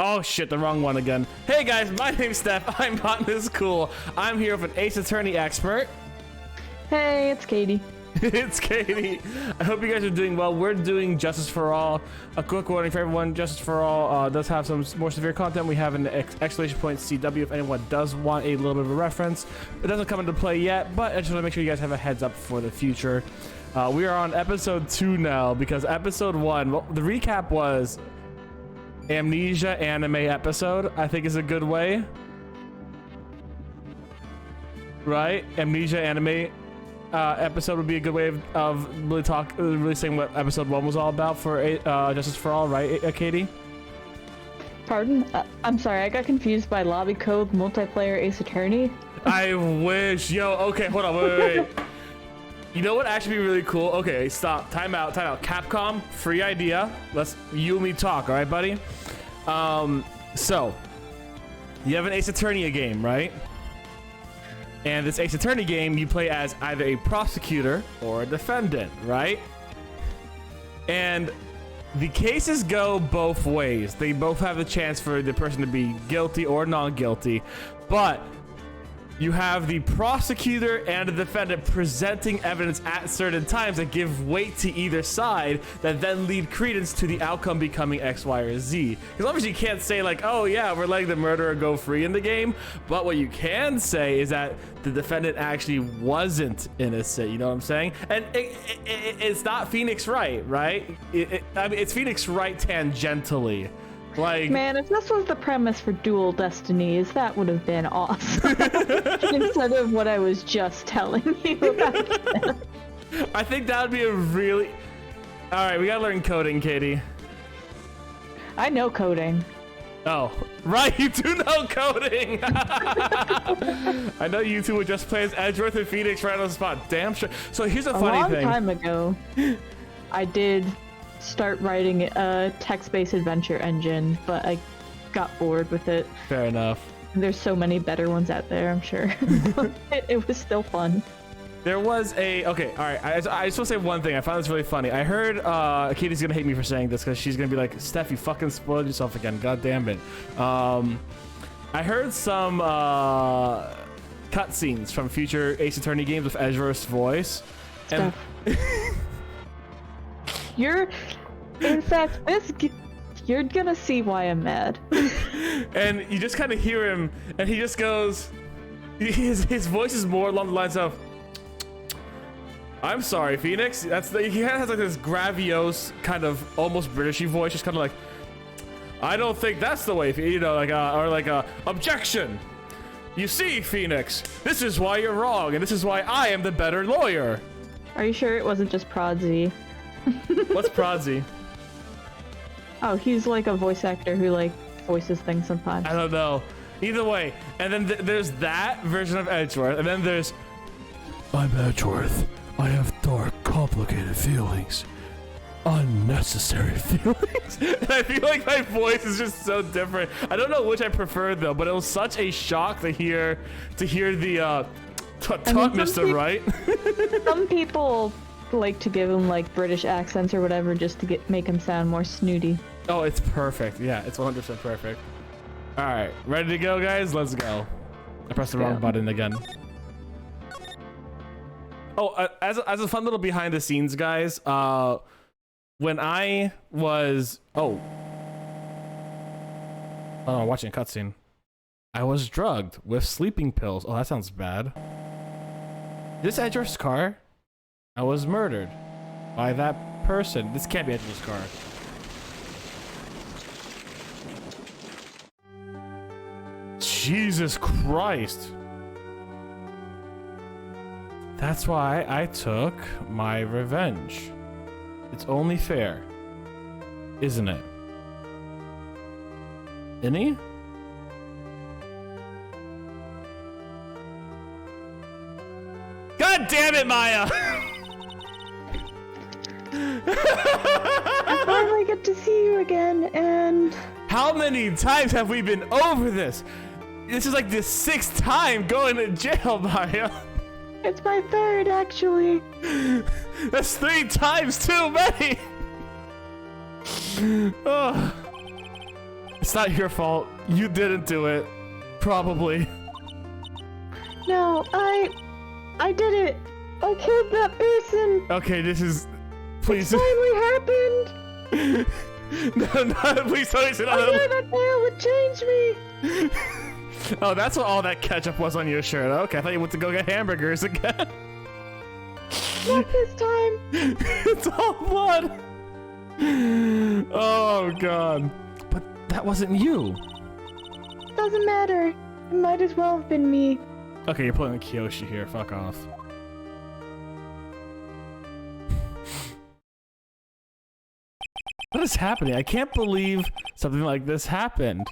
Oh shit, the wrong one again. Hey guys, my name's Steph. I'm Botanist Cool. I'm here with an Ace Attorney expert. Hey, it's Katie. It's Katie. I hope you guys are doing well. We're doing Justice for All. A quick warning for everyone, Justice for All does have some more severe content. We have an exclamation point CW if anyone does want a little bit of a reference. It doesn't come into play yet, but I just want to make sure you guys have a heads up for the future. We are on episode 2 now because episode 1, well, the recap was Amnesia anime episode, I think is a good way. Right? Amnesia anime episode would be a good way of really saying what episode 1 was all about for Justice for All, right, Katie? Pardon? I'm sorry, I got confused by lobby code multiplayer Ace Attorney. I wish. Yo, okay, hold on, wait. You know what actually be really cool? Okay, stop. Time out. Capcom, free idea. Let's you and me talk, all right, buddy? So, you have an Ace Attorney game, right? And this Ace Attorney game, you play as either a prosecutor or a defendant, right? And the cases go both ways. They both have the chance for the person to be guilty or non-guilty, but you have the prosecutor and the defendant presenting evidence at certain times that give weight to either side that then lead credence to the outcome becoming X, Y, or Z. Because obviously you can't say like, oh yeah, we're letting the murderer go free in the game, but what you can say is that the defendant actually wasn't innocent, you know what I'm saying? And it's not Phoenix Wright, right? I mean, it's Phoenix Wright tangentially. Like, man, if this was the premise for Dual Destinies, that would have been awesome. Instead of what I was just telling you about. I think that would be a really... Alright, we gotta learn coding, Katie. I know coding. Oh, right, you do know coding! I know you two would just play as Edgeworth and Phoenix right on the spot. Damn sure. So here's a funny thing. A long time ago, I did start writing a text-based adventure engine, but I got bored with it. Fair enough. There's so many better ones out there, I'm sure. It was still fun. There was a... Okay, alright, I just want to say one thing. I found this really funny. I heard Katie's gonna hate me for saying this because she's gonna be like, Steph, you fucking spoiled yourself again. God damn it. I heard some cutscenes from future Ace Attorney games with Edgeworth's voice. And in fact, you're gonna see why I'm mad. And you just kind of hear him, and he just goes, his voice is more along the lines of, I'm sorry, Phoenix. He kind of has like this grandiose, kind of almost Britishy voice, just kind of like, I don't think that's the way, you know, like, or like, objection. You see, Phoenix, this is why you're wrong, and this is why I am the better lawyer. Are you sure it wasn't just Prodsy? What's Prodsy? Oh, he's like a voice actor who like voices things sometimes. I don't know. Either way, and then there's that version of Edgeworth, and then there's, I'm Edgeworth. I have dark, complicated feelings. Unnecessary feelings. And I feel like my voice is just so different. I don't know which I prefer though, but it was such a shock to hear the Mr. Wright. Some people like to give him like British accents or whatever just to make him sound more snooty. Oh, it's perfect. Yeah, it's 100% perfect. All right, ready to go, guys? Let's go. I pressed the wrong button again. Oh, as a fun little behind the scenes, guys, when I was watching a cutscene, I was drugged with sleeping pills. Oh, that sounds bad. This Edgeworth's car? I was murdered by that person. This can't be Edgeworth's car. Jesus Christ. That's why I took my revenge. It's only fair, isn't it? Any? God damn it, Maya! I finally get to see you again, and... How many times have we been over this? This is like the 6th time going to jail, Maya. It's my 3rd, actually. That's 3 times too many! Oh. It's not your fault. You didn't do it. Probably. No, I did it. I killed that person. Okay, this is... Please. It finally happened. No, please don't say I that. knew that tail would change me. Oh, that's what all that ketchup was on your shirt. Okay, I thought you went to go get hamburgers again. Not this time. It's all blood. Oh, God. But that wasn't you. Doesn't matter. It might as well have been me. Okay, you're pulling a Kyoshi here. Fuck off. What is happening? I can't believe something like this happened.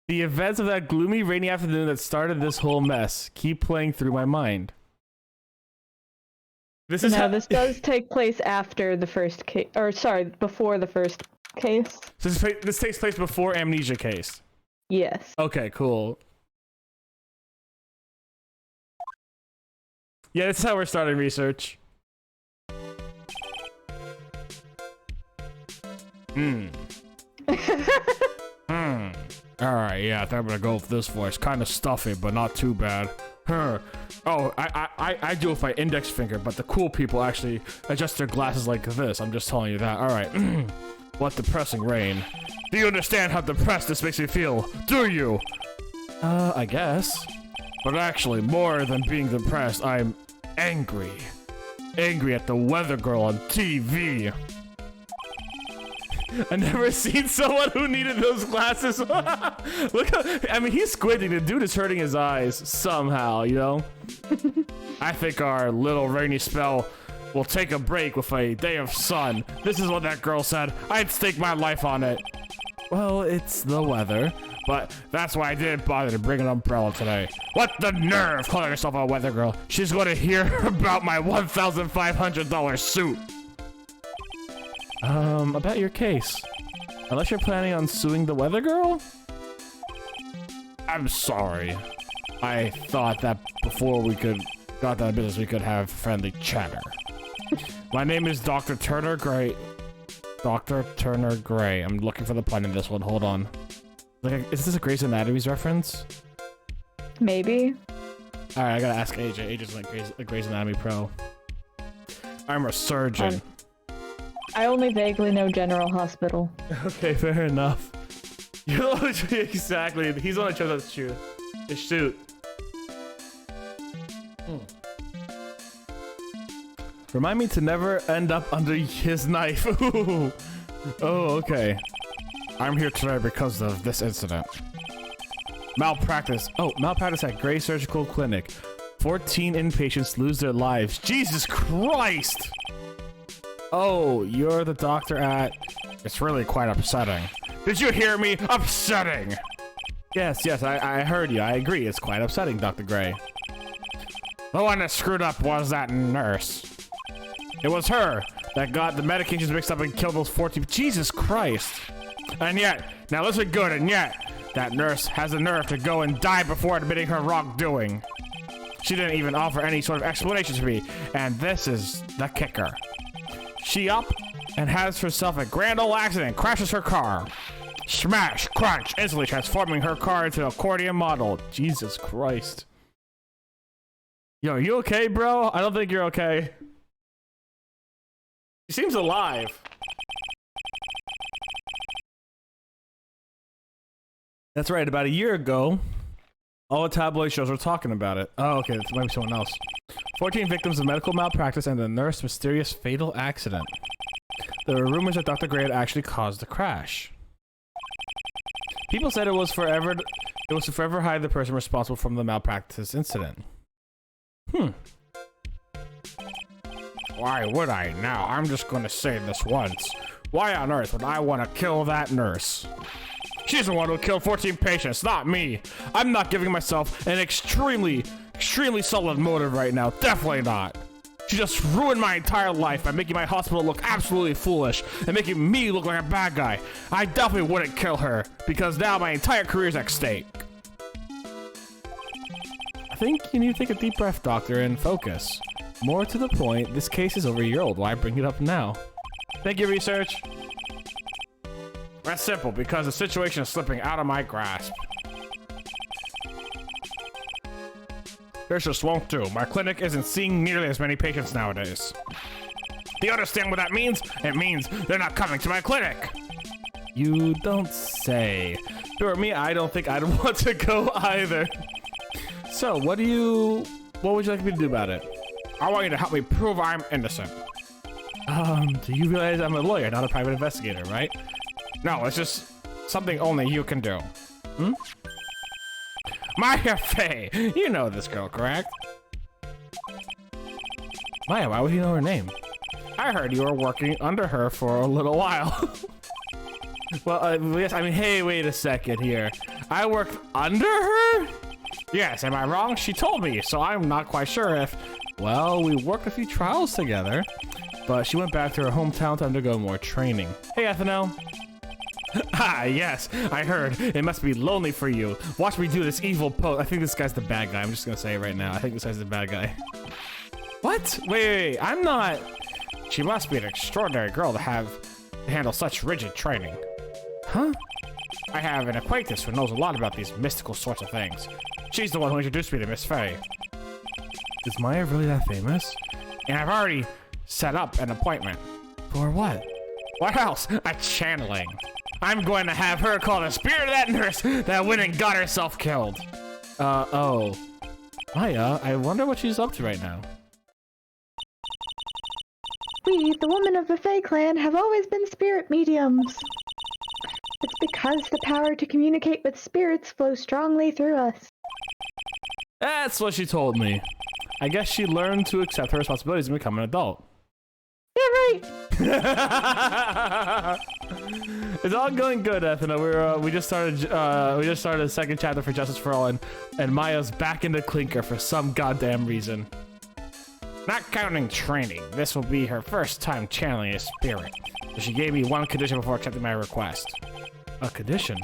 The events of that gloomy, rainy afternoon that started this whole mess keep playing through my mind. This is this does take place after the first case, or sorry, before the first case. So this takes place before Amnesia case. Yes. Okay, cool. Yeah, this is how we're starting research. Alright, yeah, I think I'm gonna go with this voice. Kind of stuffy, but not too bad. Oh, I do it with my index finger, but the cool people actually adjust their glasses like this. I'm just telling you that. Alright. What depressing rain. Do you understand how depressed this makes me feel? Do you? I guess. But actually, more than being depressed, I'm angry. Angry at the weather girl on TV. I've never seen someone who needed those glasses. Look how, I mean, he's squinting. The dude is hurting his eyes somehow, you know? I think our little rainy spell will take a break with a day of sun. This is what that girl said. I'd stake my life on it. Well, it's the weather, but that's why I didn't bother to bring an umbrella today. What the nerve calling herself a weather girl? She's going to hear about my $1,500 suit. About your case. Unless you're planning on suing the weather girl? I'm sorry. I thought that before we got out of business, we could have friendly chatter. My name is Dr. Turner Gray. Dr. Turner Gray. I'm looking for the pun in this one. Hold on. Like, is this a Grey's Anatomy's reference? Maybe. Alright, I gotta ask AJ. AJ's like a Grey's Anatomy pro. I'm a surgeon. I only vaguely know General Hospital. Okay, fair enough. You know, exactly. He's the one that chose that shoot. The shoot. Remind me to never end up under his knife. Ooh. Oh, okay. I'm here today because of this incident. Malpractice. Oh, malpractice at Gray Surgical Clinic. 14 inpatients lose their lives. Jesus Christ! Oh, you're the doctor at... It's really quite upsetting. Did you hear me? Upsetting! Yes, I heard you. I agree. It's quite upsetting, Dr. Gray. The one that screwed up was that nurse. It was her that got the medications mixed up and killed those 14... Jesus Christ! And yet, now listen good, and yet, that nurse has the nerve to go and die before admitting her wrongdoing. She didn't even offer any sort of explanation to me, and this is the kicker. She up and has herself a grand old accident, crashes her car. Smash, crunch, instantly transforming her car into an accordion model. Jesus Christ. Yo, you okay, bro? I don't think you're okay. He seems alive. That's right, about a year ago, all the tabloid shows were talking about it. Oh, okay, that might be someone else. 14 victims of medical malpractice and the nurse's mysterious fatal accident. There were rumors that Dr. Gray had actually caused the crash. People said it was to forever hide the person responsible from the malpractice incident. Why would I now? I'm just gonna say this once. Why on earth would I want to kill that nurse? She's the one who killed 14 patients, not me. I'm not giving myself an extremely solid motive right now. Definitely not. She just ruined my entire life by making my hospital look absolutely foolish and making me look like a bad guy. I definitely wouldn't kill her because now my entire career is at stake. I think you need to take a deep breath, Doctor, and focus. More to the point, this case is over a year old. Why bring it up now? Thank you, research. That's simple, because the situation is slipping out of my grasp. This just won't do. My clinic isn't seeing nearly as many patients nowadays. Do you understand what that means? It means they're not coming to my clinic. You don't say. For me, I don't think I'd want to go either. So, what would you like me to do about it? I want you to help me prove I'm innocent. Do you realize I'm a lawyer, not a private investigator, right? No, it's just something only you can do. Maya Fey! You know this girl, correct? Maya, why would you know her name? I heard you were working under her for a little while. Well, yes, I mean, hey, wait a second here. I worked under her? Yes, am I wrong? She told me, so I'm not quite sure if... Well, we worked a few trials together, but she went back to her hometown to undergo more training. Hey, Ethanel. Ah, yes, I heard. It must be lonely for you. Watch me do this evil pose. I think this guy's the bad guy. I'm just gonna say it right now. I think this guy's the bad guy. What? Wait, I'm not... She must be an extraordinary girl to handle such rigid training. Huh? I have an acquaintance who knows a lot about these mystical sorts of things. She's the one who introduced me to Miss Fey. Is Maya really that famous? And I've already set up an appointment. For what? What else? A channeling. I'm going to have her call the spirit of that nurse that went and got herself killed. Oh. Maya, I wonder what she's up to right now. We, the women of the Fey clan, have always been spirit mediums. It's because the power to communicate with spirits flows strongly through us. That's what she told me. I guess she learned to accept her responsibilities and become an adult. Yeah, right. It's all going good, Ethna. We just started a second chapter for Justice for All, and Maya's back into Clinker for some goddamn reason. Not counting training, this will be her first time channeling a spirit. So she gave me one condition before accepting my request. A condition?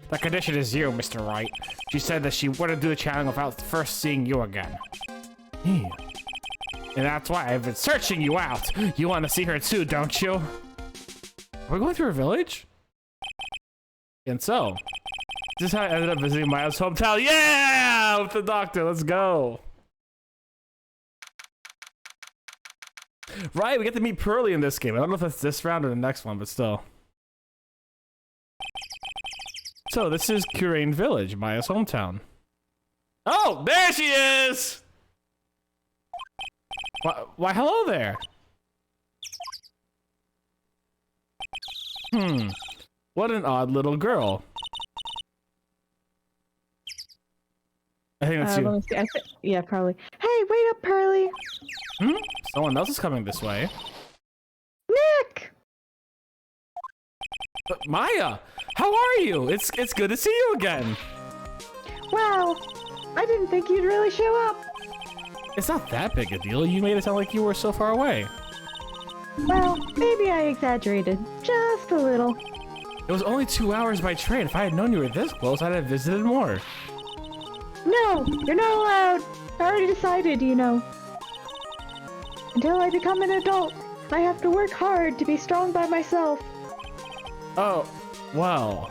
The condition is you, Mr. Wright. She said that she wouldn't do the channeling without first seeing you again. Yeah. And that's why I've been searching you out. You want to see her too, don't you? Are we going through her village? And so, this is how I ended up visiting Maya's hometown. Yeah! With the doctor, let's go. Right, we get to meet Pearly in this game. I don't know if that's this round or the next one, but still. So, this is Curaine Village, Maya's hometown. Oh, there she is! Why, hello there. What an odd little girl. I think that's you. Let me see. Yeah, probably. Hey, wait up, Pearly. Someone else is coming this way. Nick! But Maya, how are you? It's good to see you again. Wow, I didn't think you'd really show up. It's not that big a deal. You made it sound like you were so far away. Well, maybe I exaggerated. Just a little. It was only 2 hours by train. If I had known you were this close, I'd have visited more. No, you're not allowed. I already decided, you know. Until I become an adult, I have to work hard to be strong by myself. Oh, well.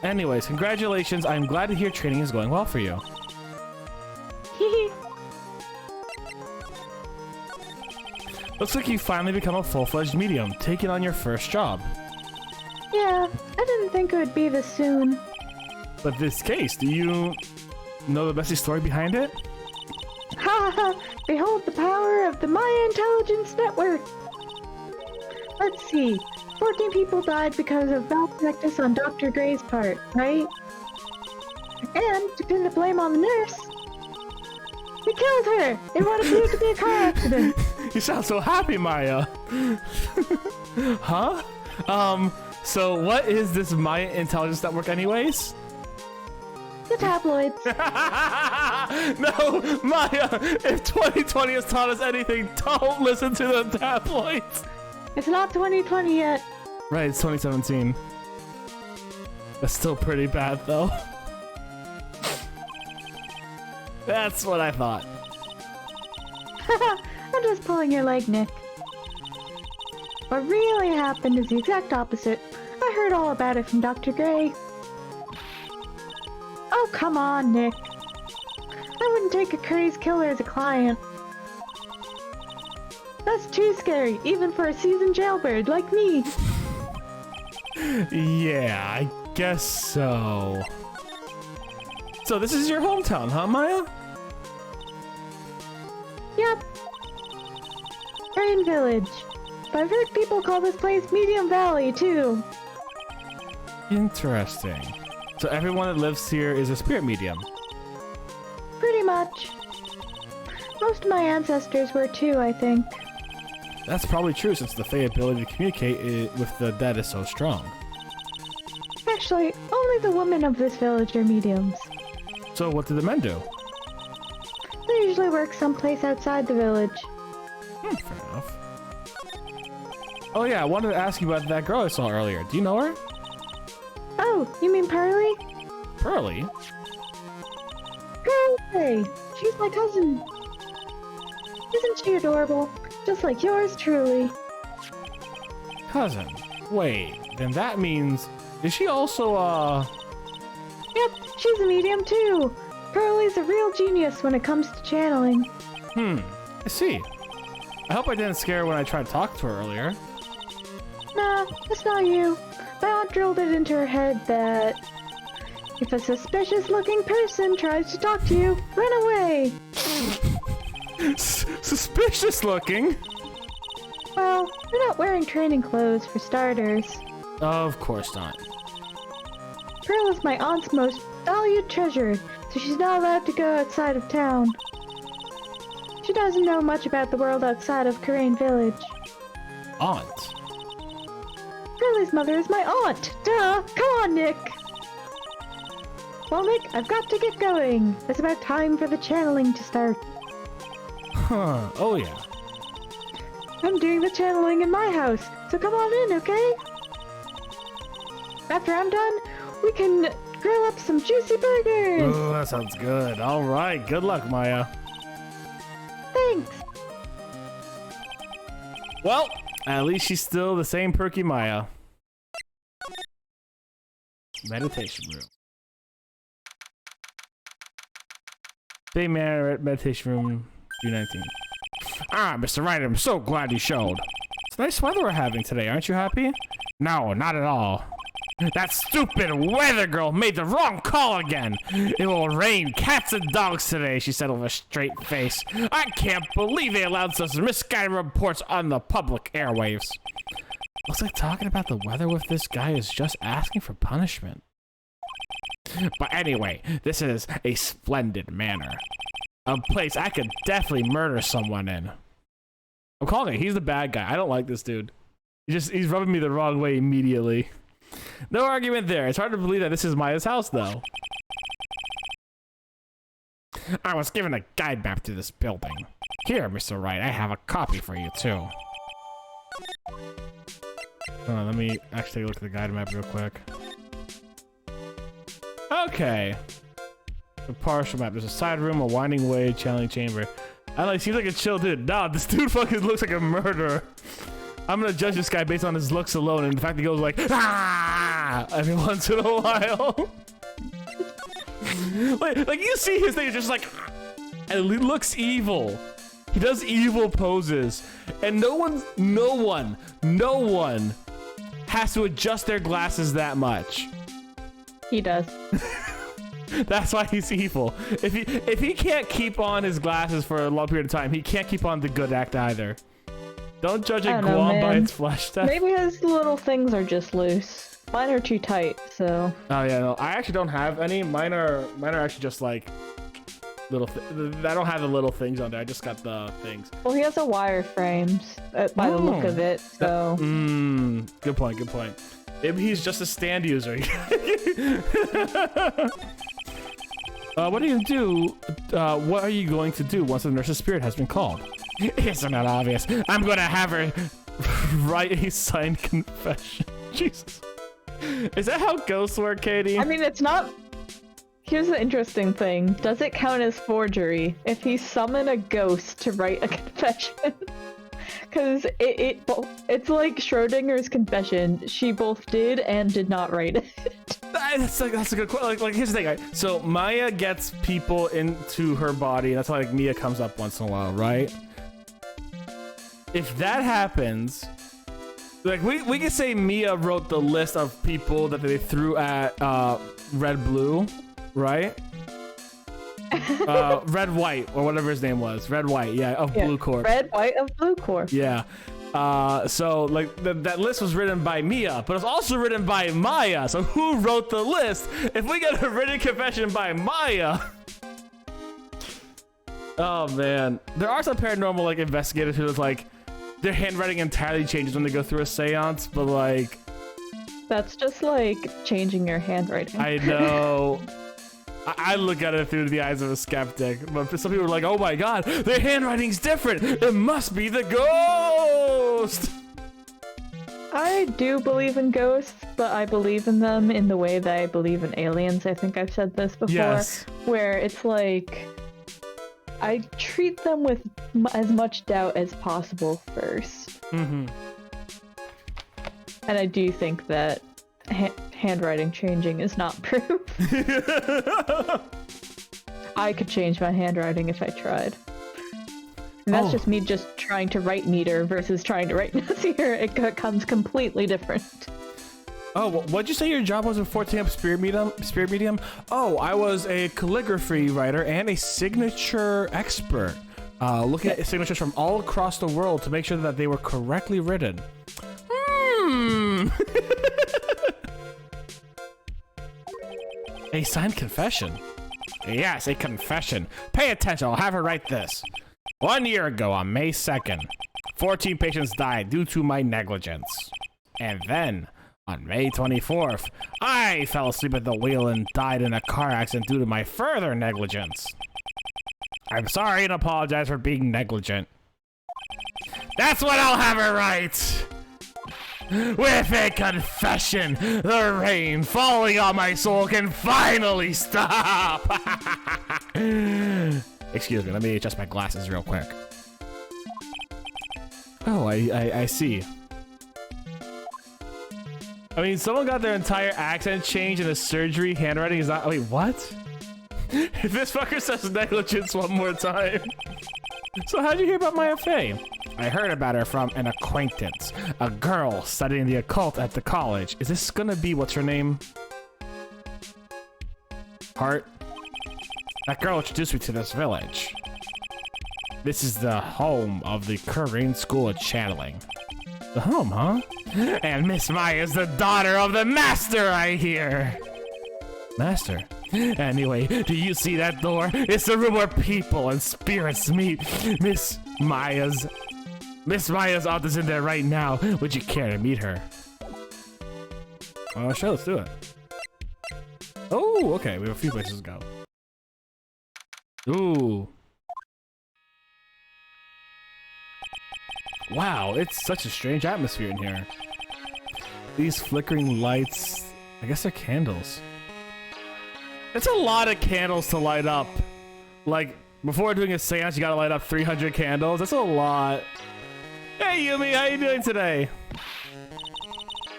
Anyways, congratulations. I'm glad to hear training is going well for you. Hehe. Looks like you finally become a full-fledged medium, taking on your first job. Yeah, I didn't think it would be this soon. But this case, do you know the best story behind it? Ha ha! Behold the power of the Maya Intelligence Network! Let's see. 14 people died because of malpractice on Dr. Gray's part, right? And to pin the blame on the nurse, we killed her in what appeared to be a car accident. You sound so happy, Maya. Huh? So what is this Maya Intelligence Network anyways? The tabloids. No, Maya, if 2020 has taught us anything, don't listen to the tabloids. It's not 2020 yet. Right, it's 2017. That's still pretty bad, though. That's what I thought. I'm just pulling your leg, Nick. What really happened is the exact opposite. I heard all about it from Dr. Gray. Oh, come on, Nick. I wouldn't take a crazed killer as a client. That's too scary, even for a seasoned jailbird like me. Yeah, I guess so. So this is your hometown, huh, Maya? Yep. Rain Village. But I've heard people call this place Medium Valley, too. Interesting. So everyone that lives here is a spirit medium? Pretty much. Most of my ancestors were too, I think. That's probably true since the Fae ability to communicate with the dead is so strong. Actually, only the women of this village are mediums. So what do the men do? They usually work someplace outside the village. Fair enough. Oh yeah, I wanted to ask you about that girl I saw earlier. Do you know her? Oh, you mean Pearly? Pearly? Pearly! She's my cousin. Isn't she adorable? Just like yours truly. Cousin? Wait, then that means... Is she also, Yep, she's a medium too. Pearly's a real genius when it comes to channeling. I see. I hope I didn't scare her when I tried to talk to her earlier. Nah, it's not you. My aunt drilled it into her head that if a suspicious-looking person tries to talk to you, run away. Suspicious looking? Well, they're not wearing training clothes for starters. Of course not. Pearl is my aunt's most valued treasure, so she's not allowed to go outside of town. She doesn't know much about the world outside of Karain Village. Aunt? Pearly's mother is my aunt! Duh! Come on, Nick! Well, Nick, I've got to get going. It's about time for the channeling to start. Huh, oh yeah. I'm doing the channeling in my house, so come on in, okay? After I'm done, we can grill up some juicy burgers! Oh, that sounds good. Alright, good luck, Maya. Thanks! Well, at least she's still the same perky Maya. Meditation room. Bay Manor Meditation room, June 19th. Ah, Mr. Wright, I'm so glad you showed. It's nice weather we're having today, aren't you happy? No, not at all. That stupid weather girl made the wrong call again. It will rain cats and dogs today, she said with a straight face. I can't believe they allowed such misguided reports on the public airwaves. Looks like talking about the weather with this guy is just asking for punishment. But anyway, this is a splendid manor. A place I could definitely murder someone in. I'm calling it. He's the bad guy. I don't like this dude. He's rubbing me the wrong way immediately. No argument there. It's hard to believe that this is Maya's house, though. I was given a guide map to this building. Here, Mr. Wright, I have a copy for you, too. Let me actually take a look at the guide map real quick. Okay. The partial map. There's a side room, a winding way, channeling chamber. I don't know, he seems like a chill dude. Nah, this dude fucking looks like a murderer. I'm gonna judge this guy based on his looks alone and the fact that he goes like, ah, every once in a while. like you see his thing, it's just like, and he looks evil. He does evil poses. And no one has to adjust their glasses that much. He does. That's why he's evil. If he can't keep on his glasses for a long period of time, he can't keep on the good act either. Don't judge a Guam by its flesh test. Maybe his little things are just loose. Mine are too tight, so. Oh yeah, no, I actually don't have any. Mine are actually just like little. I don't have the little things on there. I just got the things. Well, he has a wireframe by the look of it, so. Good point. Good point. Maybe he's just a stand user. What are you gonna do? What are you going to do once the nurse's spirit has been called? Isn't that obvious? I'm gonna have her write a signed confession. Jesus. Is that how ghosts work, Katie? I mean, it's not. Here's the interesting thing. Does it count as forgery if he summoned a ghost to write a confession? Because it's like Schrodinger's confession. She both did and did not write it. That's a good question. Like, here's the thing, right? So Maya gets people into her body, and that's why like Mia comes up once in a while, right? If that happens, like we could say Mia wrote the list of people that they threw at Red Blue, right? Red White or whatever his name was. Red White, yeah, of Blue Corp. Red White of Blue Corp. Yeah. So like that list was written by Mia, but it's also written by Maya. So who wrote the list? If we get a written confession by Maya. Oh man, there are some paranormal like investigators who like their handwriting entirely changes when they go through a seance, but like that's just like changing your handwriting. I know. I look at it through the eyes of a skeptic, but some people are like, oh my god, their handwriting's different. It must be the ghost. I do believe in ghosts, but I believe in them in the way that I believe in aliens. I think I've said this before. Yes. Where it's like, I treat them with as much doubt as possible first. Mm-hmm. And I do think that handwriting changing is not proof. I could change my handwriting if I tried. And that's just me just trying to write neater versus trying to write nastier. It becomes completely different. Oh, what'd you say your job was in 14 Spirit Medium? Oh, I was a calligraphy writer and a signature expert. Looking at signatures from all across the world to make sure that they were correctly written. A signed confession. Yes, a confession. Pay attention, I'll have her write this. 1 year ago on May 2nd, 14 patients died due to my negligence. And then, on May 24th, I fell asleep at the wheel and died in a car accident due to my further negligence. I'm sorry and apologize for being negligent. That's what I'll have her write! With a confession, the rain falling on my soul can finally stop! Excuse me, let me adjust my glasses real quick. Oh, I see. I mean, someone got their entire accent changed in a surgery. Handwriting is not. Wait, what? If this fucker says negligence one more time. So how'd you hear about my FA? I heard about her from an acquaintance, a girl studying the occult at the college. Is this gonna be what's her name? Hart? That girl introduced me to this village. This is the home of the Korean School of Channeling. The home, huh? And Miss Maya is the daughter of the master, I hear. Master? Anyway, do you see that door? It's the room where people and spirits meet. Miss Maya's office in there right now. Would you care to meet her? Oh, sure, let's do it. Oh, okay, we have a few places to go. Ooh. Wow, it's such a strange atmosphere in here. These flickering lights, I guess they're candles. It's a lot of candles to light up. Like, before doing a seance, you gotta light up 300 candles. That's a lot. Hey, Yumi, how you doing today?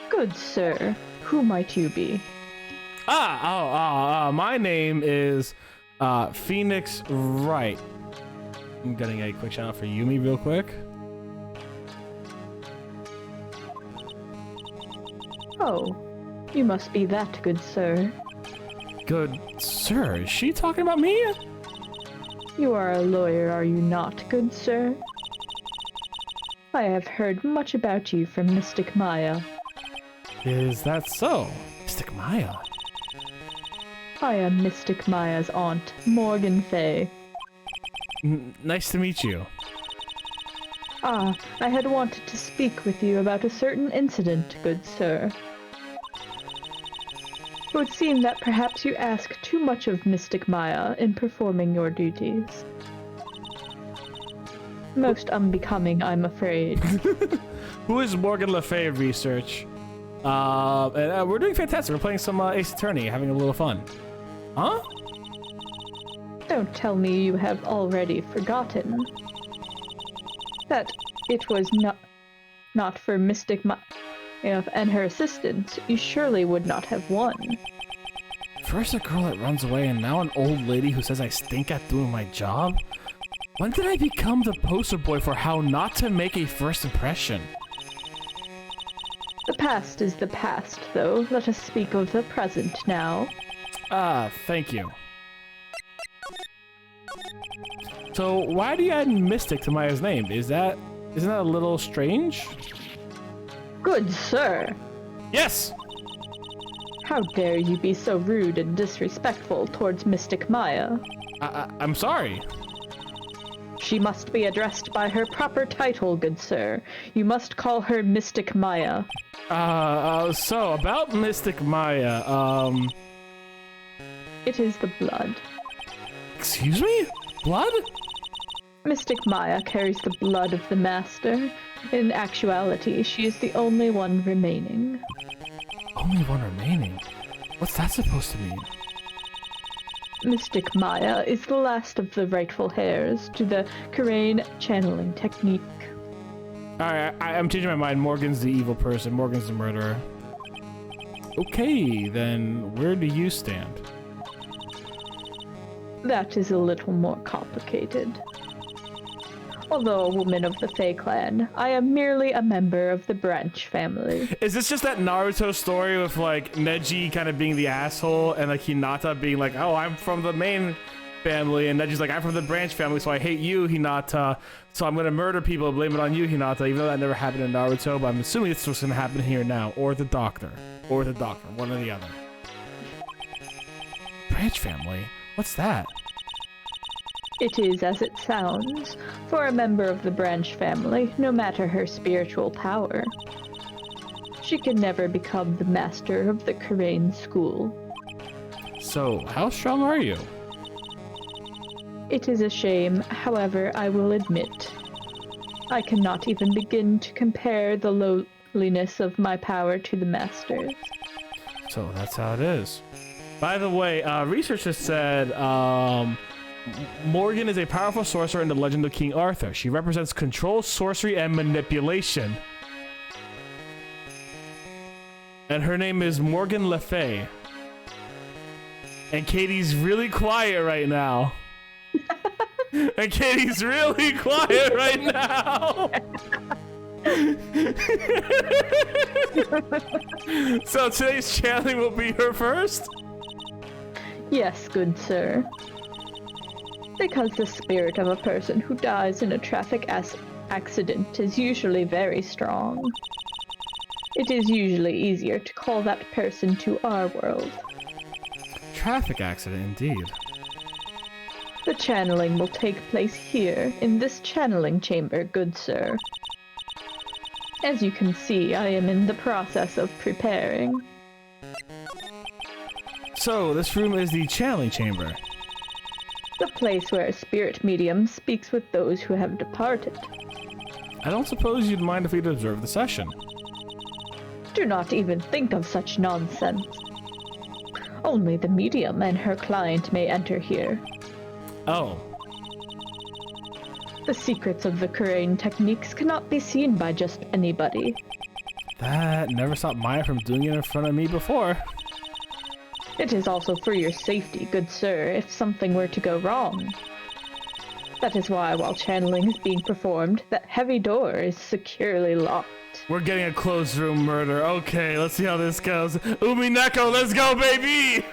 Good sir, who might you be? My name is Phoenix Wright. I'm getting a quick shout out for Yumi real quick. Oh, you must be that good sir. Good sir? Is she talking about me? You are a lawyer, are you not, good sir? I have heard much about you from Mystic Maya. Is that so? Mystic Maya? I am Mystic Maya's aunt, Morgan Fay. Nice to meet you. Ah, I had wanted to speak with you about a certain incident, good sir. It would seem that perhaps you ask too much of Mystic Maya in performing your duties. Most unbecoming, I'm afraid. Who is Morgan Le Fay of Research? We're doing fantastic. We're playing some Ace Attorney, having a little fun. Huh? Don't tell me you have already forgotten. That it was not for Mystic Maya and her assistants, you surely would not have won. First a girl that runs away, and now an old lady who says I stink at doing my job? When did I become the poster boy for how not to make a first impression? The past is the past, though. Let us speak of the present now. Ah, thank you. So, why do you add Mystic to Maya's name? Isn't that a little strange? Good sir! Yes! How dare you be so rude and disrespectful towards Mystic Maya? I'm sorry. She must be addressed by her proper title, good sir. You must call her Mystic Maya. So, about Mystic Maya, It is the blood. Excuse me? Blood? Mystic Maya carries the blood of the Master. In actuality, she is the only one remaining. Only one remaining? What's that supposed to mean? Mystic Maya is the last of the rightful heirs to the Karain channeling technique. Alright, I'm changing my mind. Morgan's the evil person. Morgan's the murderer. Okay, then where do you stand? That is a little more complicated. Although a woman of the Fae clan, I am merely a member of the Branch family. Is this just that Naruto story with like Neji kind of being the asshole and like Hinata being like, oh, I'm from the main family, and Neji's like, I'm from the Branch family, so I hate you, Hinata, so I'm gonna murder people and blame it on you, Hinata, even though that never happened in Naruto, but I'm assuming it's what's gonna happen here now, or the doctor, one or the other. Branch family? What's that? It is as it sounds. For a member of the Branch family, no matter her spiritual power, she can never become the master of the Karain school. So, how strong are you? It is a shame, however, I will admit. I cannot even begin to compare the lowliness of my power to the Master's. So, that's how it is. By the way, research has said, Morgan is a powerful sorcerer in the legend of King Arthur. She represents control, sorcery, and manipulation. And her name is Morgan Le Fay. And Katie's really quiet right now. And Katie's really quiet right now. So today's channeling will be her first? Yes, good sir. Because the spirit of a person who dies in a traffic accident is usually very strong. It is usually easier to call that person to our world. Traffic accident, indeed. The channeling will take place here, in this channeling chamber, good sir. As you can see, I am in the process of preparing. So, this room is the channeling chamber. The place where a spirit medium speaks with those who have departed. I don't suppose you'd mind if we'd observe the session. Do not even think of such nonsense. Only the medium and her client may enter here. Oh. The secrets of the Karain techniques cannot be seen by just anybody. That never stopped Maya from doing it in front of me before. It is also for your safety, good sir, if something were to go wrong. That is why, while channeling is being performed, that heavy door is securely locked. We're getting a closed room murder. Okay, let's see how this goes. Umineko, let's go, baby!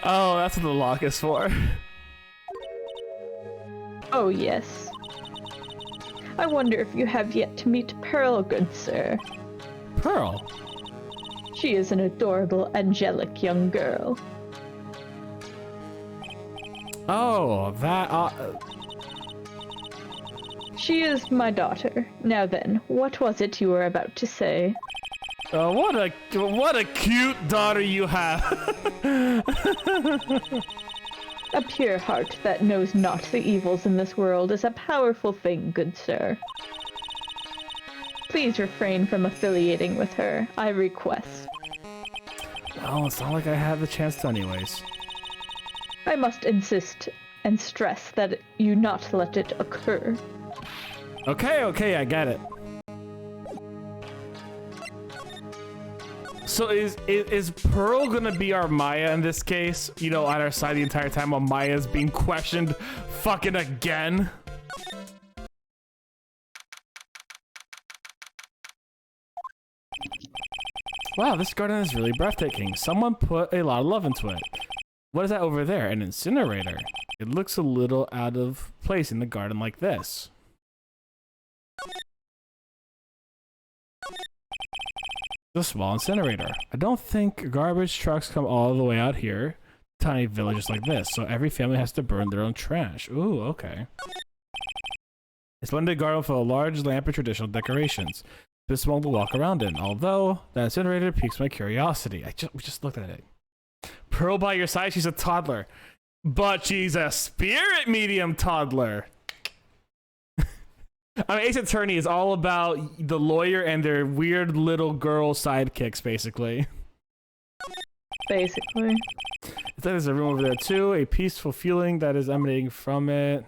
Oh, that's what the lock is for. Oh, yes. I wonder if you have yet to meet Pearl, good sir. Pearl? She is an adorable, angelic young girl. Oh, that, She is my daughter. Now then, what was it you were about to say? what a cute daughter you have. A pure heart that knows not the evils in this world is a powerful thing, good sir. Please refrain from affiliating with her, I request. Well, it's not like I had the chance to anyways. I must insist and stress that you not let it occur. Okay, I get it. So is Pearl gonna be our Maya in this case? You know, on our side the entire time while Maya's being questioned fucking again? Wow, this garden is really breathtaking. Someone put a lot of love into it. What is that over there? An incinerator. It looks a little out of place in the garden like this. The small incinerator. I don't think garbage trucks come all the way out here. Tiny villages like this, so every family has to burn their own trash. Ooh, okay. A splendid garden full of large lamp and traditional decorations. This one to walk around in, although that incinerator piques my curiosity. We just looked at it. Pearl by your side, she's a toddler. But she's a spirit medium toddler. I mean, Ace Attorney is all about the lawyer and their weird little girl sidekicks, basically. Basically. There's a room over there too, a peaceful feeling that is emanating from it.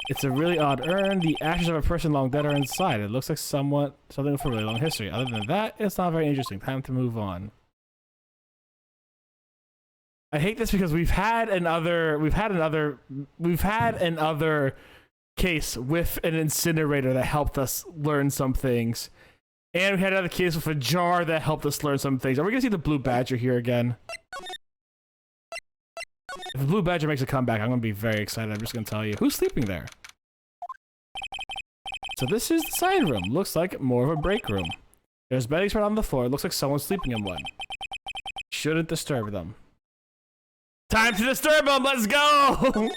It's a really odd urn. The ashes of a person long dead are inside. It looks like something with a really long history. Other than that, it's not very interesting. Time to move on. I hate this because we've had another case with an incinerator that helped us learn some things. And we had another case with a jar that helped us learn some things. Are we gonna see the blue badger here again? If the blue badger makes a comeback, I'm gonna be very excited. I'm just gonna tell you. Who's sleeping there? So this is the side room. Looks like more of a break room. There's bedding spread on the floor. It looks like someone's sleeping in one. Shouldn't disturb them. Time to disturb them. Let's go.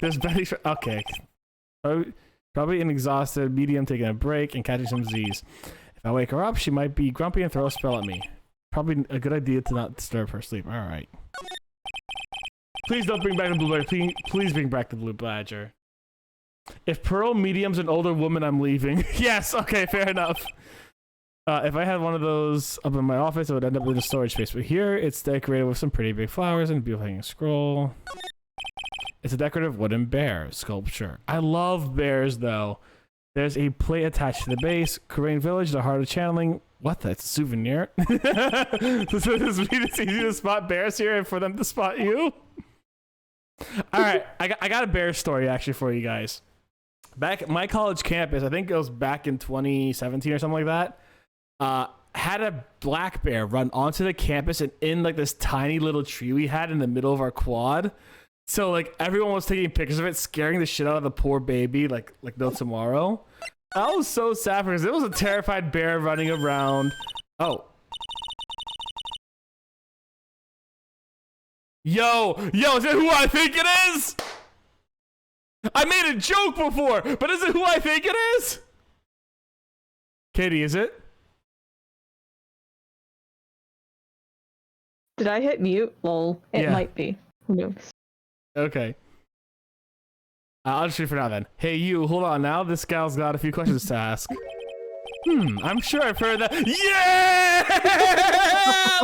There's bedding spread. Okay. Probably an exhausted medium taking a break and catching some Z's. If I wake her up, she might be grumpy and throw a spell at me. Probably a good idea to not disturb her sleep. All right. Please don't bring back the blue badger. Please bring back the blue badger. If Pearl medium's an older woman, I'm leaving. Yes, okay, fair enough. If I had one of those up in my office, it would end up in a storage space. But here, it's decorated with some pretty big flowers and a beautiful hanging scroll. It's a decorative wooden bear sculpture. I love bears, though. There's a plate attached to the base. Korean village, the heart of channeling. What? That's a souvenir? Does this mean it's easy to spot bears here and for them to spot you? All right, I got a bear story actually for you guys. Back at my college campus, I think it was back in 2017 or something like that, had a black bear run onto the campus and in like this tiny little tree we had in the middle of our quad. So like everyone was taking pictures of it, scaring the shit out of the poor baby like no tomorrow. I was so sad because it was a terrified bear running around. Oh. Yo, is it who I think it is? I made a joke before, but is it who I think it is? Katie, is it? Did I hit mute? Lol. It might be. Who knows? Okay. I'll just read for now then. Hey you, hold on now. This gal's got a few questions to ask. I'm sure I've heard that. Yeah!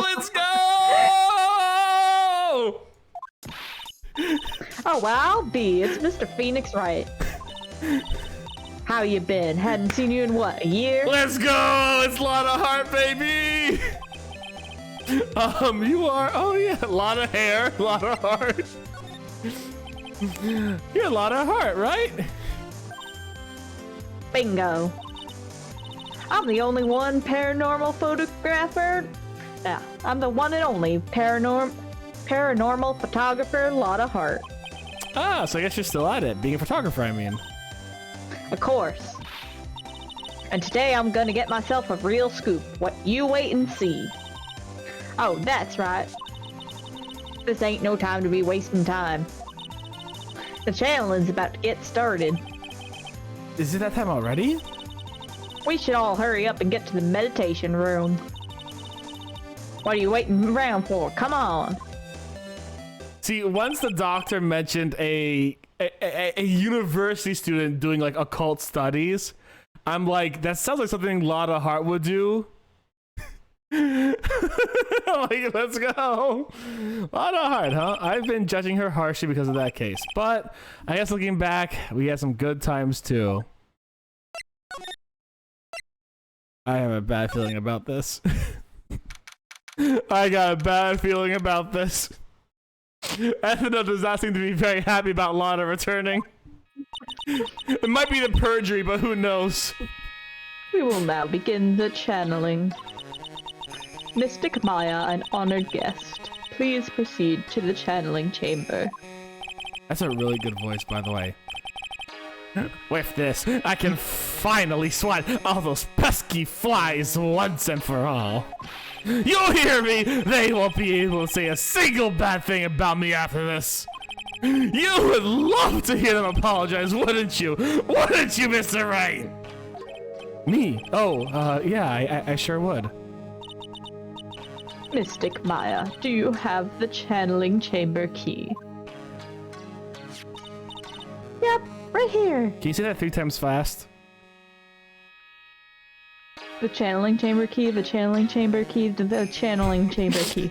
Let's go! Oh, wow, B. It's Mr. Phoenix Wright. How you been? Hadn't seen you in what, a year? Let's go! It's Lotta Heart, baby! You are, oh yeah, a lot of hair, a lot of heart. You're a lot of heart, right? Bingo. I'm the only one paranormal photographer. Yeah, I'm the one and only paranormal photographer, Lotta Hart. Ah, so I guess you're still at it, being a photographer, I mean. Of course. And today I'm gonna get myself a real scoop. What you wait and see. Oh, that's right. This ain't no time to be wasting time. The challenge is about to get started. Is it that time already? We should all hurry up and get to the meditation room. What are you waiting around for? Come on. See, once the doctor mentioned a university student doing like occult studies, I'm like, that sounds like something Lotta Hart would do. Like, let's go. Lot of heart, huh? I've been judging her harshly because of that case, but I guess looking back, we had some good times too. I have a bad feeling about this. I got a bad feeling about this. Ethno does not seem to be very happy about Lana returning. It might be the perjury, but who knows? We will now begin the channeling. Mystic Maya, an honored guest, please proceed to the channeling chamber. That's a really good voice, by the way. With this, I can finally swat all those pesky flies once and for all. You'll hear me! They won't be able to say a single bad thing about me after this. You would love to hear them apologize, wouldn't you? Wouldn't you, Mr. Right? Me? Oh, yeah, I sure would. Mystic Maya, do you have the channeling chamber key? Yep, right here. Can you say that 3 times fast? The channeling chamber key, the channeling chamber key, the channeling chamber key.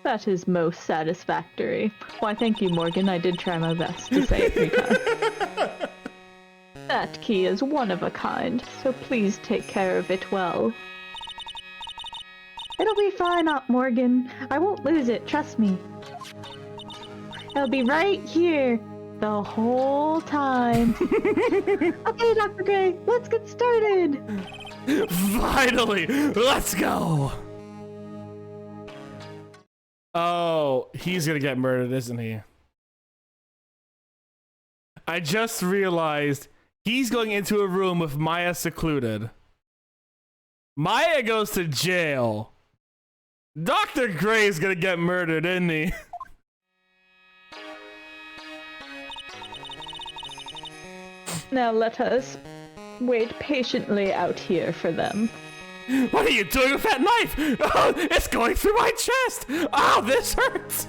That is most satisfactory. Why, thank you, Morgan. I did try my best to say it 3 times. That key is one of a kind, so please take care of it well. It'll be fine, Aunt Morgan. I won't lose it, trust me. It'll be right here the whole time. Okay, Dr. Gray, let's get started. Finally, let's go. Oh, he's gonna get murdered, isn't he? I just realized he's going into a room with Maya secluded. Maya goes to jail. Dr. Gray's gonna get murdered, isn't he? Now let us wait patiently out here for them. What are you doing with that knife? Oh, it's going through my chest. Oh, this hurts.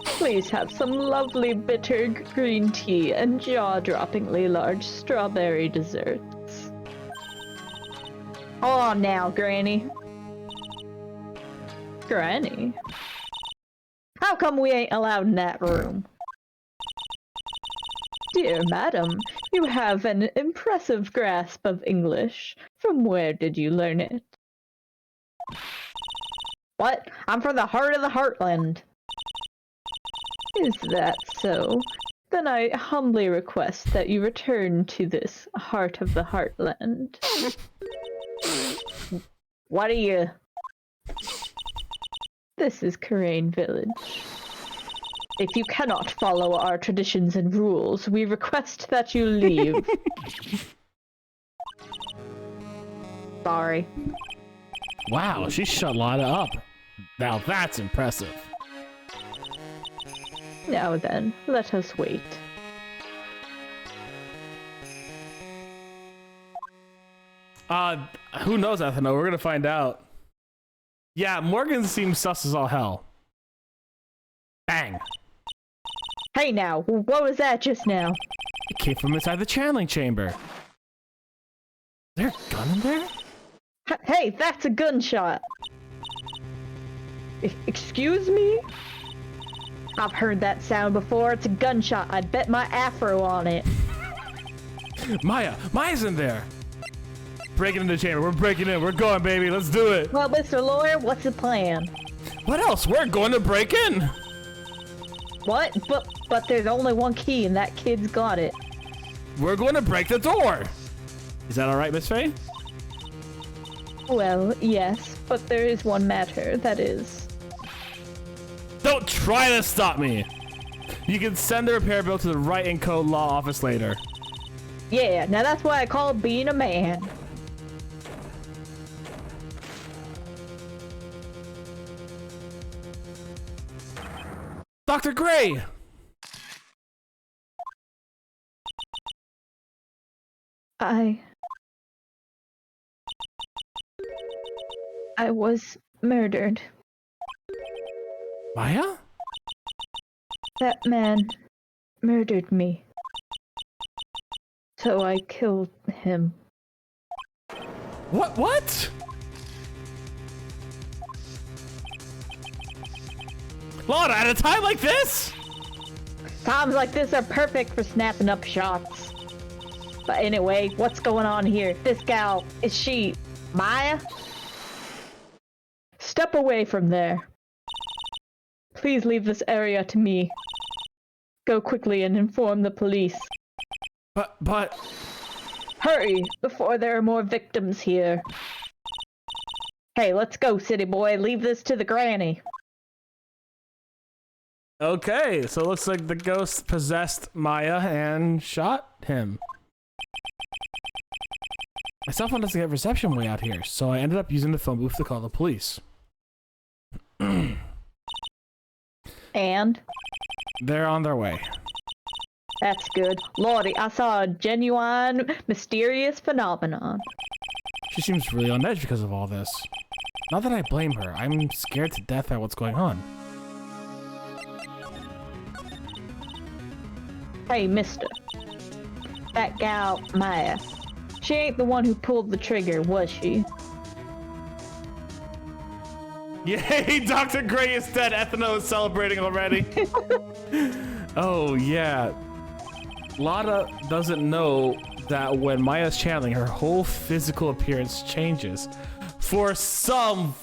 Please have some lovely bitter green tea and jaw-droppingly large strawberry desserts. Oh, now, Granny. Granny? How come we ain't allowed in that room? Dear madam, you have an impressive grasp of English. From where did you learn it? What? I'm from the heart of the Heartland. Is that so? Then I humbly request that you return to this heart of the Heartland. What are you? This is Karain Village. If you cannot follow our traditions and rules, we request that you leave. Sorry. Wow, she shut Lana up. Now that's impressive. Now then, let us wait. Who knows, Ethno? We're gonna find out. Yeah, Morgan seems sus as all hell. Bang. Hey now, what was that just now? It came from inside the channeling chamber. Is there a gun in there? Hey, that's a gunshot! Excuse me? I've heard that sound before. It's a gunshot. I bet my afro on it. Maya's in there. Breaking into the chamber. We're breaking in. We're going, baby. Let's do it. Well, Mr. Lawyer, what's the plan? What else? We're going to break in. What? But there's only one key and that kid's got it. We're going to break the door. Is that all right, Miss Faye? Well, yes, but there is one matter, that is. Don't try to stop me. You can send the repair bill to the Right and Code Law office later. Yeah, now that's what I call being a man. Dr. Gray! I was murdered. Maya? That man murdered me. So I killed him. What? Lord, at a time like this? Times like this are perfect for snapping up shots. But anyway, what's going on here? This gal, is she Maya? Step away from there. Please leave this area to me. Go quickly and inform the police. But... Hurry, before there are more victims here. Hey, let's go, city boy. Leave this to the granny. Okay, so it looks like the ghost possessed Maya and shot him. My cell phone doesn't get reception way out here, so I ended up using the phone booth to call the police. And? They're on their way. That's good. Lordy, I saw a genuine, mysterious phenomenon. She seems really on edge because of all this. Not that I blame her, I'm scared to death by what's going on. Hey, mister. That gal, Maya. She ain't the one who pulled the trigger, was she? Yay, Dr. Gray is dead. Ethno is celebrating already. Oh, yeah. Lada doesn't know that when Maya's channeling, her whole physical appearance changes. For some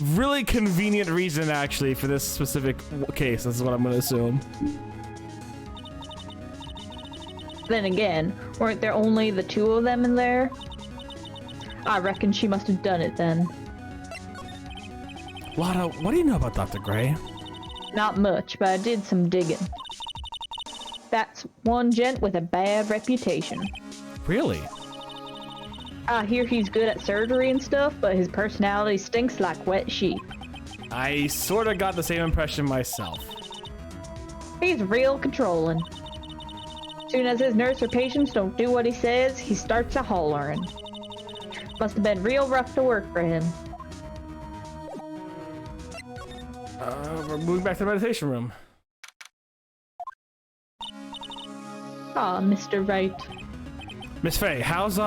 really convenient reason, actually, for this specific case. This is what I'm going to assume. Then again, weren't there only the two of them in there? I reckon she must have done it then. Lada, what do you know about Dr. Gray? Not much, but I did some digging. That's one gent with a bad reputation. Really? I hear he's good at surgery and stuff, but his personality stinks like wet sheep. I sort of got the same impression myself. He's real controlling. Soon as his nurse or patients don't do what he says, he starts a hollering. Must have been real rough to work for him. We're moving back to the meditation room. Ah, Mr. Wright. Miss Faye, how's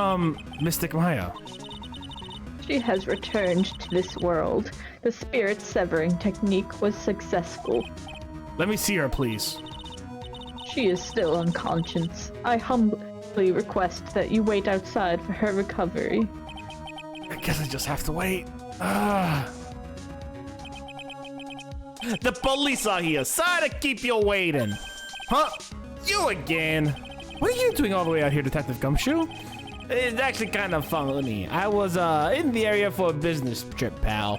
Mystic Maya? She has returned to this world. The spirit severing technique was successful. Let me see her, please. She is still unconscious. I humbly request that you wait outside for her recovery. I guess I just have to wait. The police are here. Sorry to keep you waiting. Huh? You again? What are you doing all the way out here, Detective Gumshoe? It's actually kind of funny. I was in the area for a business trip, pal.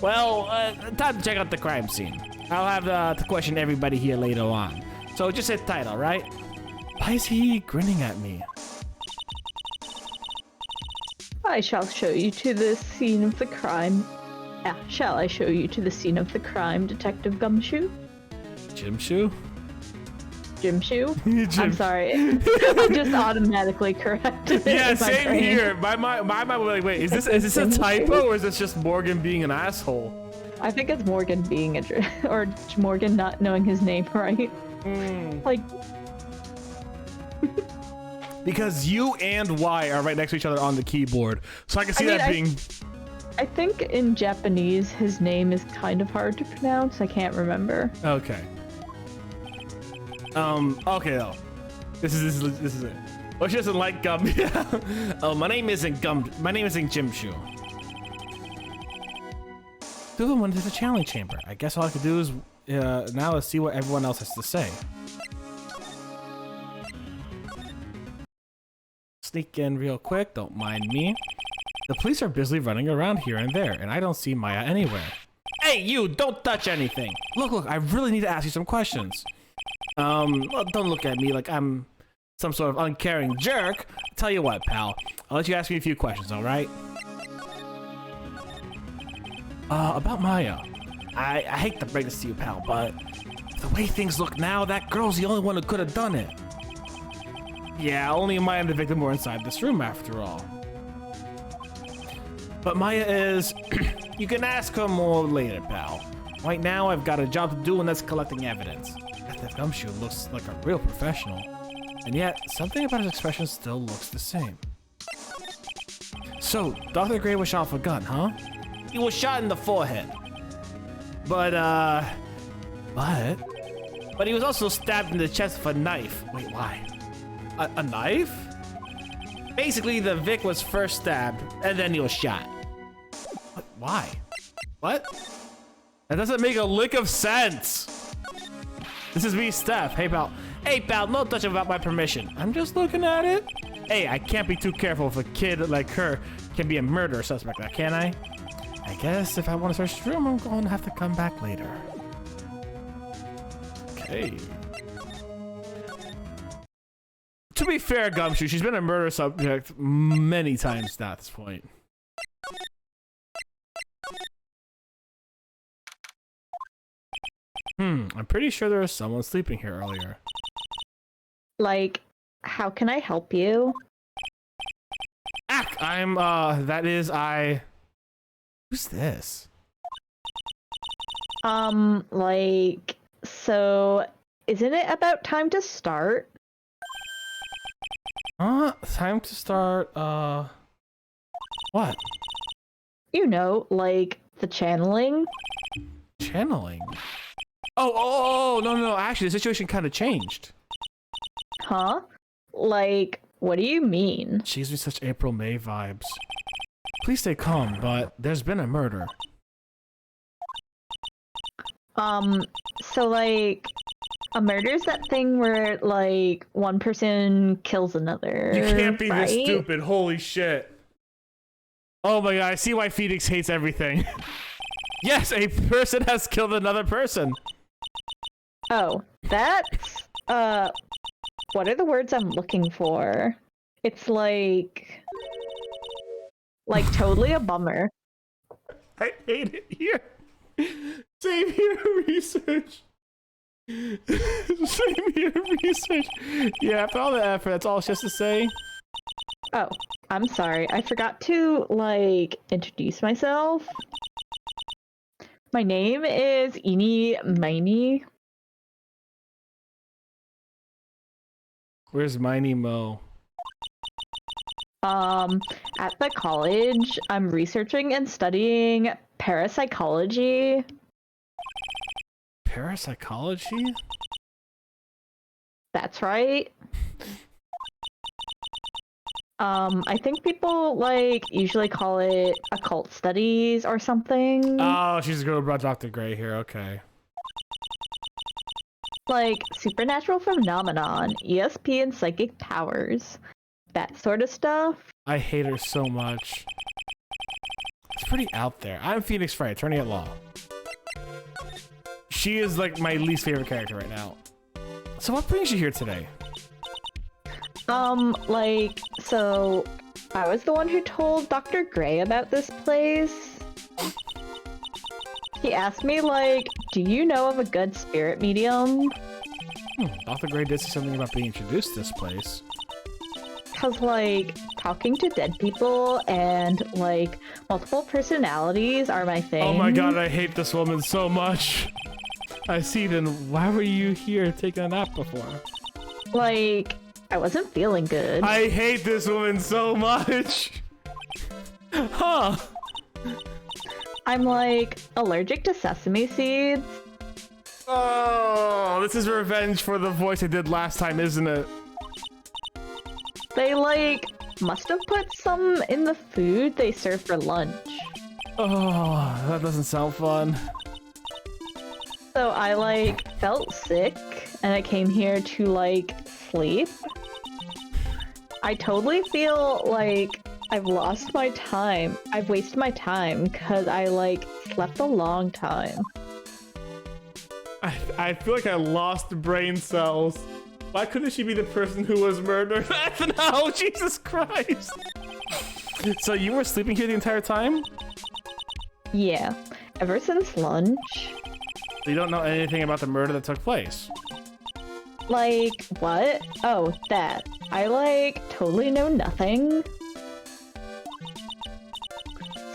Well, time to check out the crime scene. I'll have to question everybody here later on. So just hit title, right? Why is he grinning at me? I shall show you to the scene of the crime. Shall I show you to the scene of the crime, Detective Gumshoe? Jimshoe? Jimshoe? I'm sorry. I'm just automatically corrected. Yeah, same here. My mind was like, wait, is this a typo or is this just Morgan being an asshole? I think it's Morgan being or Morgan not knowing his name right. Like, because U and Y are right next to each other on the keyboard, so I can see that being. I think in Japanese his name is kind of hard to pronounce. I can't remember. Okay. Okay though. This is it. Oh, she doesn't like gum. Oh, my name isn't gum. My name isn't Jimshoe. Two of them went to the challenge chamber. I guess all I could do is now let's see what everyone else has to say. Sneak in real quick. Don't mind me. The police are busily running around here and there, and I don't see Maya anywhere. Hey, you! Don't touch anything! Look, I really need to ask you some questions. Well, don't look at me like I'm some sort of uncaring jerk. Tell you what, pal. I'll let you ask me a few questions, alright? About Maya. I hate to break this to you, pal, but the way things look now, that girl's the only one who could have done it. Yeah, only Maya and the victim were inside this room after all. But Maya is... You can ask her more later, pal. Right now, I've got a job to do, and that's collecting evidence. That Gumshoe looks like a real professional. And yet, something about his expression still looks the same. So, Dr. Gray was shot with a gun, huh? He was shot in the forehead. But he was also stabbed in the chest with a knife. Wait, why? A knife? Basically, the Vic was first stabbed, and then he was shot. What? Why? What? That doesn't make a lick of sense. This is me, Steph. Hey, pal. Hey, pal, no touch without my permission. I'm just looking at it. Hey, I can't be too careful if a kid like her can be a murder suspect, now, can I? I guess if I want to search the room, I'm going to have to come back later. Okay. To be fair, Gumshoe, she's been a murder subject many times now at this point. I'm pretty sure there was someone sleeping here earlier. Like, how can I help you? Ack! Who's this? Like, so, isn't it about time to start? Time to start, what? You know, like, the channeling? Channeling? Oh, no, actually, the situation kind of changed. Huh? Like, what do you mean? She gives me such April May vibes. Please stay calm, but there's been a murder. So, like, a murder's that thing where, like, one person kills another, You can't be right? this stupid, holy shit. Oh my god, I see why Phoenix hates everything. Yes, a person has killed another person. Oh, that's, what are the words I'm looking for? It's like totally a bummer. I hate it here. Same here, research. Same here, research. Yeah, after all the effort, that's all she has to say. Oh, I'm sorry. I forgot to, like, introduce myself. My name is Eenie Miney. Where's Miney Mo? At the college, I'm researching and studying parapsychology. Parapsychology? That's right. I think people, like, usually call it occult studies or something. Oh, she's the girl who brought Dr. Gray here, okay. Like, supernatural phenomenon, ESP and psychic powers. That sort of stuff. I hate her so much. It's pretty out there. I'm Phoenix Fry, attorney at law. She is, like, my least favorite character right now. So what brings you here today? Like, so, I was the one who told Dr. Gray about this place. He asked me, like, do you know of a good spirit medium? Dr. Gray did say something about being introduced to this place. Cause, like, talking to dead people and, like, multiple personalities are my thing. Oh my god, I hate this woman so much. I see, then why were you here taking a nap before? Like, I wasn't feeling good. I hate this woman so much. Huh. I'm, like, allergic to sesame seeds. Oh, this is revenge for the voice I did last time, isn't it? They, like, must have put some in the food they serve for lunch. Oh, that doesn't sound fun. So I, like, felt sick, and I came here to, like, sleep. I totally feel like I've lost my time. I've wasted my time, because I, like, slept a long time. I feel like I lost brain cells. Why couldn't she be the person who was murdered? No, Jesus Christ! So you were sleeping here the entire time? Yeah, ever since lunch. You don't know anything about the murder that took place? Like, what? Oh, that. I, like, totally know nothing.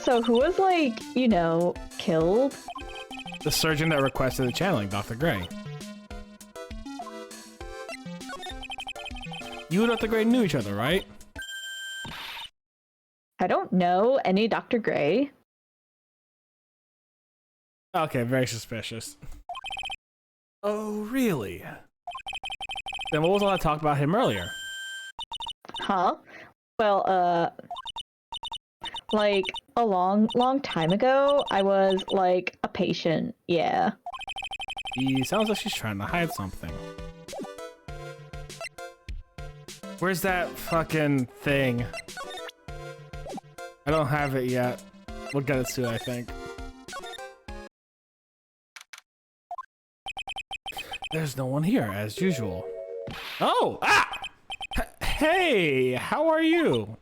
So who was, like, you know, killed? The surgeon that requested the channeling, Dr. Gray. You and Dr. Gray knew each other, right? I don't know any Dr. Gray. Okay, very suspicious. Oh, really? Then what was all that talk about him earlier? Huh? Well, like a long time ago, I was like a patient. Yeah. He sounds like she's trying to hide something. Where's that fucking thing? I don't have it yet. We'll get it soon, I think. There's no one here, as usual. Oh! Ah! Hey! How are you?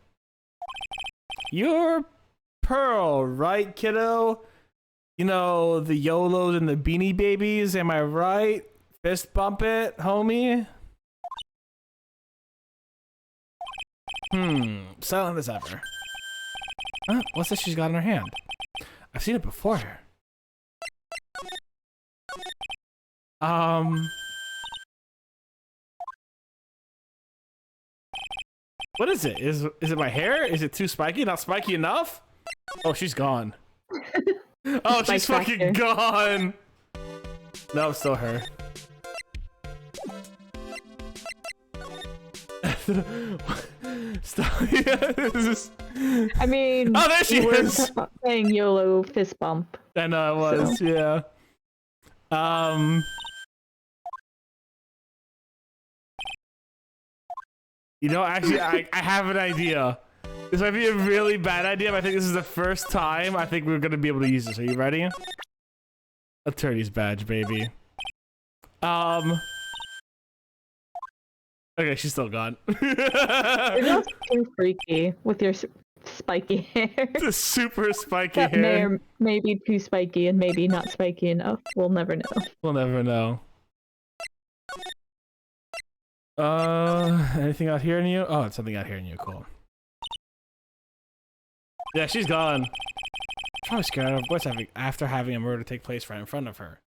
You're Pearl, right, kiddo? You know, the YOLOs and the Beanie Babies, am I right? Fist bump it, homie? Silent as ever. Huh? What's this she's got in her hand? I've seen it before here. What is it? Is it my hair? Is it too spiky? Not spiky enough? Oh, she's gone. Oh, she's fucking gone. No, it's still her. Stop. I mean, oh, there she is. Saying YOLO fist bump. I know it was, so. Yeah. You know, actually, I have an idea. This might be a really bad idea, but I think this is the first time I think we're gonna be able to use this. Are you ready? Attorney's badge, baby. Okay, she's still gone. You're just too freaky with your spiky hair. The super spiky that hair. may be too spiky and maybe not spiky enough. We'll never know. We'll never know. Anything out here in you? Oh, it's something out here in you. Cool. Yeah, she's gone. Probably scared of what's happening after having a murder take place right in front of her.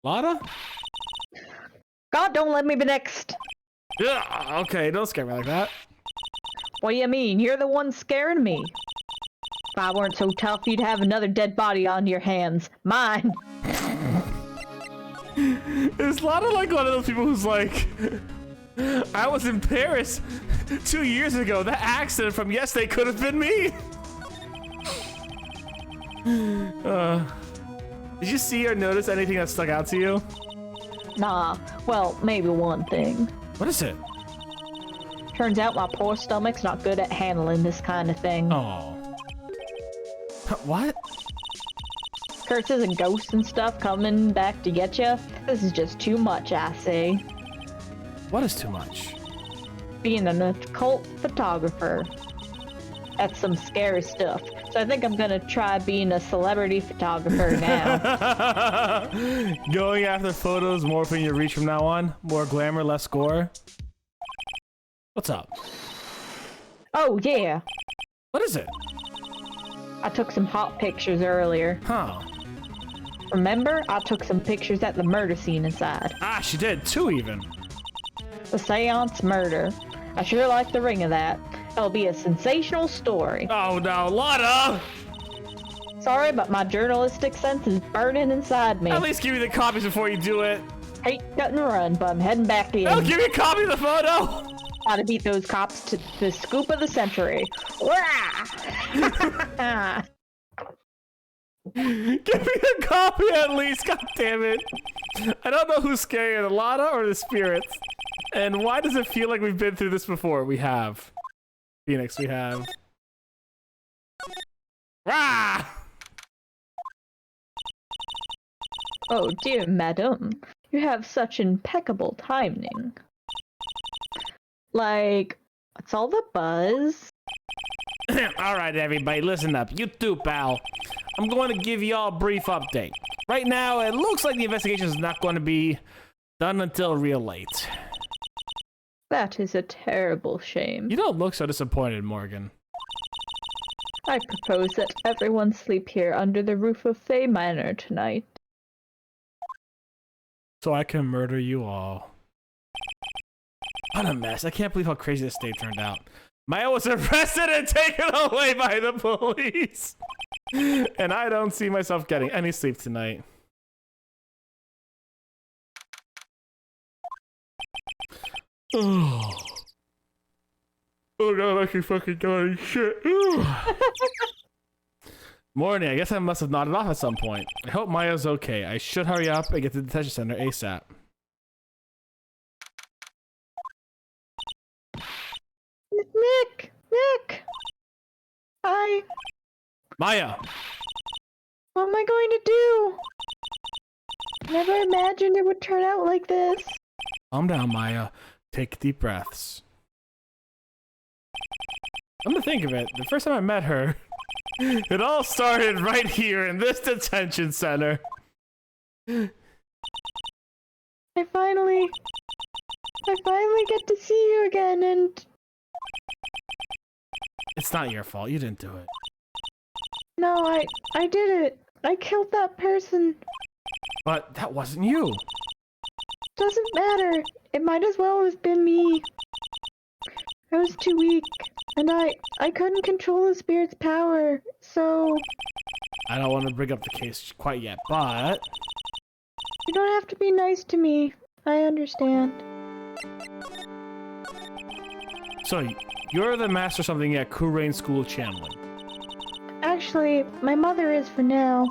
Lotta? God, don't let me be next. Yeah, okay, don't scare me like that. What do you mean? You're the one scaring me. If I weren't so tough, you'd have another dead body on your hands. Mine. Is Lotta like one of those people who's like, I was in Paris 2 years ago. That accident from yesterday could have been me. Did you see or notice anything that stuck out to you? Nah, well, maybe one thing. What is it? Turns out my poor stomach's not good at handling this kind of thing. Oh. What? Curses and ghosts and stuff coming back to get you. This is just too much, I say. What is too much? Being an occult photographer. That's some scary stuff. So I think I'm gonna try being a celebrity photographer now. Going after photos more within your reach from now on? More glamour, less gore? What's up? Oh, yeah. What is it? I took some hot pictures earlier. Huh. Remember? I took some pictures at the murder scene inside. Ah, she did. 2 even. The seance murder. I sure like the ring of that. It'll be a sensational story. Oh no, Lotta! Sorry, but my journalistic sense is burning inside me. At least give me the copies before you do it. Hate cut and run, but I'm heading back in. No, give me a copy of the photo! Gotta beat those cops to the scoop of the century. Wah! Give me a copy at least, god damn it. I don't know who's scarier, the Lotta or the spirits. And why does it feel like we've been through this before? We have. Phoenix, we have. Rah! Oh dear madam, you have such impeccable timing. Like, what's all the buzz? Alright everybody, listen up. You too, pal. I'm going to give y'all a brief update. Right now, it looks like the investigation is not going to be done until real late. That is a terrible shame. You don't look so disappointed, Morgan. I propose that everyone sleep here under the roof of Fay Manor tonight. So I can murder you all. What a mess. I can't believe how crazy this day turned out. Maya was arrested and taken away by the police. And I don't see myself getting any sleep tonight. Oh. Oh god, I can fucking die. Shit. Morning, I guess I must have nodded off at some point. I hope Maya's okay. I should hurry up and get to the detention center ASAP. Nick! Nick! Hi. Maya! What am I going to do? Never imagined it would turn out like this. Calm down, Maya. Take deep breaths. I'm gonna think of it. The first time I met her, it all started right here in this detention center. I finally get to see you again, and It's not your fault. You didn't do it. no, I did it. I killed that person. But that wasn't you. Doesn't matter. It might as well have been me. I was too weak, and I couldn't control the spirit's power, so I don't want to bring up the case quite yet, but you don't have to be nice to me. I understand. so you're the master something at Cool School of Channeling. Actually, my mother is for now.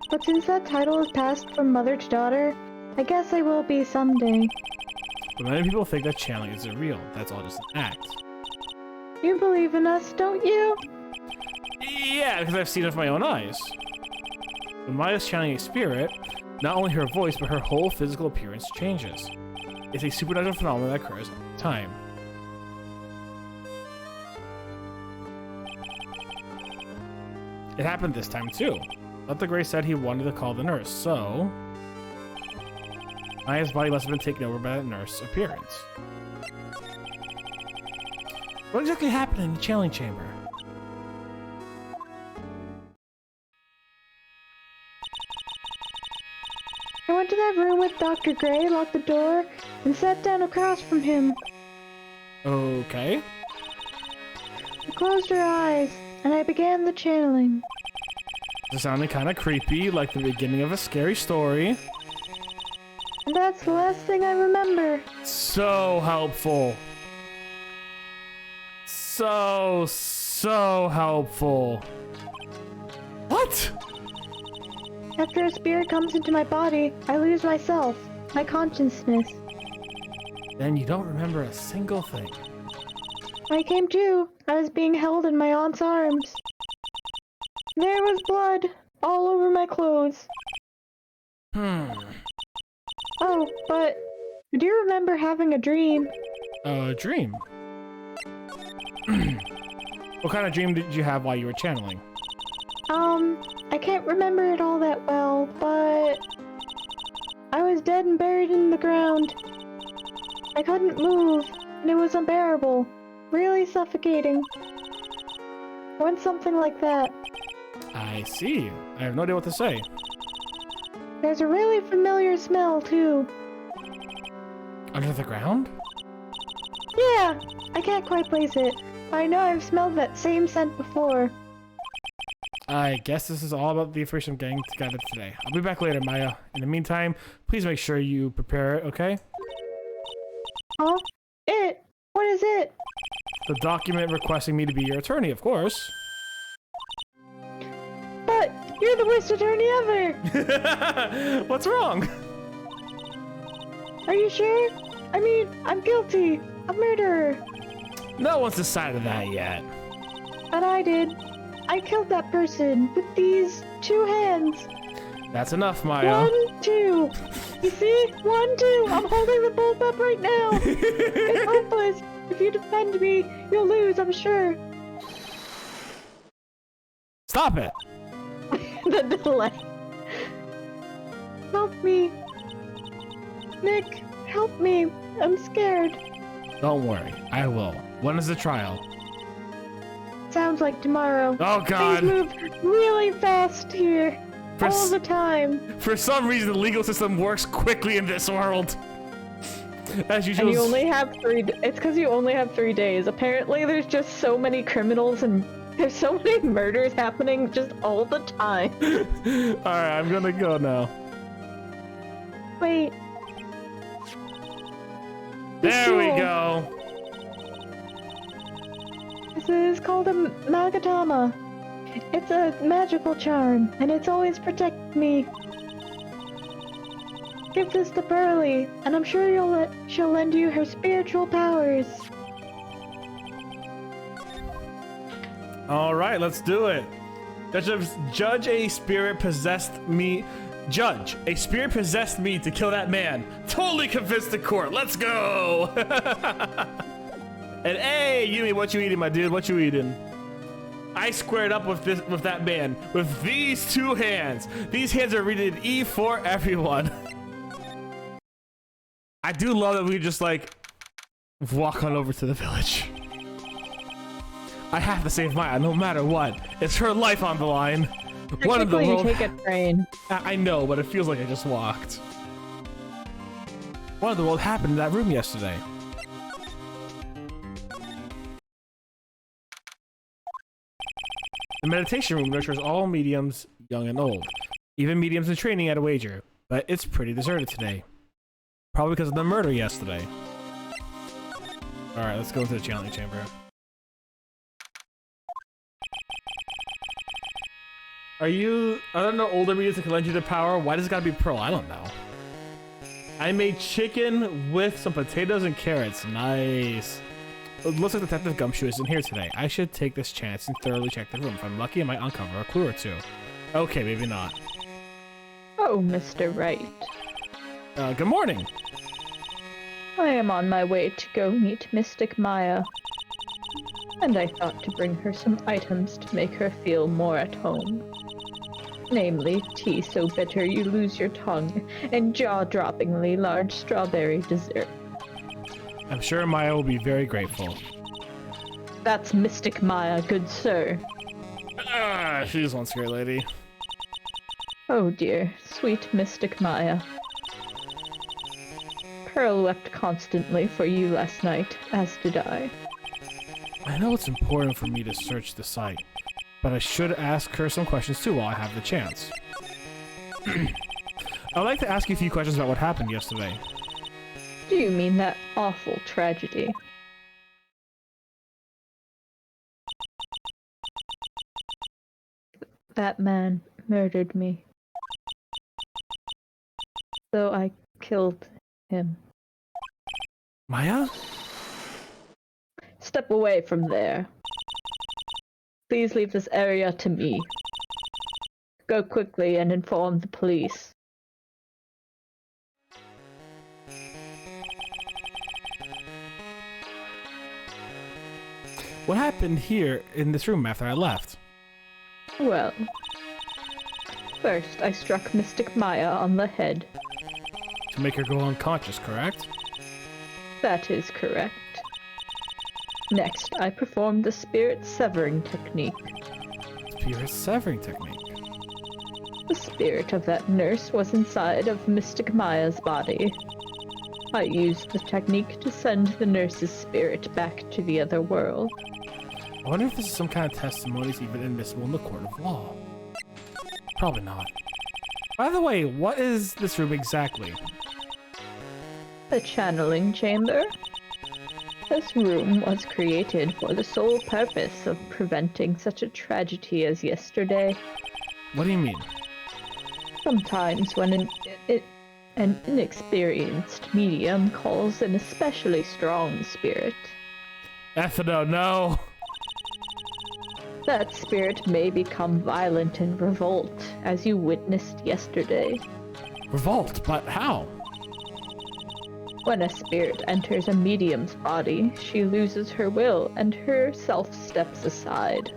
But since that title has passed from mother to daughter, I guess I will be someday. But many people think that channeling isn't real. That's all just an act. You believe in us, don't you? Yeah, because I've seen it with my own eyes. When Maya's channeling a spirit, not only her voice, but her whole physical appearance changes. It's a supernatural phenomenon that occurs all the time. It happened this time too. Dr. Gray said he wanted to call the nurse, so Maya's body must have been taken over by that nurse appearance. What exactly happened in the channeling chamber? I went to that room with Dr. Gray, locked the door, and sat down across from him. Okay. I closed her eyes, and I began the channeling. This sounded kind of creepy, like the beginning of a scary story. And that's the last thing I remember. So helpful. So helpful. What? After a spirit comes into my body, I lose myself, my consciousness. Then you don't remember a single thing. When I came to, I was being held in my aunt's arms. There was blood all over my clothes. Oh, but I do remember having a dream. A dream? What kind of dream did you have while you were channeling? I can't remember it all that well, but I was dead and buried in the ground. I couldn't move, and it was unbearable. Really suffocating. I want something like that. I see. I have no idea what to say. There's a really familiar smell, too. Under the ground? Yeah, I can't quite place it. I know I've smelled that same scent before. I guess this is all about the information I'm getting together today. I'll be back later, Maya. In the meantime, please make sure you prepare it, okay? Huh? It? What is it? The document requesting me to be your attorney, of course. But you're the worst attorney ever! What's wrong? Are you sure? I mean, I'm guilty. A murderer. No one's decided that yet. And I did. I killed that person with these 2 hands. That's enough, Maya. 1, 2. You see? 1, 2. I'm holding them both up right now. It's hopeless. If you defend me, you'll lose, I'm sure. Stop it! The delay. Help me. Nick, help me. I'm scared. Don't worry, I will. When is the trial? Sounds like tomorrow. Oh god! Things move really fast here. All the time. For some reason, the legal system works quickly in this world. As usual. And you only have it's because you only have 3 days. Apparently there's just so many criminals and there's so many murders happening just all the time. Alright, I'm gonna go now. Wait. There we go. This is called a Magatama. It's a magical charm, and it's always protected me. Give this to Pearly, and I'm sure she'll lend you her spiritual powers. Alright, let's do it. Judge, a spirit possessed me. Judge, a spirit possessed me to kill that man. Totally convinced the court. Let's go. And hey, Yumi, what you eating, my dude? What you eating? I squared up with that man with these 2 hands. These hands are rated E for everyone. I do love that we just like walk on over to the village. I have to save Maya no matter what. It's her life on the line. What in the world? You take a train. I know, but it feels like I just walked. What in the world happened in that room yesterday? The meditation room nurtures all mediums, young and old. Even mediums in training at a wager. But it's pretty deserted today. Probably because of the murder yesterday. Alright, let's go into the channeling chamber. Are there no older mediums that can lend you the power? Why does it gotta be Pearl? I don't know. I made chicken with some potatoes and carrots. Nice. It looks like Detective Gumshoe isn't here today. I should take this chance and thoroughly check the room. If I'm lucky, I might uncover a clue or 2. Okay, maybe not. Oh, Mr. Wright. Good morning. I am on my way to go meet Mystic Maya. And I thought to bring her some items to make her feel more at home. Namely, tea so bitter you lose your tongue, and jaw-droppingly large strawberry dessert. I'm sure Maya will be very grateful. That's Mystic Maya, good sir. Ah, she's one scary lady. Oh dear, sweet Mystic Maya. Pearl wept constantly for you last night, as did I. I know it's important for me to search the site, but I should ask her some questions too while I have the chance. I'd like to ask you a few questions about what happened yesterday. Do you mean that awful tragedy? That man murdered me. So I killed him. Maya? Step away from there. Please leave this area to me. Go quickly and inform the police. What happened here in this room after I left? Well, first I struck Mystic Maya on the head. To make her go unconscious, correct? That is correct. Next, I performed the spirit severing technique. Spirit severing technique? The spirit of that nurse was inside of Mystic Maya's body. I used the technique to send the nurse's spirit back to the other world. I wonder if this is some kind of testimonies even admissible in the court of law. Probably not. By the way, what is this room exactly? The channeling chamber? This room was created for the sole purpose of preventing such a tragedy as yesterday. What do you mean? Sometimes when an inexperienced medium calls an especially strong spirit, Ethanol, no! that spirit may become violent and revolt, as you witnessed yesterday. Revolt? But how? When a spirit enters a medium's body, she loses her will and her self steps aside.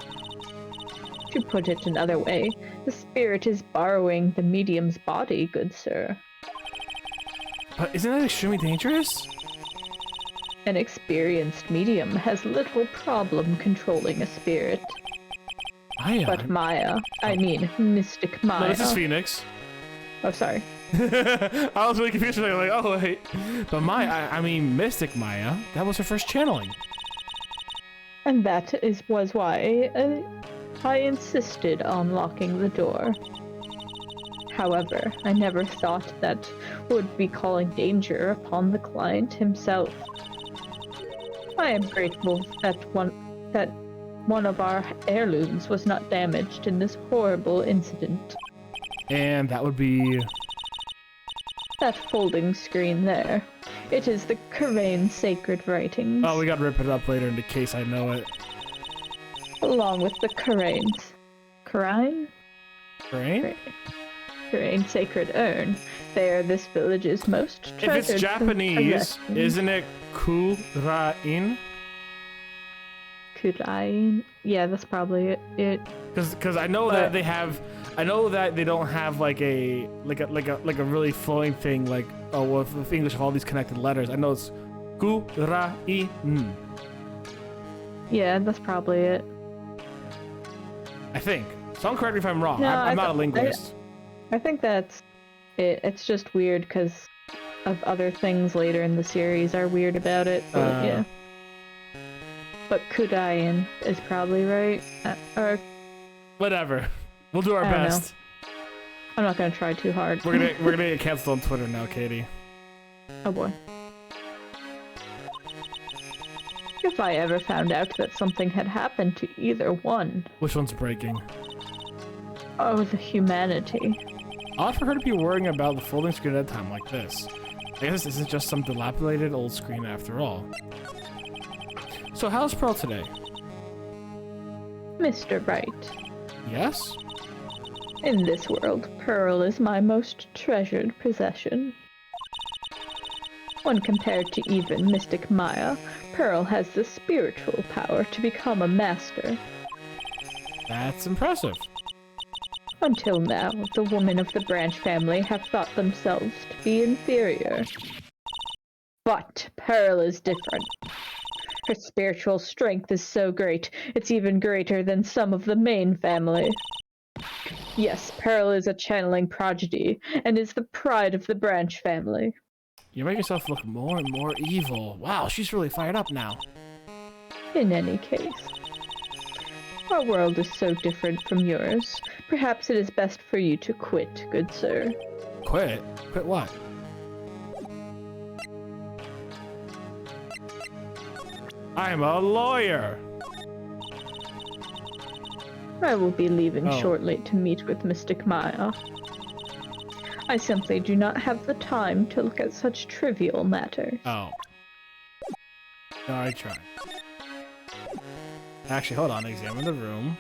To put it another way, the spirit is borrowing the medium's body, good sir. But isn't that extremely dangerous? An experienced medium has little problem controlling a spirit. Maya? But Maya, I mean Mystic Maya. No, this is Phoenix. Oh, sorry. I was really confused. Like, oh wait, but I mean, Mystic Maya. That was her first channeling. And that was why I insisted on locking the door. However, I never thought that would be calling danger upon the client himself. I am grateful that one of our heirlooms was not damaged in this horrible incident. And that would be... That folding screen there. It is the Karain sacred writings. Oh, we gotta rip it up later in case I know it. Along with the Karains. Karain? Karain? Karain sacred urn. They are this village's most treasured. If it's Japanese, isn't it Kurain? Kurain? Yeah, that's probably it. Because I know that they have... I know that they don't have like a really flowing thing like with English of all these connected letters. I know it's Kurain. Yeah, that's probably it. I think. Someone correct me if I'm wrong. No, I'm not a linguist. I think that's it. It's just weird because of other things later in the series are weird about it. But yeah. But Kurain is probably right. Or whatever. We'll do our best. I'm not gonna try too hard. We're gonna get canceled on Twitter now, Katie. Oh boy. If I ever found out that something had happened to either one. Which one's breaking? Oh, the humanity. Odd for her to be worrying about the folding screen at a time like this. I guess this isn't just some dilapidated old screen after all. So how's Pearl today? Mr. Wright. Yes? In this world, Pearl is my most treasured possession. When compared to even Mystic Maya, Pearl has the spiritual power to become a master. That's impressive. Until now, the women of the Branch family have thought themselves to be inferior. But Pearl is different. Her spiritual strength is so great, it's even greater than some of the main family. Yes, Pearl is a channeling prodigy, and is the pride of the Branch family. You make yourself look more and more evil. Wow, she's really fired up now. In any case, our world is so different from yours. Perhaps it is best for you to quit, good sir. Quit? Quit what? I'm a lawyer! I will be leaving shortly to meet with Mystic Maya. I simply do not have the time to look at such trivial matters. Oh. No, I tried. Actually, hold on. Examine the room.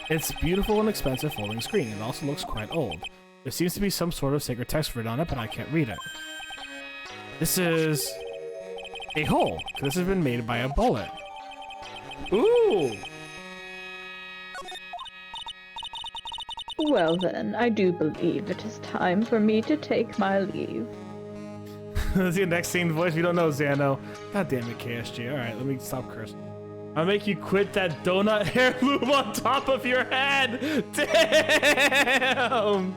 It's beautiful and expensive folding screen. It also looks quite old. There seems to be some sort of sacred text written on it, but I can't read it. This is a hole. This has been made by a bullet. Ooh! Well then, I do believe it is time for me to take my leave. That's your next scene voice. We don't know, Xano. God damn it, KSG. Alright, let me stop cursing. I'll make you quit that donut heirloom on top of your head! Damn!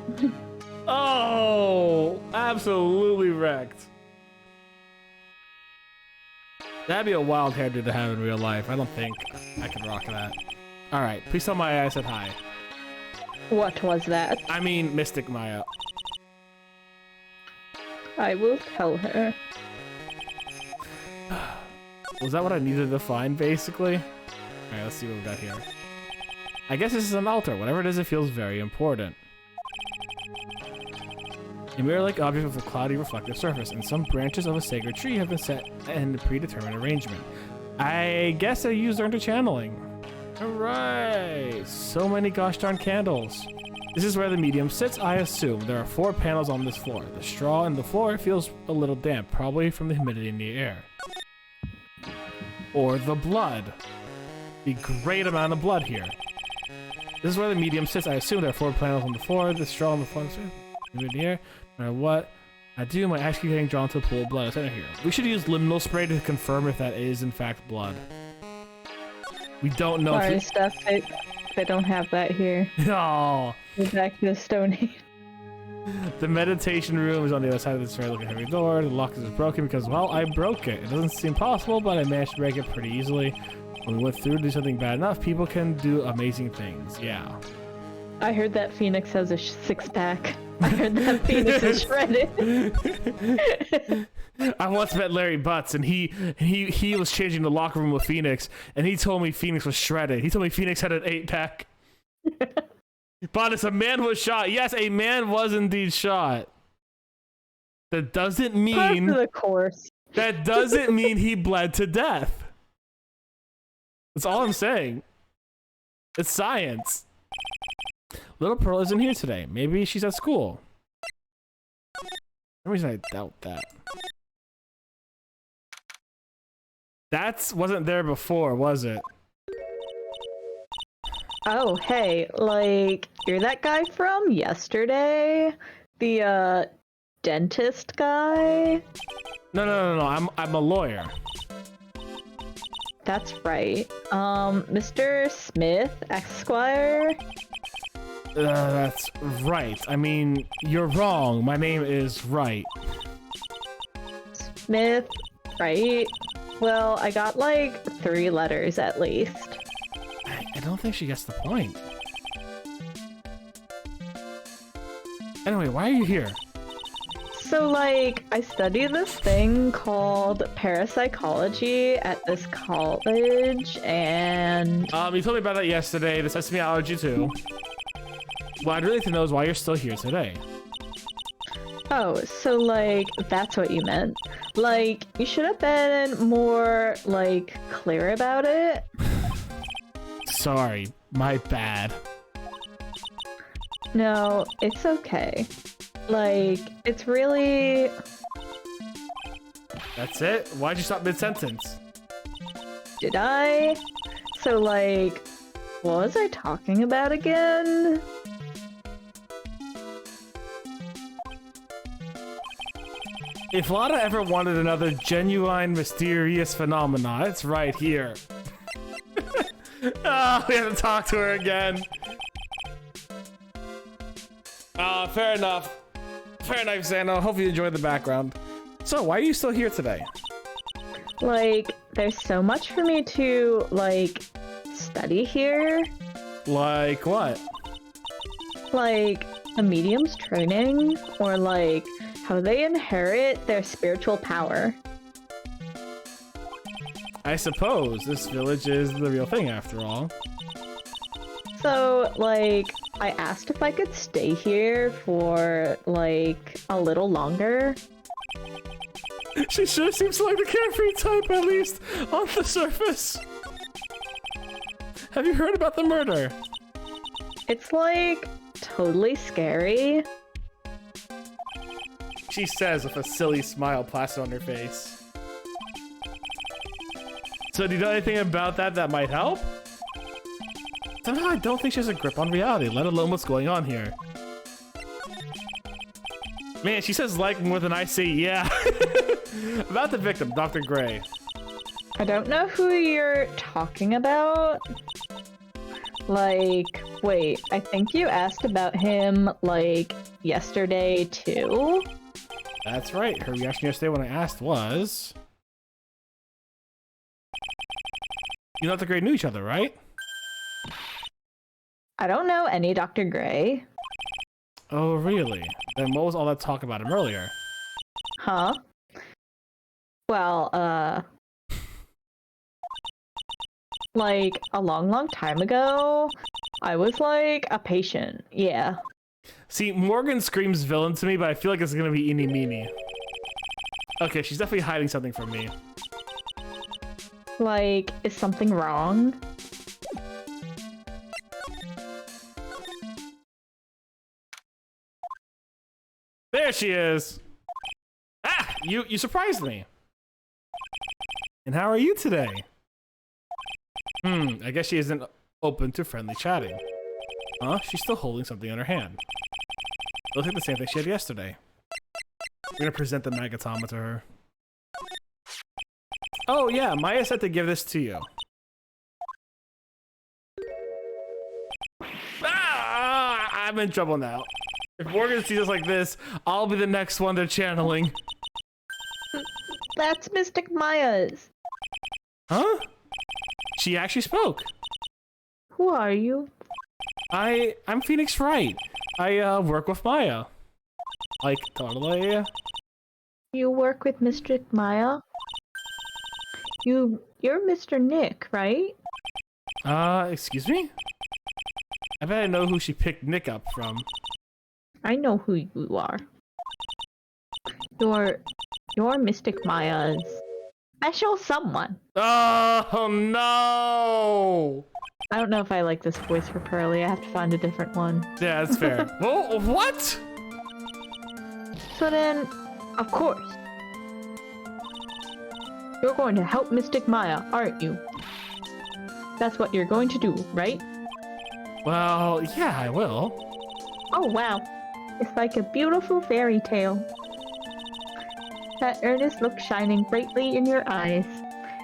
Oh! Absolutely wrecked. That'd be a wild hairdo to have in real life. I don't think I could rock that. Alright, please tell Maya I said hi. What was that? I mean, Mystic Maya. I will tell her. Was that what I needed to find, basically? Alright, let's see what we got here. I guess this is an altar. Whatever it is, it feels very important. A mirror-like object with a cloudy reflective surface, and some branches of a sacred tree have been set in a predetermined arrangement. I guess I used Learn to Channeling. Alright! So many gosh darn candles. This is where the medium sits, I assume. There are 4 panels on this floor. The straw in the floor feels a little damp, probably from the humidity in the air. Or the blood. The great amount of blood here. This is where the medium sits. I assume there are 4 panels on the floor. The straw on the floor in the air. No matter what I do, my axe keeps getting drawn to a pool of blood. It's in here. We should use liminal spray to confirm if that is in fact blood. We don't know. Sorry, stuff. They don't have that here. No. We're back to the Stone Age. The meditation room is on the other side of this very looking heavy door. The lock is broken because, well, I broke it. It doesn't seem possible, but I managed to break it pretty easily. When we went through to do something bad enough, people can do amazing things. Yeah. I heard that Phoenix has a six-pack. I heard that Phoenix is shredded. I once met Larry Butts, and he was changing the locker room with Phoenix, and he told me Phoenix was shredded. He told me Phoenix had an 8-pack. Botanist, a man was shot. Yes, a man was indeed shot. That doesn't mean... Part of the course. That doesn't mean he bled to death. That's all I'm saying. It's science. Little Pearl isn't here today. Maybe she's at school. For some reason I doubt that. That wasn't there before, was it? Oh, hey, like, you're that guy from yesterday? The, dentist guy? No. I'm a lawyer. That's right. Mr. Smith, Esquire? That's right. I mean, you're wrong. My name is Wright. Smith, right? Well, I got like 3 letters at least. I don't think she gets the point. Anyway, why are you here? So, like, I study this thing called parapsychology at this college, and... You told me about that yesterday, the sesame allergy too. What I'd really like to know is why you're still here today. Oh, so, like, that's what you meant. Like, you should have been more, like, clear about it. Sorry, my bad. No, it's okay. Like, it's really... That's it? Why'd you stop mid-sentence? Did I? So, like, what was I talking about again? If Lana ever wanted another genuine, mysterious phenomena, it's right here. Oh, we have to talk to her again. Fair enough. Fair enough, Sando. Hope you enjoyed the background. So, why are you still here today? Like, there's so much for me to, like, study here. Like what? Like, a medium's training, or like, how they inherit their spiritual power. I suppose this village is the real thing after all. So, like, I asked if I could stay here for, like, a little longer. She sure seems like the carefree type, at least on the surface. Have you heard about the murder? It's, like, totally scary. She says with a silly smile plastered on her face. So do you know anything about that might help? Somehow I don't think she has a grip on reality, let alone what's going on here. Man, she says like more than I say yeah. About the victim, Dr. Gray. I don't know who you're talking about. Like, wait, I think you asked about him, like, yesterday too? That's right, her reaction yesterday when I asked was... You and Dr. Gray knew each other, right? I don't know any Dr. Gray. Oh, really? Then what was all that talk about him earlier? Huh? Well, like, a long time ago, I was, like, a patient, yeah. See, Morgan screams villain to me, but I feel like it's gonna be eeny meeny. Okay, she's definitely hiding something from me. Like, is something wrong? There she is! Ah! You surprised me! And how are you today? I guess she isn't open to friendly chatting. Huh? She's still holding something in her hand. Looks like the same thing she had yesterday. We're gonna present the Magatama to her. Oh yeah, Maya said to give this to you. Ah! I'm in trouble now. If Morgan sees us like this, I'll be the next one they're channeling. That's Mystic Maya's. Huh? She actually spoke. Who are you? I'm Phoenix Wright. I work with Maya. Like, totally. You work with Mystic Maya? You're Mr. Nick, right? Excuse me? I bet I know who she picked Nick up from. I know who you are. You're Mystic Maya's special someone. Oh no! I don't know if I like this voice for Pearly. I have to find a different one. Yeah, that's fair. Whoa, what? So then, of course, you're going to help Mystic Maya, aren't you? That's what you're going to do, right? Well, yeah, I will. Oh wow, it's like a beautiful fairy tale. That earnest look shining brightly in your eyes.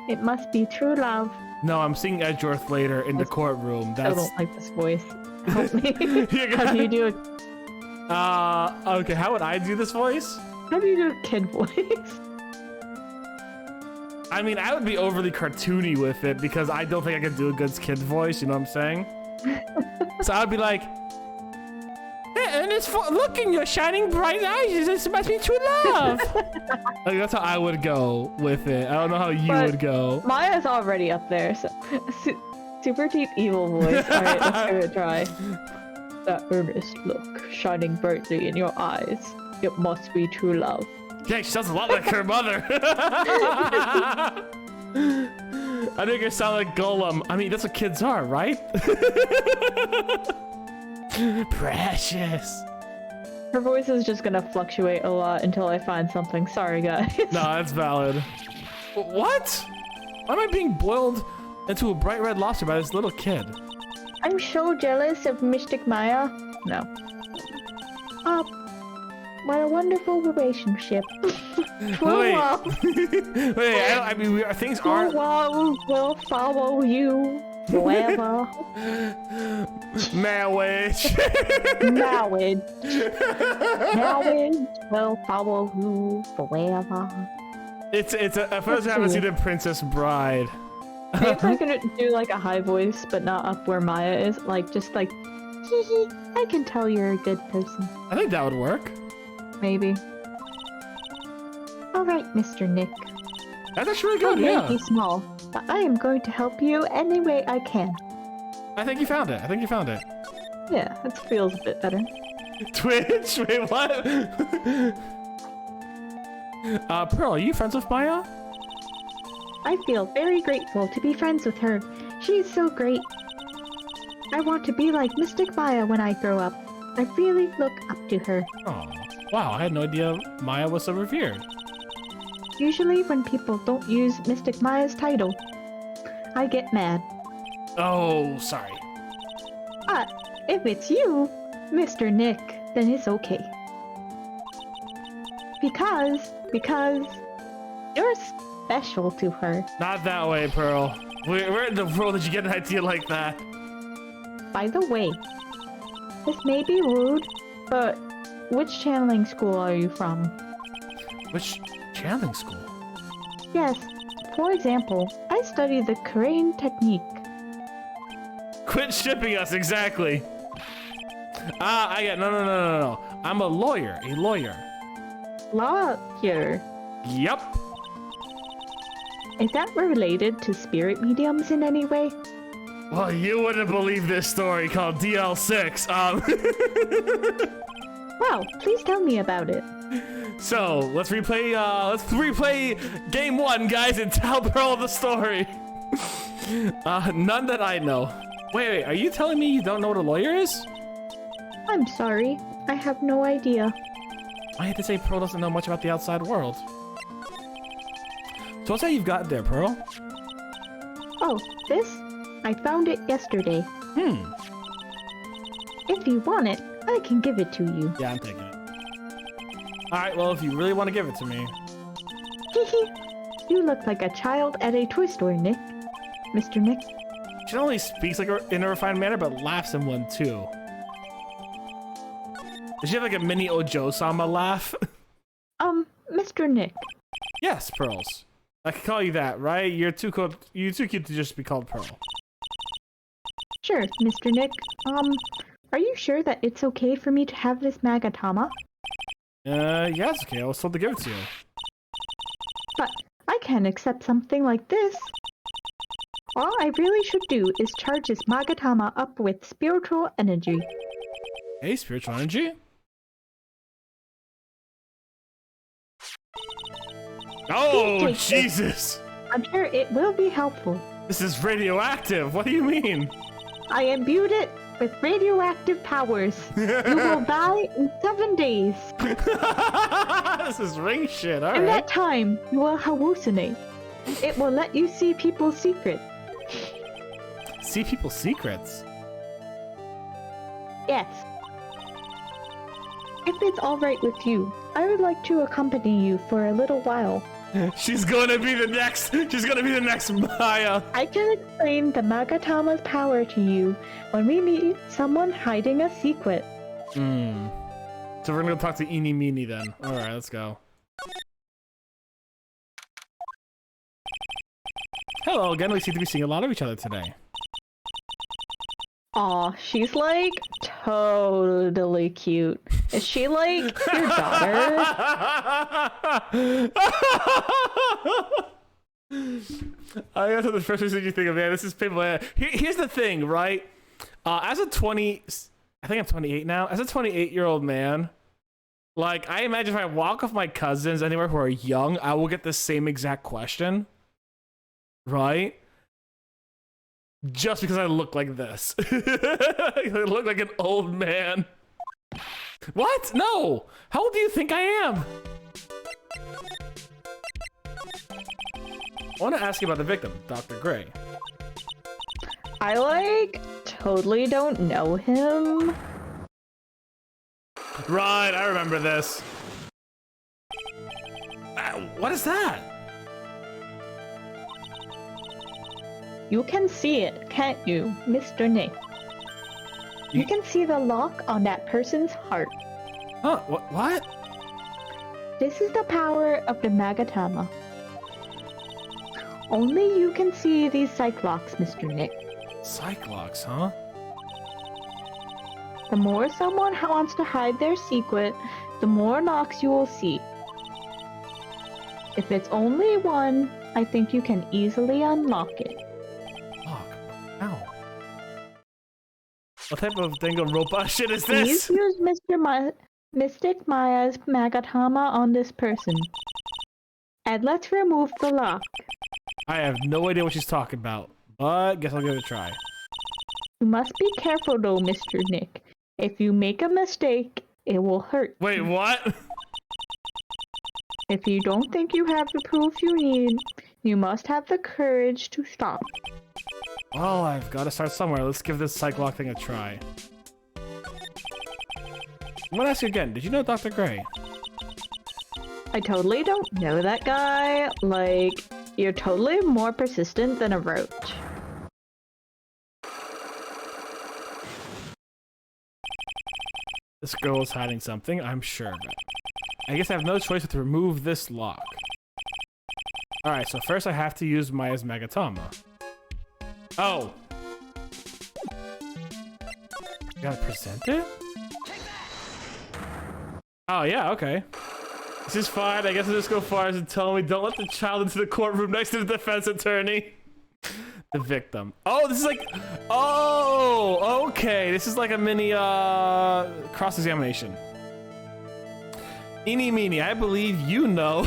It must be true love. No, I'm seeing Edgeworth later in the courtroom. I don't like this voice. Help me. You're How do you do it? Okay, how would I do this voice? How do you do a kid voice? I mean, I would be overly cartoony with it because I don't think I could do a good kid voice, you know what I'm saying? So I'd be like, and it's look in your shining bright eyes, this must be true love. Like, that's how I would go with it. I don't know how you would go. Maya's already up there, so super deep evil voice. Alright, let's give it a try. That earnest look shining brightly in your eyes. It must be true love. Yeah, she sounds a lot like her mother. I think I sound like Golem. I mean, that's what kids are, right? Precious. Her voice is just gonna fluctuate a lot until I find something. Sorry, guys. No, that's valid. What? Why am I being boiled into a bright red lobster by this little kid? I'm so jealous of Mystic Maya. No. What a wonderful relationship. Wait, I mean, things aren't. Love will follow you forever. Marriage. Marriage. Marriage will follow you forever. It's at first I haven't seen The Princess Bride. Maybe I could do like a high voice, but not up where Maya is. Like, just like, hee hee, I can tell you're a good person. I think that would work. Maybe. Alright, Mr. Nick. That's actually really good, I may yeah. be small, but I am going to help you any way I can. I think you found it. Yeah, that feels a bit better. Twitch? Wait, what? Pearl, are you friends with Maya? I feel very grateful to be friends with her. She's so great. I want to be like Mystic Maya when I grow up. I really look up to her. Oh, wow, I had no idea Maya was so revered. Usually when people don't use Mystic Maya's title, I get mad. Oh, sorry. But if it's you, Mr. Nick, then it's okay. Because you're special to her. Not that way, Pearl. Where in the world did you get an idea like that? By the way, this may be rude, but which channeling school are you from? Which channeling school? Yes, for example, I study the Korean technique. Quit shipping us, exactly. I get no. I'm a lawyer. Lawyer. Yup. Is that related to spirit mediums in any way? Well, you wouldn't believe this story called DL6. Wow, please tell me about it. So let's replay game 1, guys, and tell Pearl the story. None that I know. Wait, are you telling me you don't know what a lawyer is? I'm sorry, I have no idea. I had to say Pearl doesn't know much about the outside world. So what's that you've got there, Pearl? Oh, this? I found it yesterday. If you want it, I can give it to you. Yeah, I'm taking it. Alright, well, if you really want to give it to me. Hehe. You look like a child at a toy store, Nick. Mr. Nick. She not only speaks like in a refined manner, but laughs in one too. Does she have like a mini Ojo-sama laugh? Mr. Nick. Yes, Pearls. I can call you that, right? You're too cute to just be called Pearl. Sure, Mr. Nick. Are you sure that it's okay for me to have this Magatama? Yeah, it's okay. I was told to give it to you. But I can't accept something like this. All I really should do is charge this Magatama up with spiritual energy. Hey, spiritual energy? Oh, Jesus! I'm sure it will be helpful. This is radioactive. What do you mean? I imbued it with radioactive powers. You will die in 7 days. This is ring shit, alright. In that time, you will hallucinate. It will let you see people's secrets. See people's secrets? Yes. If it's alright with you, I would like to accompany you for a little while. She's gonna be the next Maya. I can explain the Magatama's power to you when we meet someone hiding a secret. So we're gonna go talk to Eeny Meeny then. Alright, let's go. Hello again, we seem to be seeing a lot of each other today. Aw, she's like totally cute. Is she like your daughter? I guess the first thing you think of, man, this is people. Here's the thing, right? As a 20, I think I'm 28 now. As a 28-year-old man, like, I imagine if I walk with my cousins anywhere who are young, I will get the same exact question, right? Just because I look like this. I look like an old man. What? No! How old do you think I am? I want to ask you about the victim, Dr. Gray. I like totally don't know him. Right, I remember this. What is that? You can see it, can't you, Mr. Nick? You can see the lock on that person's heart. Huh? What? This is the power of the Magatama. Only you can see these Cyclocks, Mr. Nick. Cyclocks, huh? The more someone wants to hide their secret, the more locks you will see. If it's only one, I think you can easily unlock it. Lock? Ow. What type of dingo robot shit is this? Please use Mystic Maya's Magatama on this person. And let's remove the lock. I have no idea what she's talking about, but guess I'll give it a try. You must be careful though, Mr. Nick. If you make a mistake, it will hurt. Wait, what? If you don't think you have the proof you need, you must have the courage to stop. Well, I've got to start somewhere. Let's give this Cyclock thing a try. I'm gonna ask you again. Did you know Dr. Gray? I totally don't know that guy. Like, you're totally more persistent than a roach. This girl is hiding something, I'm sure of it. I guess I have no choice but to remove this lock. Alright, so first I have to use Maya's Magatama. Oh! You gotta present it? Oh, yeah, okay. This is fine. I guess I'll just go far as to tell me don't let the child into the courtroom next to the defense attorney. The victim. Oh, this is like... Oh, okay. This is like a mini, cross-examination. Eeny Meeny, I believe you know.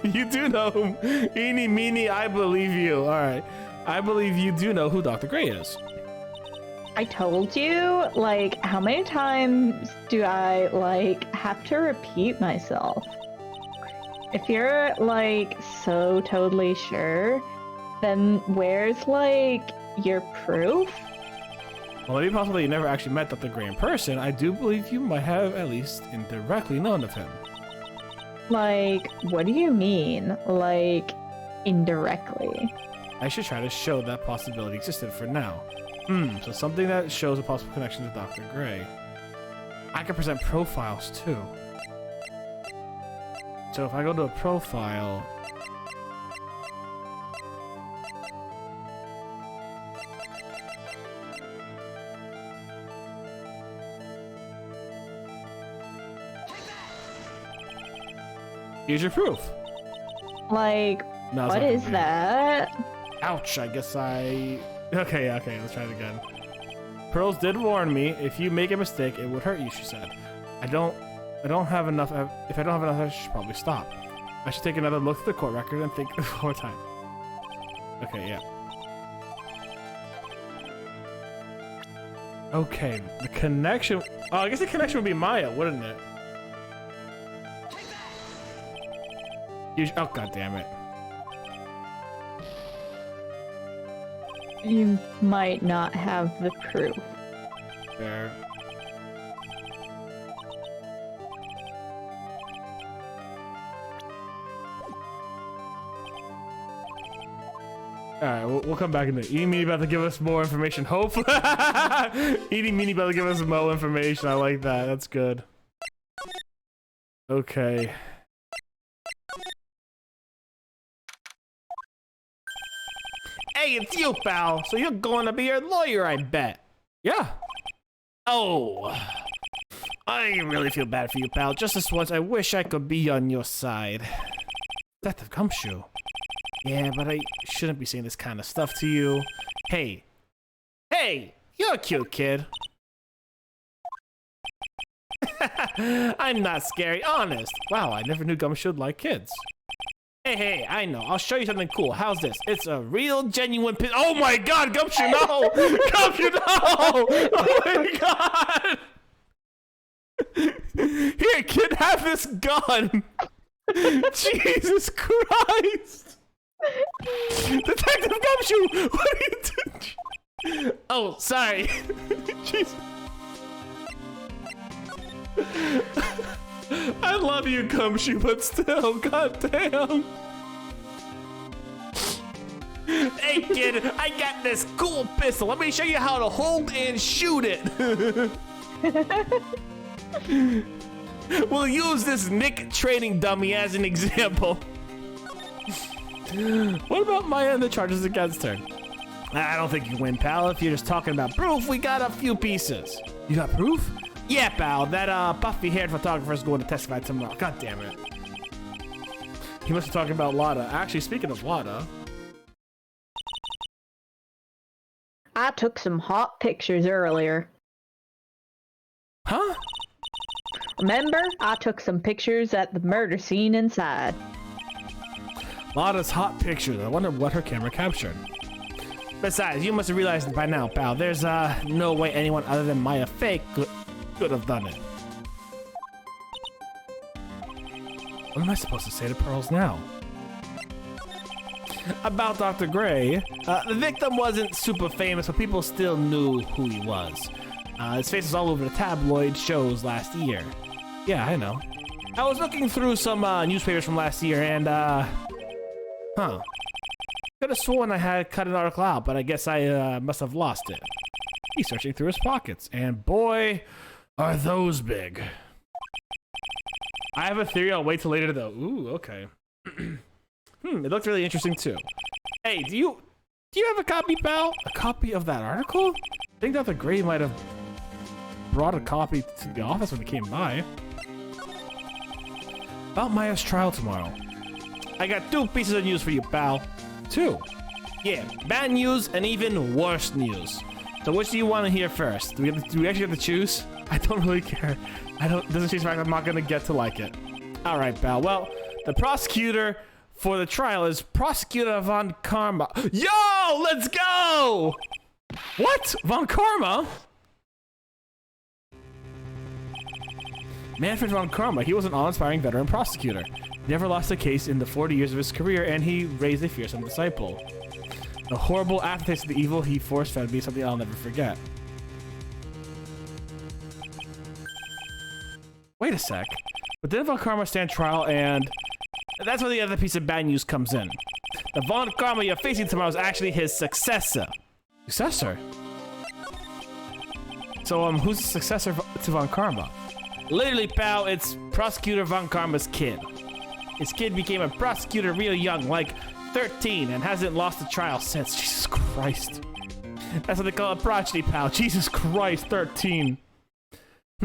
You do know whom. Eeny Meeny, I believe you. Alright. I believe you do know who Dr. Gray is. I told you, like, how many times do I, like, have to repeat myself? If you're, like, so totally sure, then where's, like, your proof? Well, maybe possibly you never actually met Dr. Gray in person. I do believe you might have at least indirectly known of him. Like, what do you mean? Like, indirectly? I should try to show that possibility existed for now. So something that shows a possible connection to Dr. Gray. I can present profiles too. So if I go to a profile, here's your proof. Like, No, it's what not is weird. that? Ouch, I guess I... Okay, let's try it again. Pearls did warn me, if you make a mistake, it would hurt you, she said. I don't have enough... If I don't have enough, I should probably stop. I should take another look at the court record and think one more time. Okay, yeah. Okay, the connection... Oh, I guess the connection would be Maya, wouldn't it? Oh, god damn it. You might not have the proof. There. Alright, we'll come back in there. Eating Meanie about to give us more information. Hopefully. Eating Meanie about to give us more information. I like that. That's good. Okay. Hey, it's you, pal. So you're going to be your lawyer, I bet. Yeah. Oh. I really feel bad for you, pal. Just this once, I wish I could be on your side. Detective Gumshoe. Yeah, but I shouldn't be saying this kind of stuff to you. Hey. Hey! You're a cute kid. I'm not scary, honest. Wow, I never knew Gumshoe'd like kids. Hey, I know. I'll show you something cool. How's this? It's a real, genuine Oh my god, Gumshoe, no! Gumshoe, no! Oh my god! Here, kid, have this gun! Jesus Christ! Detective Gumshoe! What are you doing? Oh, sorry. Jeez. I love you, Gumshoe, but still, goddamn. Hey, kid, I got this cool pistol. Let me show you how to hold and shoot it. We'll use this Nick training dummy as an example. What about Maya and the charges against her? I don't think you win, pal. If you're just talking about proof, we got a few pieces. You got proof? Yeah, pal. That puffy-haired photographer's going to testify tomorrow. God damn it. He must be talking about Lada. Actually, speaking of Lada... I took some hot pictures earlier. Huh? Remember? I took some pictures at the murder scene inside. Lada's hot pictures. I wonder what her camera captured. Besides, you must have realized it by now, pal. There's no way anyone other than Maya Fake could have done it. What am I supposed to say to Pearls now? About Dr. Gray, the victim wasn't super famous, but people still knew who he was. His face was all over the tabloid shows last year. Yeah, I know. I was looking through some newspapers from last year and, huh. Could have sworn I had cut an article out, but I guess I must have lost it. He's searching through his pockets, and boy, are those big. I have a theory. I'll wait till later, though. Ooh, okay. It looked really interesting, too. Hey, do you have a copy, pal? A copy of that article? I think Dr. Gray might have brought a copy to the office when he came by. About Maya's trial tomorrow. I got 2 pieces of news for you, pal. 2. Yeah, bad news and even worse news. So which do you want to hear first? Do we actually have to choose? I don't really care. Doesn't change the fact I'm not gonna get to like it. Alright, pal. Well, the prosecutor for the trial is Prosecutor Von Karma. Yo, let's go! What? Von Karma? Manfred Von Karma, he was an awe-inspiring veteran prosecutor. He never lost a case in the 40 years of his career, and he raised a fearsome disciple. The horrible aftertaste of the evil he force-fed me is something I'll never forget. Wait a sec. But didn't Von Karma stand trial and... That's where the other piece of bad news comes in. The Von Karma you're facing tomorrow is actually his successor. Successor? So, who's the successor to Von Karma? Literally, pal, it's Prosecutor Von Karma's kid. His kid became a prosecutor real young, like 13, and hasn't lost a trial since. Jesus Christ. That's what they call a prodigy, pal. Jesus Christ, 13.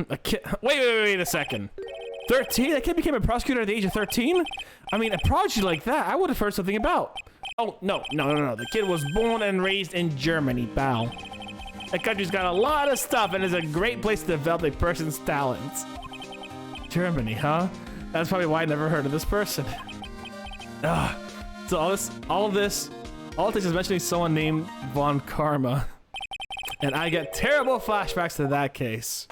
A kid. Wait a second. 13? That kid became a prosecutor at the age of 13? I mean, a prodigy like that, I would have heard something about. Oh, no. The kid was born and raised in Germany, pal. That country's got a lot of stuff and is a great place to develop a person's talents. Germany, huh? That's probably why I never heard of this person. Ugh. So all it takes is mentioning someone named Von Karma. And I get terrible flashbacks to that case.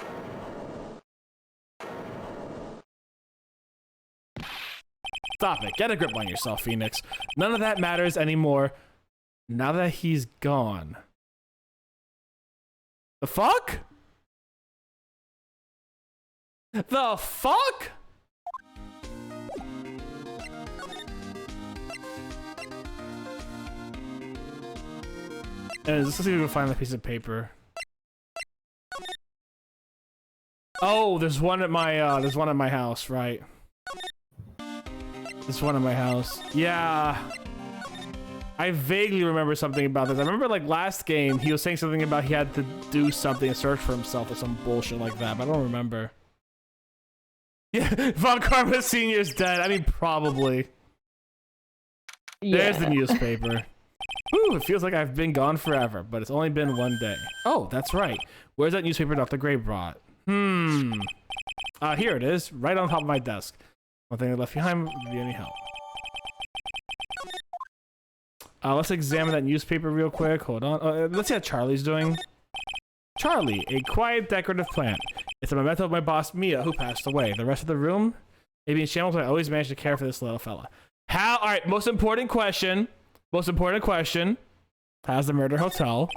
Stop it. Get a grip on yourself, Phoenix. None of that matters anymore now that he's gone. The fuck? The fuck? And let's see if we can find the piece of paper. Oh, there's one at my house, right? There's one at my house. Yeah. I vaguely remember something about this. I remember like last game, he was saying something about he had to do something and search for himself or some bullshit like that, but I don't remember. Yeah, Von Karma Sr.'s dead. I mean, probably. Yeah. There's the newspaper. Whew, it feels like I've been gone forever, but it's only been one day. Oh, that's right. Where's that newspaper Dr. Gray brought? Here it is, right on top of my desk. One thing I left behind would be any help. Let's examine that newspaper real quick. Hold on. Let's see how Charlie's doing. Charlie, a quiet, decorative plant. It's a memento of my boss, Mia, who passed away. The rest of the room, maybe in shambles, I always managed to care for this little fella. How? All right, most important question. How's the Murder Hotel?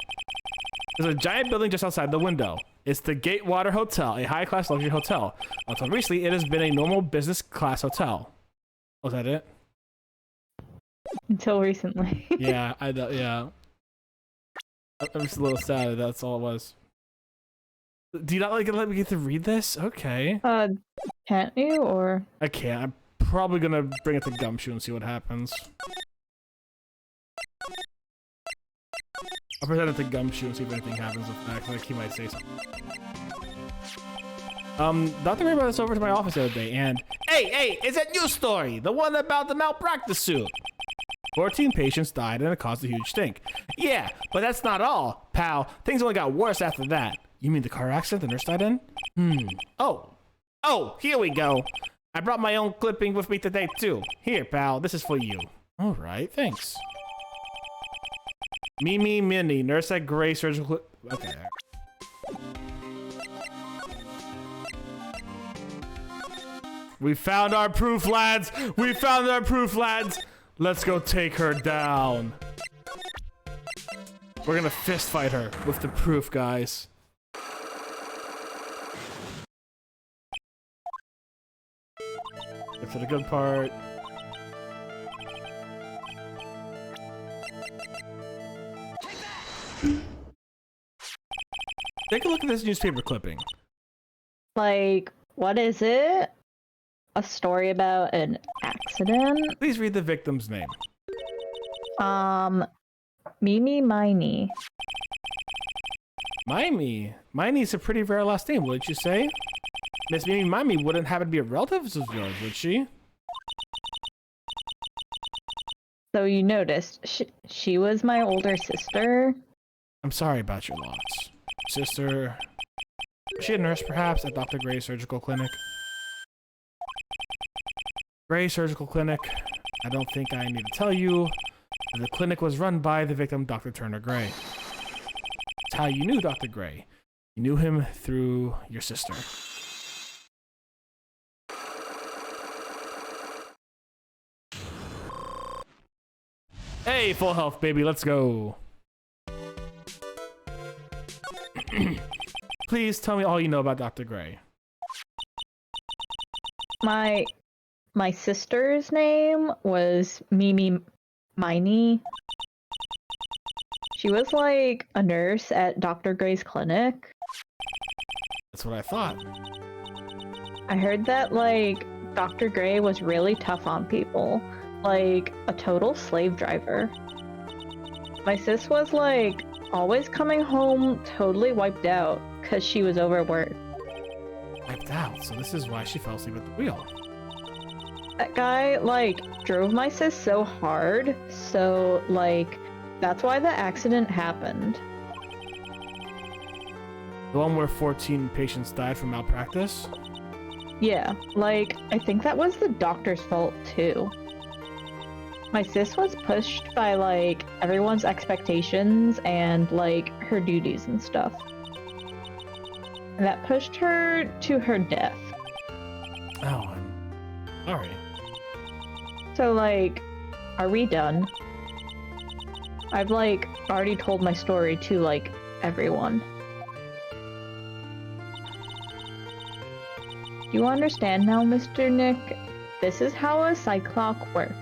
There's a giant building just outside the window. It's the Gatewater Hotel, a high-class luxury hotel. Until recently, it has been a normal business class hotel. Was that it? Until recently. Yeah, yeah. I'm just a little sad. That's all it was. Do you not like let me get to read this? Okay. Can't you or? I can't. I'm probably gonna bring it to Gumshoe and see what happens. I'll present it to Gumshoe and see if anything happens with that, like he might say something. Dr. Gray brought this over to my office the other day, and hey, it's that news story, the one about the malpractice suit. 14 patients died and it caused a huge stink. Yeah, but that's not all, pal. Things only got worse after that. You mean the car accident the nurse died in? Oh, here we go. I brought my own clipping with me today too. Here, pal, this is for you. All right, thanks. Mimi Minnie, nurse at Gray Surgical. Okay. We found our proof, lads. Let's go take her down. We're gonna fist fight her with the proof, guys. Get to the good part. Take a look at this newspaper clipping. Like, what is it? A story about an accident? Please read the victim's name. Mimi Miney. Miney's a pretty rare last name, wouldn't you say? Miss Mimi Miney wouldn't happen to be a relative of yours, would she? So you noticed, she was my older sister. I'm sorry about your loss. Sister... Was she a nurse, perhaps, at Dr. Gray's surgical clinic? Gray Surgical Clinic. I don't think I need to tell you that the clinic was run by the victim, Dr. Turner Gray. That's how you knew Dr. Gray. You knew him through your sister. Hey, full health, baby. Let's go. Please tell me all you know about Dr. Gray. My sister's name was Mimi Miney. She was like a nurse at Dr. Gray's clinic. That's what I thought. I heard that like Dr. Gray was really tough on people, like a total slave driver. My sis was like always coming home totally wiped out because she was overworked. Wiped out, so this is why she fell asleep at the wheel. That guy like drove my sis so hard, so like that's why the accident happened. The one where 14 patients died from malpractice? Yeah, like I think that was the doctor's fault too. My sis was pushed by like everyone's expectations and like her duties and stuff. And that pushed her to her death. Oh, I'm sorry. So like, are we done? I've like already told my story to like everyone. Do you understand now, Mr. Nick? This is how a cyclock works.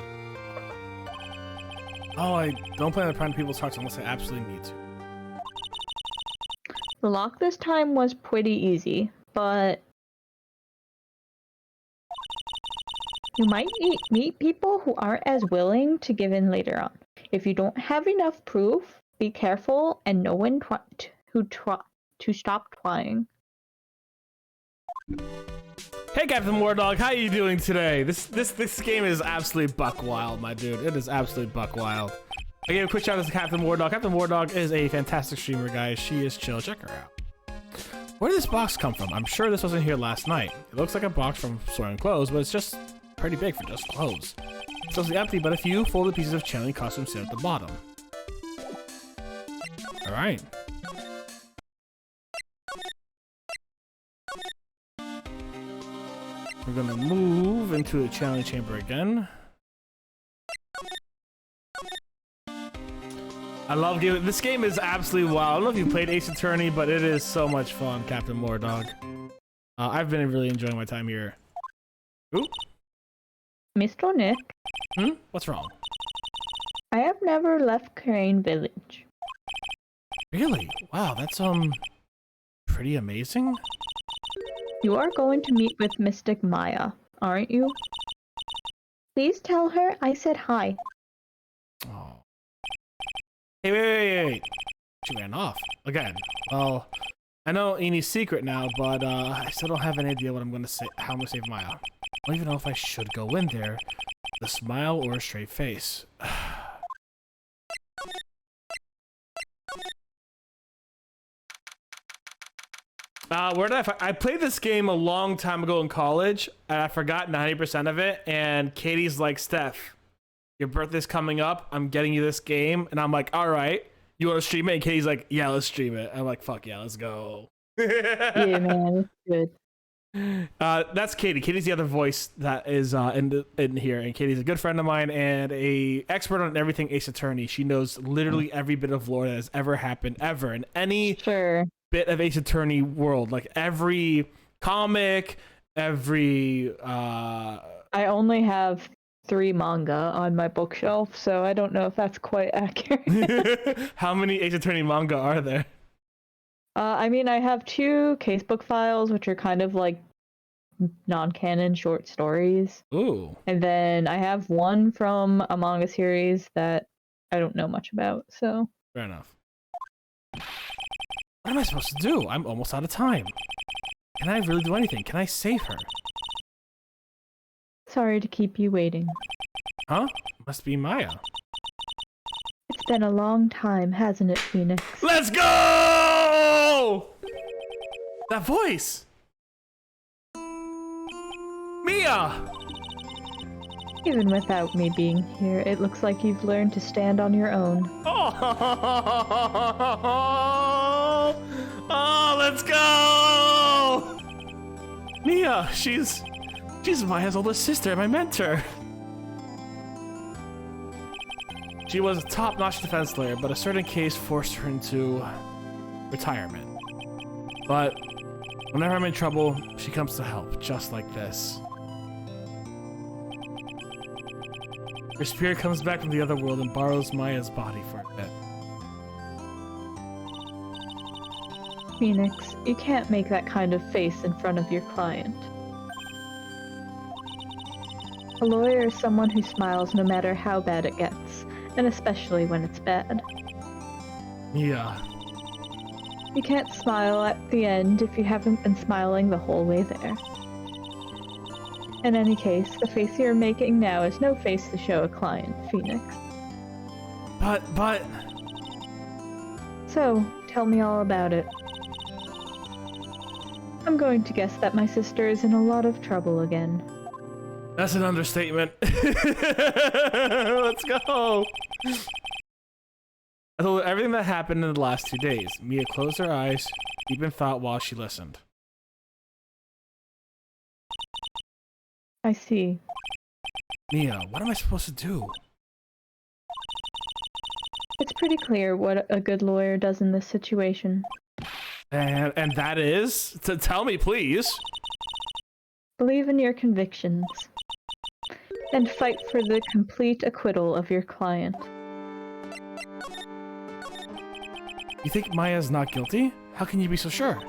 Oh, I don't plan on prying people's hearts unless I absolutely need to. The lock this time was pretty easy, but you might meet people who aren't as willing to give in later on. If you don't have enough proof, be careful and know when to stop trying. Hey, Captain Wardog, how are you doing today? This game is absolutely buck wild, my dude. It is absolutely buck wild. I gave a quick shout out to Captain Wardog. Captain Wardog is a fantastic streamer, guys. She is chill. Check her out. Where did this box come from? I'm sure this wasn't here last night. It looks like a box from storing clothes, but it's just pretty big for just clothes. It's mostly empty, but a few folded pieces of channeling costumes sit at the bottom. All right. We're gonna move into the challenge chamber again. I love this game is absolutely wild. I don't know if you played Ace Attorney, but it is so much fun, Captain Moordog. I've been really enjoying my time here. Ooh. Mr. Nick? What's wrong? I have never left Crane Village. Really? Wow, that's pretty amazing. You are going to meet with Mystic Maya, aren't you? Please tell her I said hi. Oh. Hey, wait. She ran off. Again. Well, I know Eni's secret now, but I still don't have any idea what I'm gonna say, how I'm gonna save Maya. I don't even know if I should go in there with a smile or a straight face. Where did I played this game a long time ago in college, and I forgot 90% of it, and Katie's like, Steph, your birthday's coming up, I'm getting you this game, and I'm like, all right, you want to stream it? And Katie's like, yeah, let's stream it. I'm like, fuck yeah, let's go. Yeah, man, it's good. That's Katie. Katie's the other voice that is in here, and Katie's a good friend of mine and a expert on everything Ace Attorney. She knows literally every bit of lore that has ever happened, ever, in any bit of Ace Attorney world, like every comic, every I only have 3 manga on my bookshelf, so I don't know if that's quite accurate. How many Ace Attorney manga are there? I mean, I have 2 casebook files, which are kind of like non-canon short stories. Ooh. And then I have 1 from a manga series that I don't know much about, so. Fair enough. What am I supposed to do? I'm almost out of time. Can I really do anything? Can I save her? Sorry to keep you waiting. Huh? Must be Maya. It's been a long time, hasn't it, Phoenix? Let's go! That voice! Mia! Even without me being here, it looks like you've learned to stand on your own. Oh, let's go! Mia, she's Maya's older sister, my mentor. She was a top-notch defense lawyer, but a certain case forced her into retirement. But whenever I'm in trouble, she comes to help, just like this. Her spirit comes back from the other world and borrows Maya's body for a bit. Phoenix, you can't make that kind of face in front of your client. A lawyer is someone who smiles no matter how bad it gets, and especially when it's bad. Yeah. You can't smile at the end if you haven't been smiling the whole way there. In any case, the face you're making now is no face to show a client, Phoenix. But... So, tell me all about it. I'm going to guess that my sister is in a lot of trouble again. That's an understatement. Let's go. I told her everything that happened in the last 2 days. Mia closed her eyes, deep in thought while she listened. I see. Mia, what am I supposed to do? It's pretty clear what a good lawyer does in this situation. And that is? Tell me, please. Believe in your convictions. And fight for the complete acquittal of your client. You think Maya's not guilty? How can you be so sure?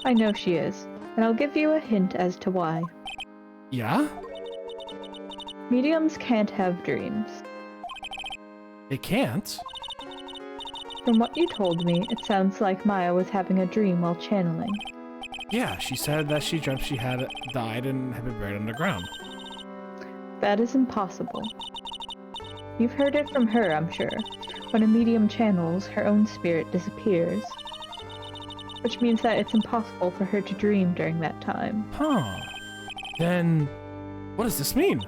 I know she is, and I'll give you a hint as to why. Yeah? Mediums can't have dreams. They can't? From what you told me, it sounds like Maya was having a dream while channeling. Yeah, she said that she dreamt she had died and had been buried underground. That is impossible. You've heard it from her, I'm sure. When a medium channels, her own spirit disappears. Which means that it's impossible for her to dream during that time. Huh. Then, what does this mean?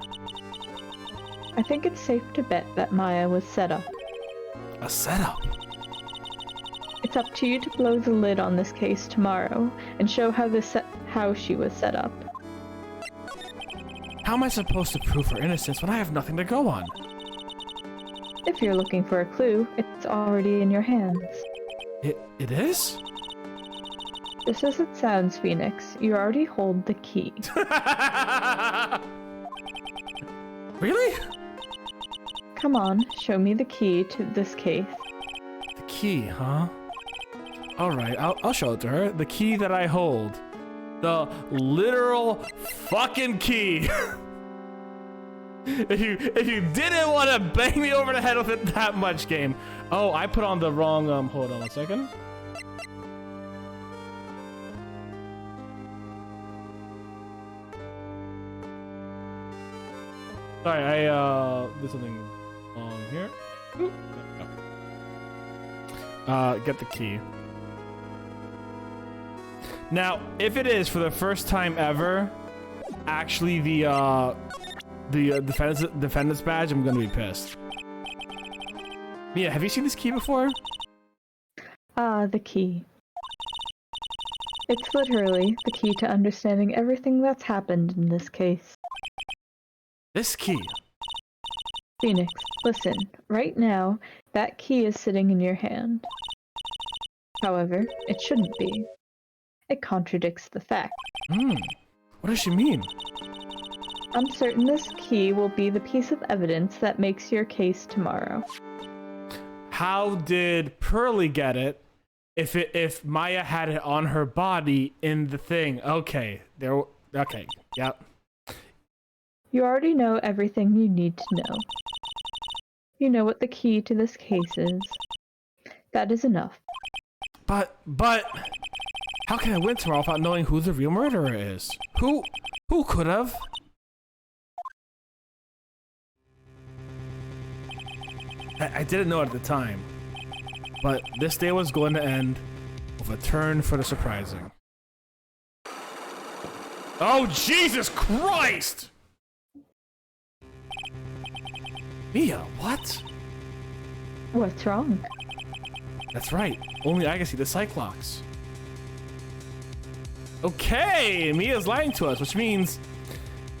I think it's safe to bet that Maya was set up. A setup? It's up to you to blow the lid on this case tomorrow and show how she was set up. How am I supposed to prove her innocence when I have nothing to go on? If you're looking for a clue, it's already in your hands. It is? Just as it sounds, Phoenix, you already hold the key. Really? Come on, show me the key to this case. The key, huh? Alright, I'll show it to her. The key that I hold. The literal fucking key. If you didn't want to bang me over the head with it that much, game. Oh, I put on the wrong, hold on 1 second. Sorry, I, did something wrong here. Oop. Get the key. Now, if it is for the first time ever, actually the defendant's badge, I'm gonna be pissed. Mia, have you seen this key before? Ah, the key. It's literally the key to understanding everything that's happened in this case. This key? Phoenix, listen. Right now, that key is sitting in your hand. However, it shouldn't be. It contradicts the fact. What does she mean? I'm certain this key will be the piece of evidence that makes your case tomorrow. How did Pearly get it if Maya had it on her body in the thing? Okay, okay, yep. You already know everything you need to know. You know what the key to this case is. That is enough. But how can I win tomorrow without knowing who the real murderer is? Who could have? I didn't know at the time, but this day was going to end with a turn for the surprising. Oh, Jesus Christ! Mia, what? What's wrong? That's right. Only I can see the Cyclops. Okay, Mia's lying to us, which means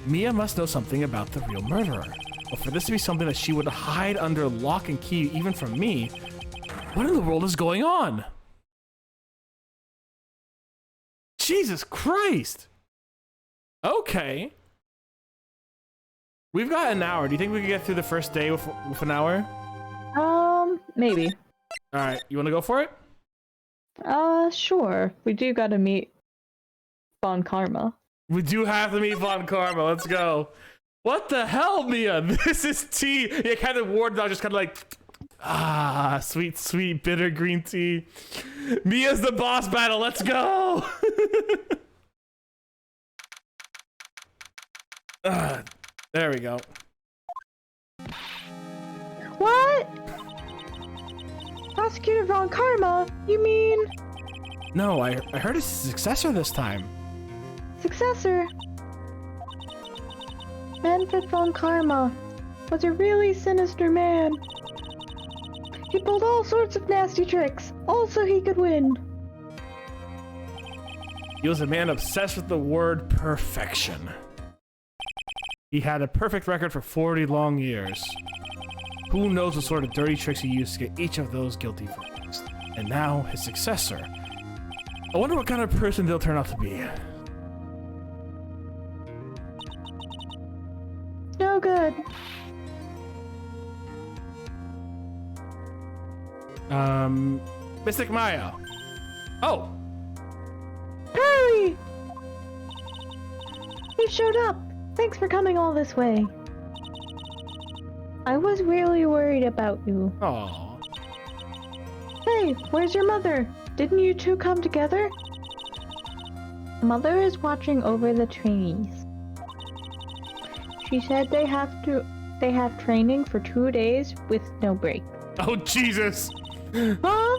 Mia must know something about the real murderer. But for this to be something that she would hide under lock and key even from me, what in the world is going on? Jesus Christ! Okay. We've got an hour. Do you think we can get through the first day with an hour? Maybe. Alright, you want to go for it? Sure. We do gotta meet Von Karma. We do have to meet Von Karma. Let's go. What the hell, Mia? This is tea. Yeah, kind of ward dog, just kind of like, sweet, sweet, bitter green tea. Mia's the boss battle. Let's go. There we go. What? Prosecutor Von Karma? You mean... No, I heard it's a successor this time. Successor? Manfred Von Karma was a really sinister man. He pulled all sorts of nasty tricks, all so he could win. He was a man obsessed with the word perfection. He had a perfect record for 40 long years. Who knows what sort of dirty tricks he used to get each of those guilty verdicts. And now, his successor. I wonder what kind of person they'll turn out to be. No good. Mystic Maya. Oh! Hurry! You showed up. Thanks for coming all this way. I was really worried about you. Aww. Hey, where's your mother? Didn't you two come together? Mother is watching over the trainees. She said they have training for 2 days with no break. Oh, Jesus! Huh?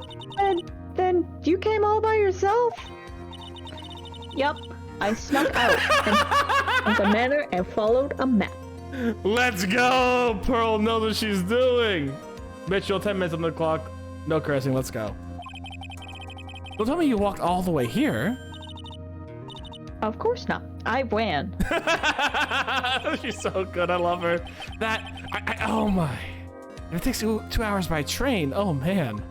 Then you came all by yourself? Yup, I snuck out in the manner and followed a map. Let's go! Pearl knows what she's doing! Mitchell, 10 minutes on the clock. No cursing, let's go. Don't tell me you walked all the way here. Of course not. I ran. She's so good, I love her. Oh my. If it takes 2 hours by train, oh man.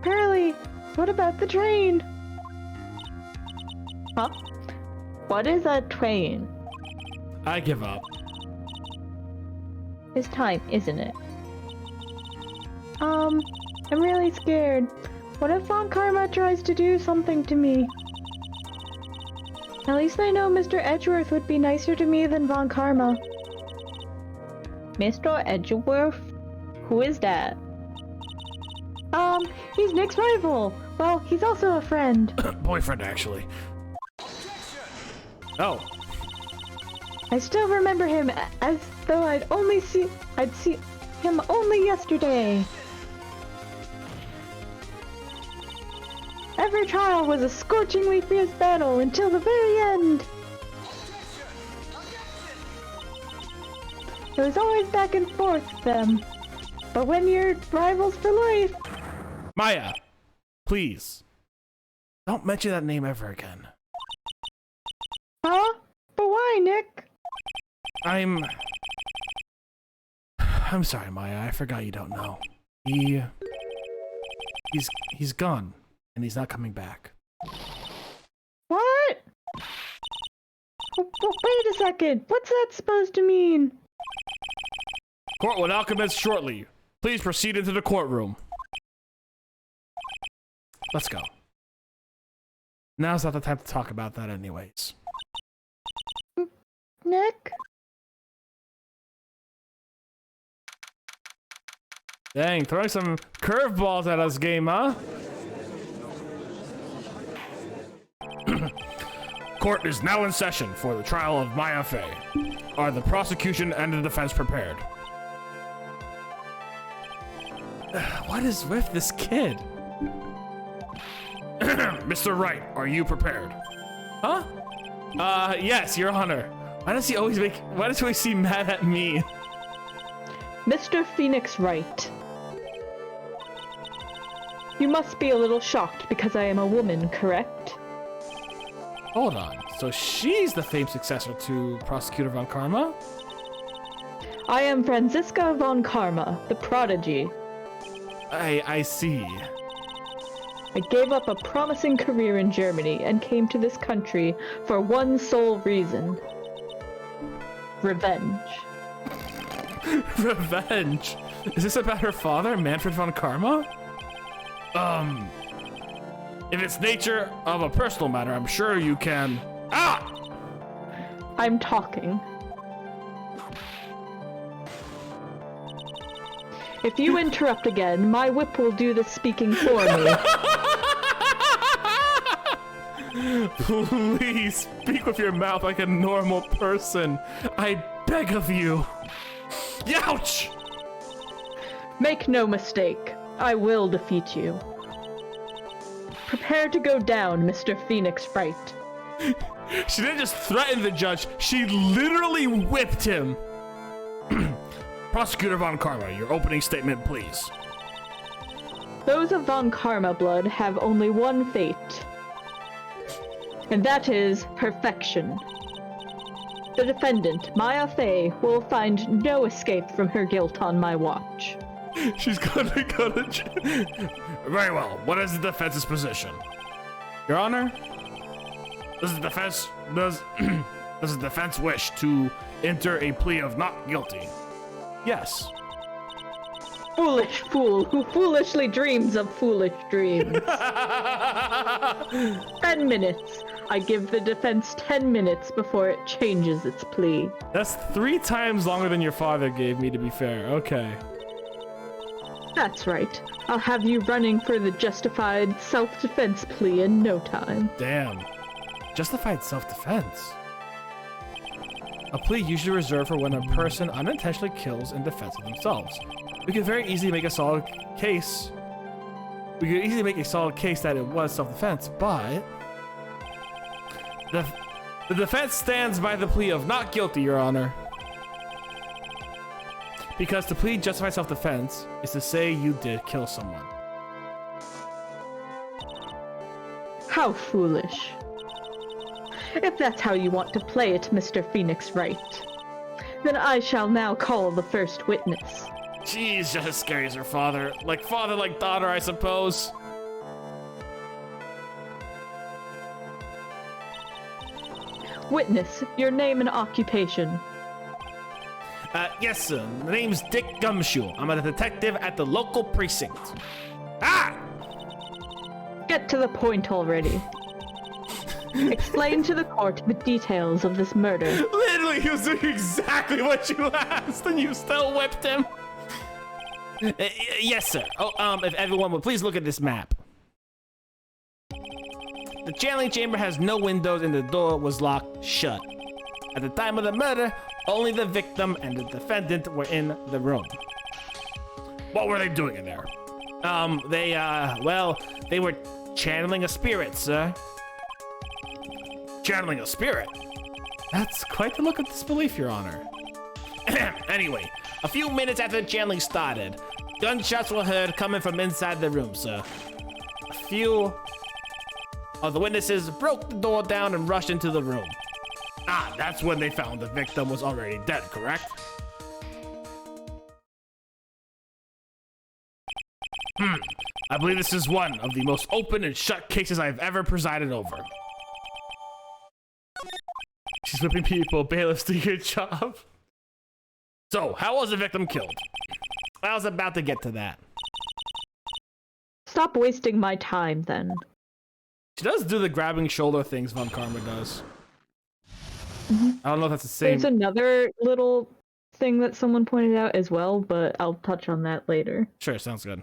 Pearly, what about the train? Huh? What is a train? I give up. It's time, isn't it? I'm really scared. What if Von Karma tries to do something to me? At least I know Mr. Edgeworth would be nicer to me than Von Karma. Mr. Edgeworth? Who is that? He's Nick's rival. Well, he's also a friend. Boyfriend, actually. Oh. I still remember him as though I'd seen him only yesterday. Every trial was a scorchingly fierce battle until the very end. It was always back and forth with them. But when you're rivals for life... Maya, please. Don't mention that name ever again. Huh? But why, Nick? I'm sorry, Maya. I forgot you don't know. He's gone, and he's not coming back. What? Wait a second. What's that supposed to mean? Court will now commence shortly. Please proceed into the courtroom. Let's go. Now's not the time to talk about that anyways. Nick? Dang, throwing some curveballs at us, game, huh? Court is now in session for the trial of Maya Fey. Are the prosecution and the defense prepared? What is with this kid? Mr. Wright, are you prepared? Huh? Yes, Your Honor. Why does he always seem mad at me? Mr. Phoenix Wright. You must be a little shocked because I am a woman, correct? Hold on. So she's the famed successor to Prosecutor Von Karma? I am Franziska Von Karma, the prodigy. I see. I gave up a promising career in Germany and came to this country for one sole reason. Revenge. Revenge? Is this about her father, Manfred Von Karma? If it's nature of a personal matter, I'm sure you can. Ah! I'm talking. If you interrupt again, my whip will do the speaking for me. Please speak with your mouth like a normal person. I beg of you. Youch! Make no mistake, I will defeat you. Prepare to go down, Mr. Phoenix Wright. She didn't just threaten the judge, she literally whipped him. Prosecutor Von Karma, your opening statement, please. Those of Von Karma blood have only one fate. And that is perfection. The defendant, Maya Fey, will find no escape from her guilt on my watch. She's gonna go to jail. Very well. What is the defense's position? Your Honor? Does the defense wish to enter a plea of not guilty? Yes. Foolish fool who foolishly dreams of foolish dreams. 10 minutes. I give the defense 10 minutes before it changes its plea. That's 3 times longer than your father gave me, to be fair. Okay. That's right. I'll have you running for the justified self-defense plea in no time. Damn. Justified self-defense. A plea usually reserved for when a person unintentionally kills in defense of themselves. We could very easily make a solid case. We could easily make a solid case that it was self-defense, but the defense stands by the plea of not guilty, Your Honor. Because to plead justified self-defense is to say you did kill someone. How foolish. If that's how you want to play it, Mr. Phoenix Wright, then I shall now call the first witness. She's just as scary as her father. Like father, like daughter, I suppose. Witness, your name and occupation. Yes, sir. My name's Dick Gumshoe. I'm a detective at the local precinct. Ah! Get to the point already. Explain to the court the details of this murder. Literally, he was doing exactly what you asked, and you still whipped him. Yes, sir. Oh, if everyone would please look at this map. The channeling chamber has no windows and the door was locked shut. At the time of the murder, only the victim and the defendant were in the room. What were they doing in there? They were channeling a spirit, sir. Channeling a spirit? That's quite the look of disbelief, Your Honor. Anyway, a few minutes after the channeling started, gunshots were heard coming from inside the room, sir. A few of the witnesses broke the door down and rushed into the room. Ah, that's when they found the victim was already dead, correct? I believe this is one of the most open and shut cases I've ever presided over. She's whipping people. Bailiffs, do your job. So, how was the victim killed? I was about to get to that. Stop wasting my time, then. She does do the grabbing shoulder things Von Karma does. Mm-hmm. I don't know if that's the same. There's another little thing that someone pointed out as well, but I'll touch on that later. Sure, sounds good.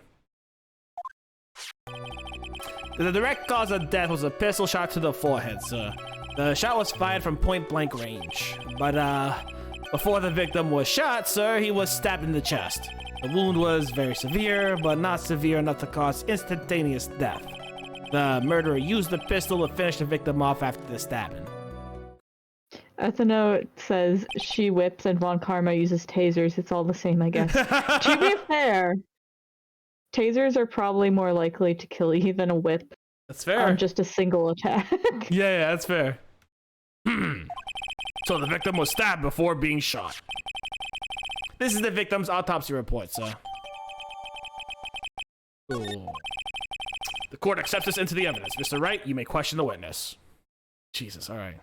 The direct cause of death was a pistol shot to the forehead, sir. The shot was fired from point-blank range. But, before the victim was shot, sir, he was stabbed in the chest. The wound was very severe, but not severe enough to cause instantaneous death. The murderer used the pistol to finish the victim off after the stabbing. At the note says she whips and Von Karma uses tasers. It's all the same, I guess. To be fair, tasers are probably more likely to kill you than a whip. That's fair. On just a single attack. Yeah, that's fair. So the victim was stabbed before being shot. This is the victim's autopsy report, sir. Ooh. The court accepts this into the evidence. Mr. Wright, you may question the witness. Jesus, all right.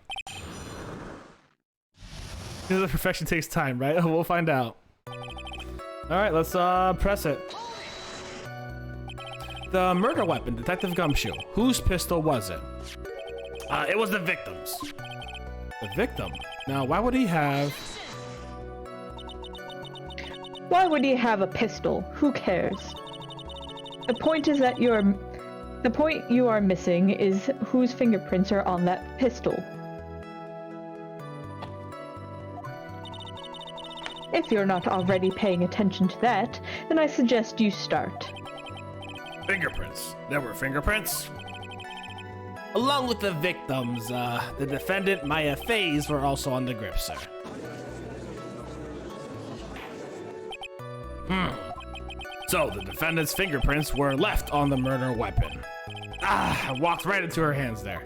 The perfection takes time, right? We'll find out. All right, let's press it. The The murder weapon, Detective Gumshoe. Whose pistol was it? It was the victim's. The victim? Now, why would he have... Why would he have a pistol? Who cares? The point is that the point you are missing is whose fingerprints are on that pistol. If you're not already paying attention to that, then I suggest you start. Fingerprints. There were fingerprints. Along with the victims, the defendant, Maya Faze, were also on the grip, sir. So, the defendant's fingerprints were left on the murder weapon. I walked right into her hands there.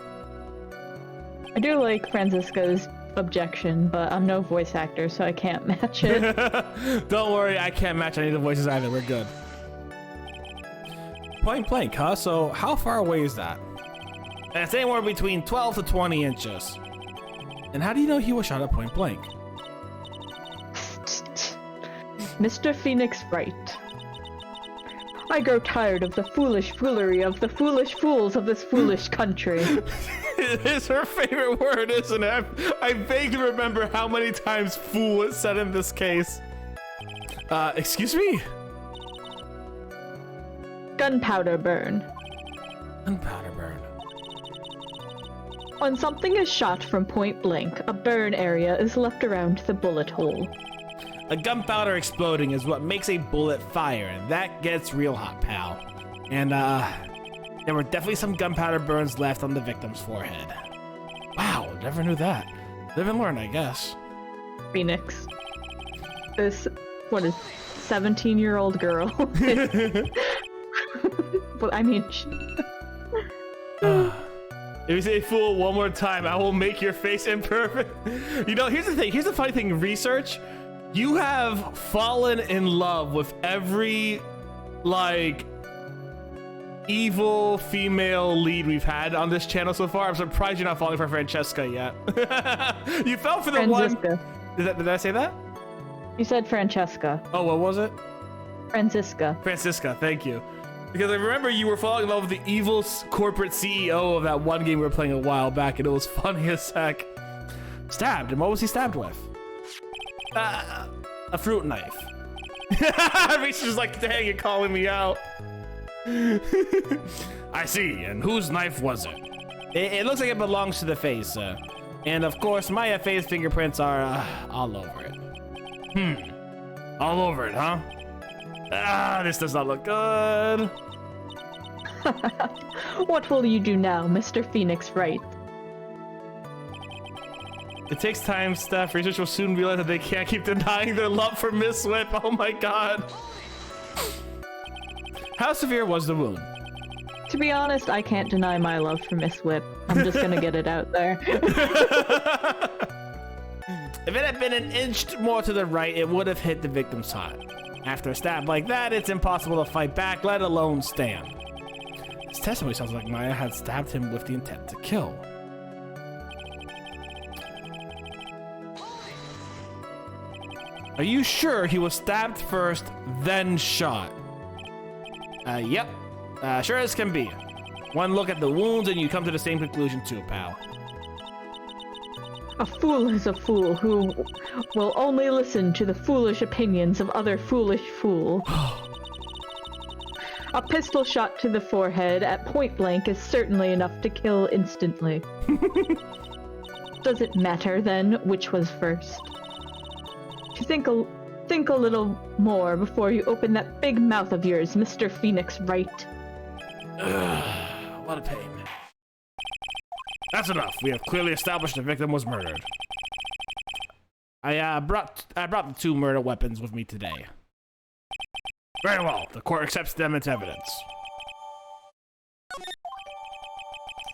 I do like Franziska's objection, but I'm no voice actor, so I can't match it. Don't worry, I can't match any of the voices either. We're good. Point blank, huh? So, how far away is that? It's anywhere between 12 to 20 inches. And how do you know he was shot at point blank? Mr. Phoenix Wright. I grow tired of the foolish foolery of the foolish fools of this foolish country. It is her favorite word, isn't it? I vaguely remember how many times fool was said in this case. Excuse me? Gunpowder burn. Gunpowder burn. When something is shot from point blank, a burn area is left around the bullet hole. A gunpowder exploding is what makes a bullet fire, and that gets real hot, pal. And, there were definitely some gunpowder burns left on the victim's forehead. Wow, never knew that. Live and learn, I guess. Phoenix. This, 17-year-old girl. Well, I mean... If you say fool one more time, I will make your face imperfect. You know, here's the thing. Here's the funny thing. Research, you have fallen in love with every, like, evil female lead we've had on this channel so far. I'm surprised you're not falling for Francesca yet. You fell for the Franziska. one... Did I say that? You said Francesca. Oh, what was it? Franziska. Franziska, thank you. Because I remember you were falling in love with the evil corporate CEO of that one game we were playing a while back, and it was funny as heck. Stabbed, and what was he stabbed with? A fruit knife. Reese's just like, dang, you're calling me out. I see, and whose knife was it? It looks like it belongs to the face, and of course, Maya Faye's fingerprints are all over it. All over it, huh? This does not look good. What will you do now, Mr. Phoenix Wright? It takes time, Steph. Research will soon realize that they can't keep denying their love for Miss Whip. Oh my god. How severe was the wound? To be honest, I can't deny my love for Miss Whip. I'm just gonna get it out there. If it had been an inch more to the right, it would have hit the victim's heart. After a stab like that, it's impossible to fight back, let alone stand. His testimony sounds like Maya had stabbed him with the intent to kill. Are you sure he was stabbed first, then shot? Yep. Sure as can be. One look at the wounds and you come to the same conclusion too, pal. A fool is a fool who will only listen to the foolish opinions of other foolish fools. A pistol shot to the forehead at point blank is certainly enough to kill instantly. Does it matter, then, which was first? Think a little more before you open that big mouth of yours, Mr. Phoenix Wright. What a pain. That's enough. We have clearly established the victim was murdered. I brought the two murder weapons with me today. Very well. The court accepts them as evidence.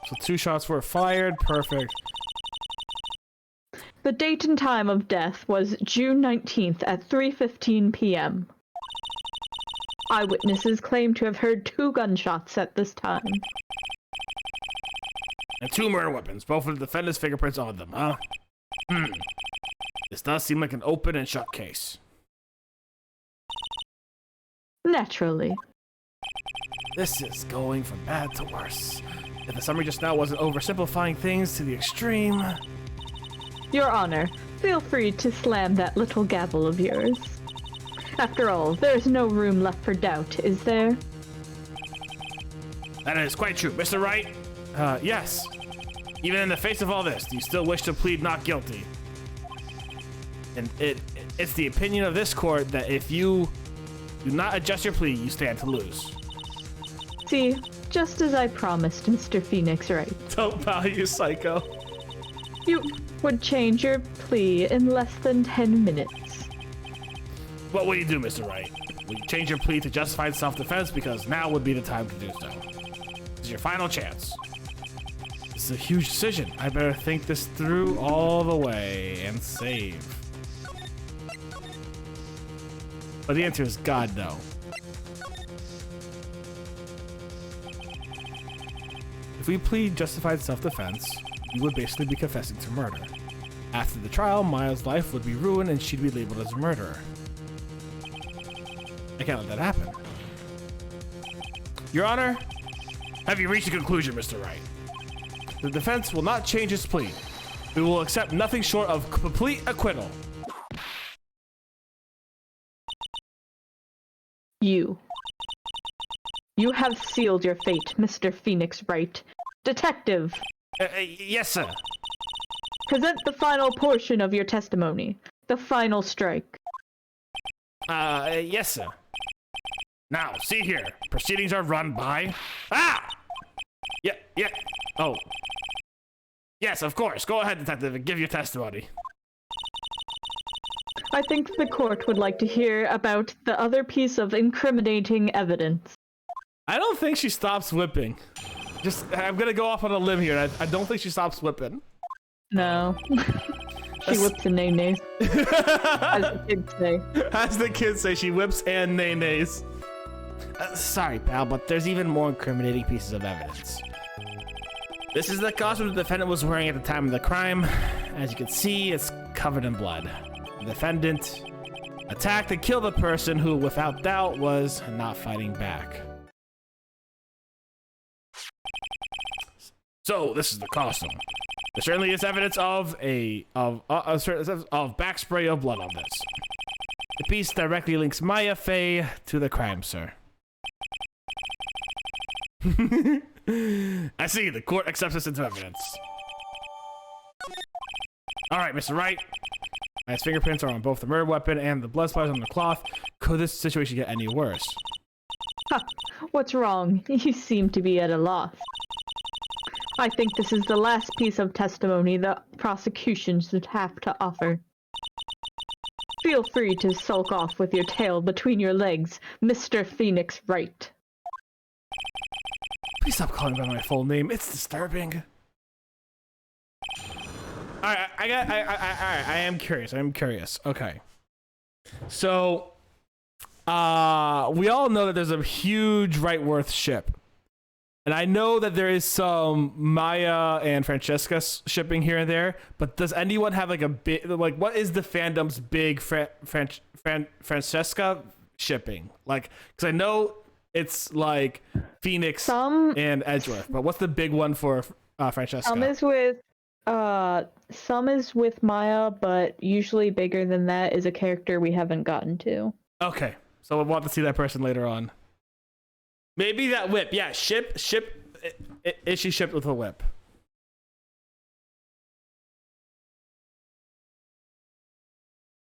So 2 shots were fired. Perfect. The date and time of death was June 19th at 3:15 p.m. Eyewitnesses claim to have heard 2 gunshots at this time. And 2 murder weapons, both with the defendant's fingerprints on them, huh? This does seem like an open and shut case. Naturally. This is going from bad to worse. If the summary just now wasn't oversimplifying things to the extreme. Your Honor, feel free to slam that little gavel of yours. After all, there's no room left for doubt, is there? That is quite true. Mr. Wright? Yes. Even in the face of all this, do you still wish to plead not guilty? And it's the opinion of this court that if you do not adjust your plea, you stand to lose. See, just as I promised, Mr. Phoenix Wright. Don't bow, you psycho. You would change your plea in less than 10 minutes. What will you do, Mr. Wright? Will you change your plea to justified self-defense because now would be the time to do so? This is your final chance. This is a huge decision. I better think this through all the way and save. But the answer is God, no. If we plead justified self-defense, we would basically be confessing to murder. After the trial, Maya's life would be ruined and she'd be labeled as a murderer. I can't let that happen. Your Honor, have you reached a conclusion, Mr. Wright? The defense will not change its plea. We will accept nothing short of complete acquittal. You have sealed your fate, Mr. Phoenix Wright. Detective! Yes, sir. Present the final portion of your testimony. The final strike. Yes, sir. Now, see here. Proceedings are run by... Ah! Yeah. Oh. Yes, of course. Go ahead, detective, and give your testimony. I think the court would like to hear about the other piece of incriminating evidence. I don't think she stops whipping. I'm gonna go off on a limb here. I don't think she stops whipping. No. She whips and nay-nays. As the kids say. As the kids say, she whips and nay-nays. Sorry, pal, but there's even more incriminating pieces of evidence. This is the costume the defendant was wearing at the time of the crime. As you can see, it's covered in blood. The defendant attacked and killed the person who, without doubt, was not fighting back. So, this is the costume. There certainly is evidence of back spray of blood on this. The piece directly links Maya Fey to the crime, sir. I see. The court accepts this into evidence. All right, Mr. Wright. Maya's fingerprints are on both the murder weapon and the blood splatters on the cloth. Could this situation get any worse? Ha! What's wrong? You seem to be at a loss. I think this is the last piece of testimony the prosecution should have to offer. Feel free to sulk off with your tail between your legs, Mr. Phoenix Wright. Please stop calling me by my full name. It's disturbing. Alright, I am curious. Okay. So, we all know that there's a huge Wrightworth ship. And I know that there is some Maya and Francesca shipping here and there, but does anyone have like a big, like, what is the fandom's big Francesca shipping? Like, because I know it's like Phoenix and Edgeworth, but what's the big one for Francesca? Some is with Maya, but usually bigger than that is a character we haven't gotten to. Okay, so we'll want to see that person later on. Maybe that whip. Yeah, ship. Is she shipped with a whip?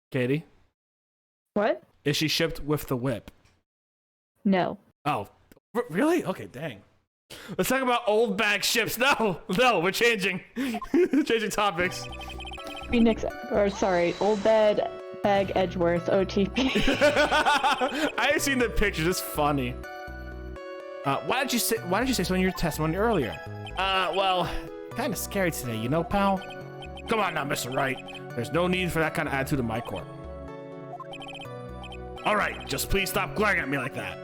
Katie? What? Is she shipped with the whip? No. Oh, really? Okay, dang. Let's talk about old bag ships. No, we're changing. Changing topics. Old bag Edgeworth, OTP. I've seen the pictures. It's funny. Why did you say so in your testimony earlier? Well, kind of scary today, you know, pal? Come on now, Mr. Wright. There's no need for that kind of attitude in my court. All right, just please stop glaring at me like that.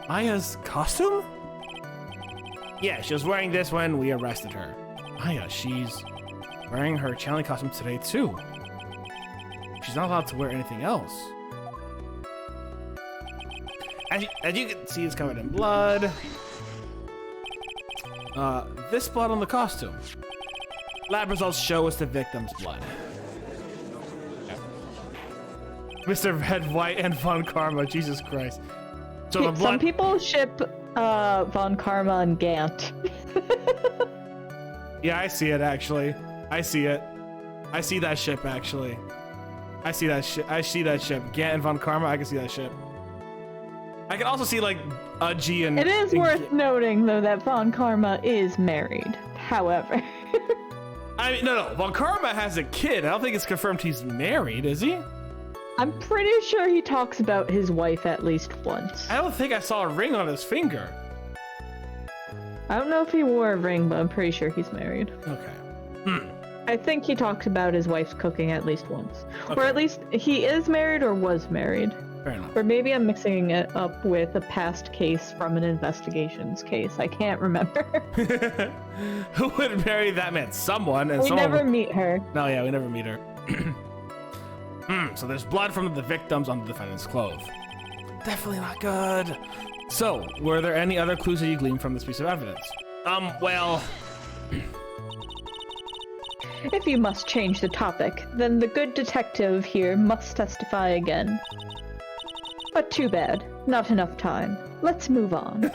Maya's costume? Yeah, she was wearing this when we arrested her. Maya, she's wearing her channeling costume today, too. She's not allowed to wear anything else. As you can see, it's covered in blood. This blood on the costume. Lab results show us the victim's blood. Mr. Red, White, and Von Karma. Jesus Christ. So the blood... Some people ship Von Karma and Gant. Yeah, I see it actually. I see it. I see that ship actually. I see that ship. I see that ship. Gant and Von Karma. I can see that ship. I can also see like G and. It is worth noting though that Von Karma is married. However. I mean, no. Von Karma has a kid. I don't think it's confirmed he's married, is he? I'm pretty sure he talks about his wife at least once. I don't think I saw a ring on his finger. I don't know if he wore a ring, but I'm pretty sure he's married. Okay. I think he talks about his wife's cooking at least once. Okay. Or at least he is married or was married. Fair enough. Or maybe I'm mixing it up with a past case from an investigations case. I can't remember. Who would marry that man? Someone. And we someone never meet her. No, yeah, we never meet her. So there's blood from the victims on the defendant's clothes. Definitely not good. So, were there any other clues that you gleaned from this piece of evidence? Well... If you must change the topic, then the good detective here must testify again. But too bad. Not enough time. Let's move on.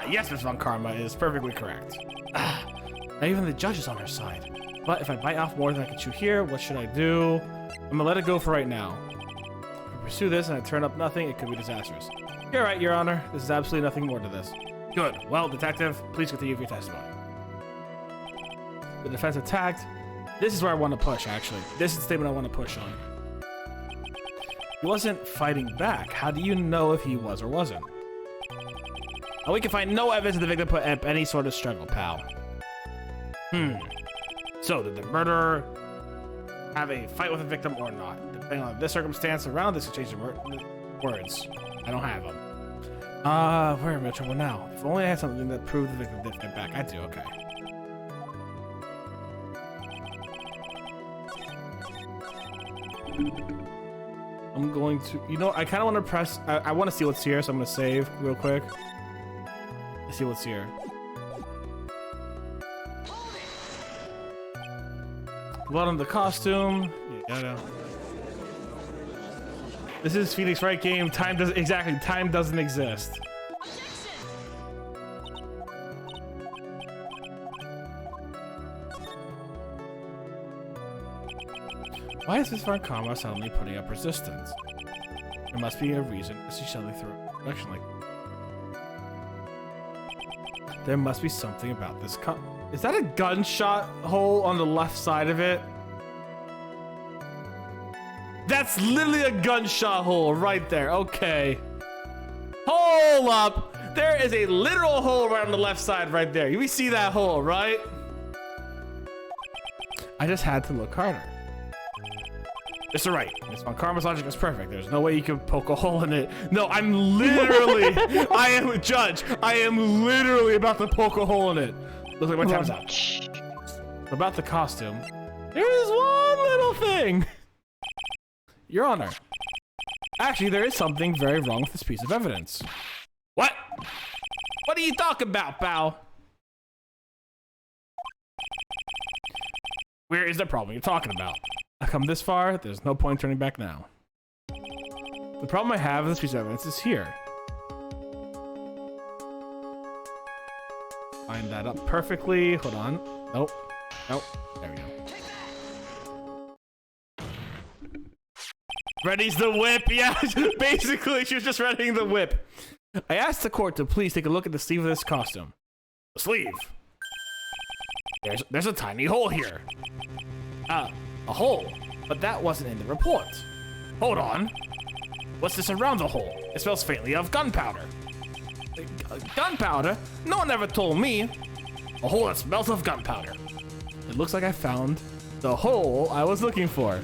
Yes, Miss Von Karma is perfectly correct. Now even the judge is on her side. But if I bite off more than I can chew here, what should I do? I'm gonna let it go for right now. If I pursue this and I turn up nothing, it could be disastrous. You're right, Your Honor. This is absolutely nothing more to this. Good. Well, detective, please continue with your testimony. The defense attacked. This is where I want to push, actually. This is the statement I want to push on. He wasn't fighting back. How do you know if he was or wasn't? Oh, we can find no evidence that the victim put up any sort of struggle, pal. So, did the murderer have a fight with the victim or not? Depending on this circumstance around this, change the words. I don't have them. Where am I in trouble now? If only I had something that proved the victim did fight back. I do, okay. I'm going to, I kind of want to press, I want to see what's here, so I'm going to save real quick. Let's see what's here. Blood on the costume. Yeah. This is Phoenix Wright game. Time doesn't exist. Why is Miss Von Karma suddenly putting up resistance? There must be a reason she suddenly threw a production like. There must be something about this. Is that a gunshot hole on the left side of it? That's literally a gunshot hole right there. Okay. Hold up. There is a literal hole right on the left side right there. You see that hole, right? I just had to look harder. Mr. Wright, Miss Von Karma's logic is perfect. There's no way you can poke a hole in it. No, I'm literally, I am a judge. I am literally about to poke a hole in it. Looks like my time's out. About the costume, there is one little thing. Your Honor, actually, there is something very wrong with this piece of evidence. What? What are you talking about, pal? Where is the problem you're talking about? I've come this far, there's no point turning back now. The problem I have with this piece of evidence is here. Line that up perfectly. Hold on. Nope. There we go. Ready's the whip. Yeah, basically, she was just readying the whip. I asked the court to please take a look at the sleeve of this costume. The sleeve. There's a tiny hole here. A hole, but that wasn't in the report. Hold on. What's this around the hole? It smells faintly of gunpowder. Gunpowder? No one ever told me. A hole that smells of gunpowder. It looks like I found the hole I was looking for.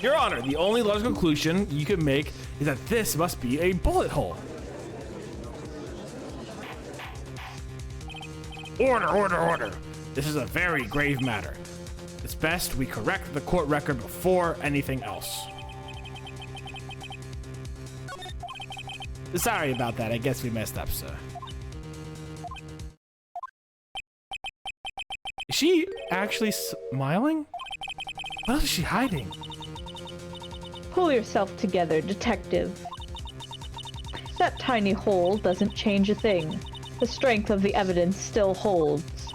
Your Honor, the only logical conclusion you can make is that this must be a bullet hole. Order. This is a very grave matter. It's best we correct the court record before anything else. Sorry about that. I guess we messed up, sir. Is she actually smiling? What else is she hiding? Pull yourself together, detective. That tiny hole doesn't change a thing. The strength of the evidence still holds.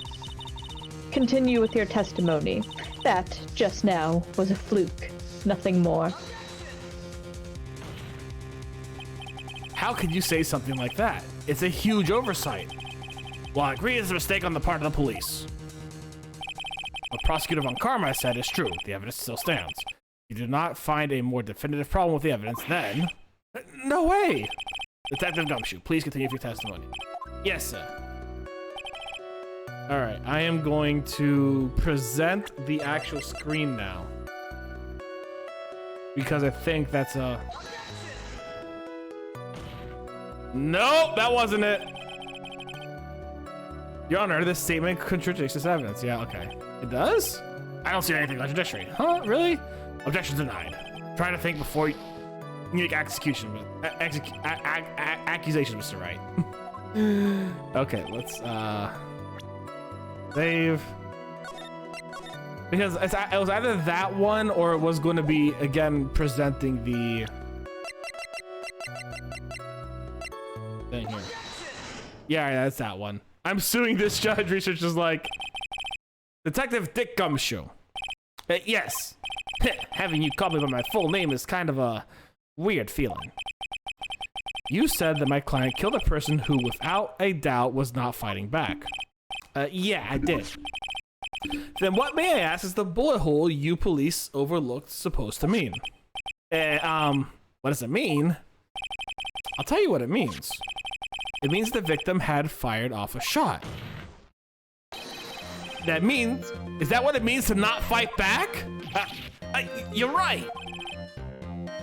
Continue with your testimony. That, just now, was a fluke. Nothing more. How could you say something like that? It's a huge oversight. Well, I agree it's a mistake on the part of the police. What Prosecutor Von Karma said is true. The evidence still stands. You do not find a more definitive problem with the evidence, then... No way! Detective Gumshoe, please continue with your testimony. Yes, sir. Alright, I am going to present the actual screen now. Because I think that's a... Nope, that wasn't it. Your Honor, this statement contradicts this evidence. Yeah, okay. It does? I don't see anything contradictory. Huh? Really? Objection denied. Try to think before you make accusations, Mr. Wright. Okay, let's save. Because it was either that one or it was going to be again presenting the thing here. Yeah, that's that one. I'm suing this judge. Research is like Detective Dick Gumshoe. Yes. Having you call me by my full name is kind of a weird feeling. You said that my client killed a person who, without a doubt, was not fighting back. Yeah, I did. Then what, may I ask, is the bullet hole you police overlooked supposed to mean? What does it mean? I'll tell you what it means. It means the victim had fired off a shot. That means, is that what it means to not fight back? You're right.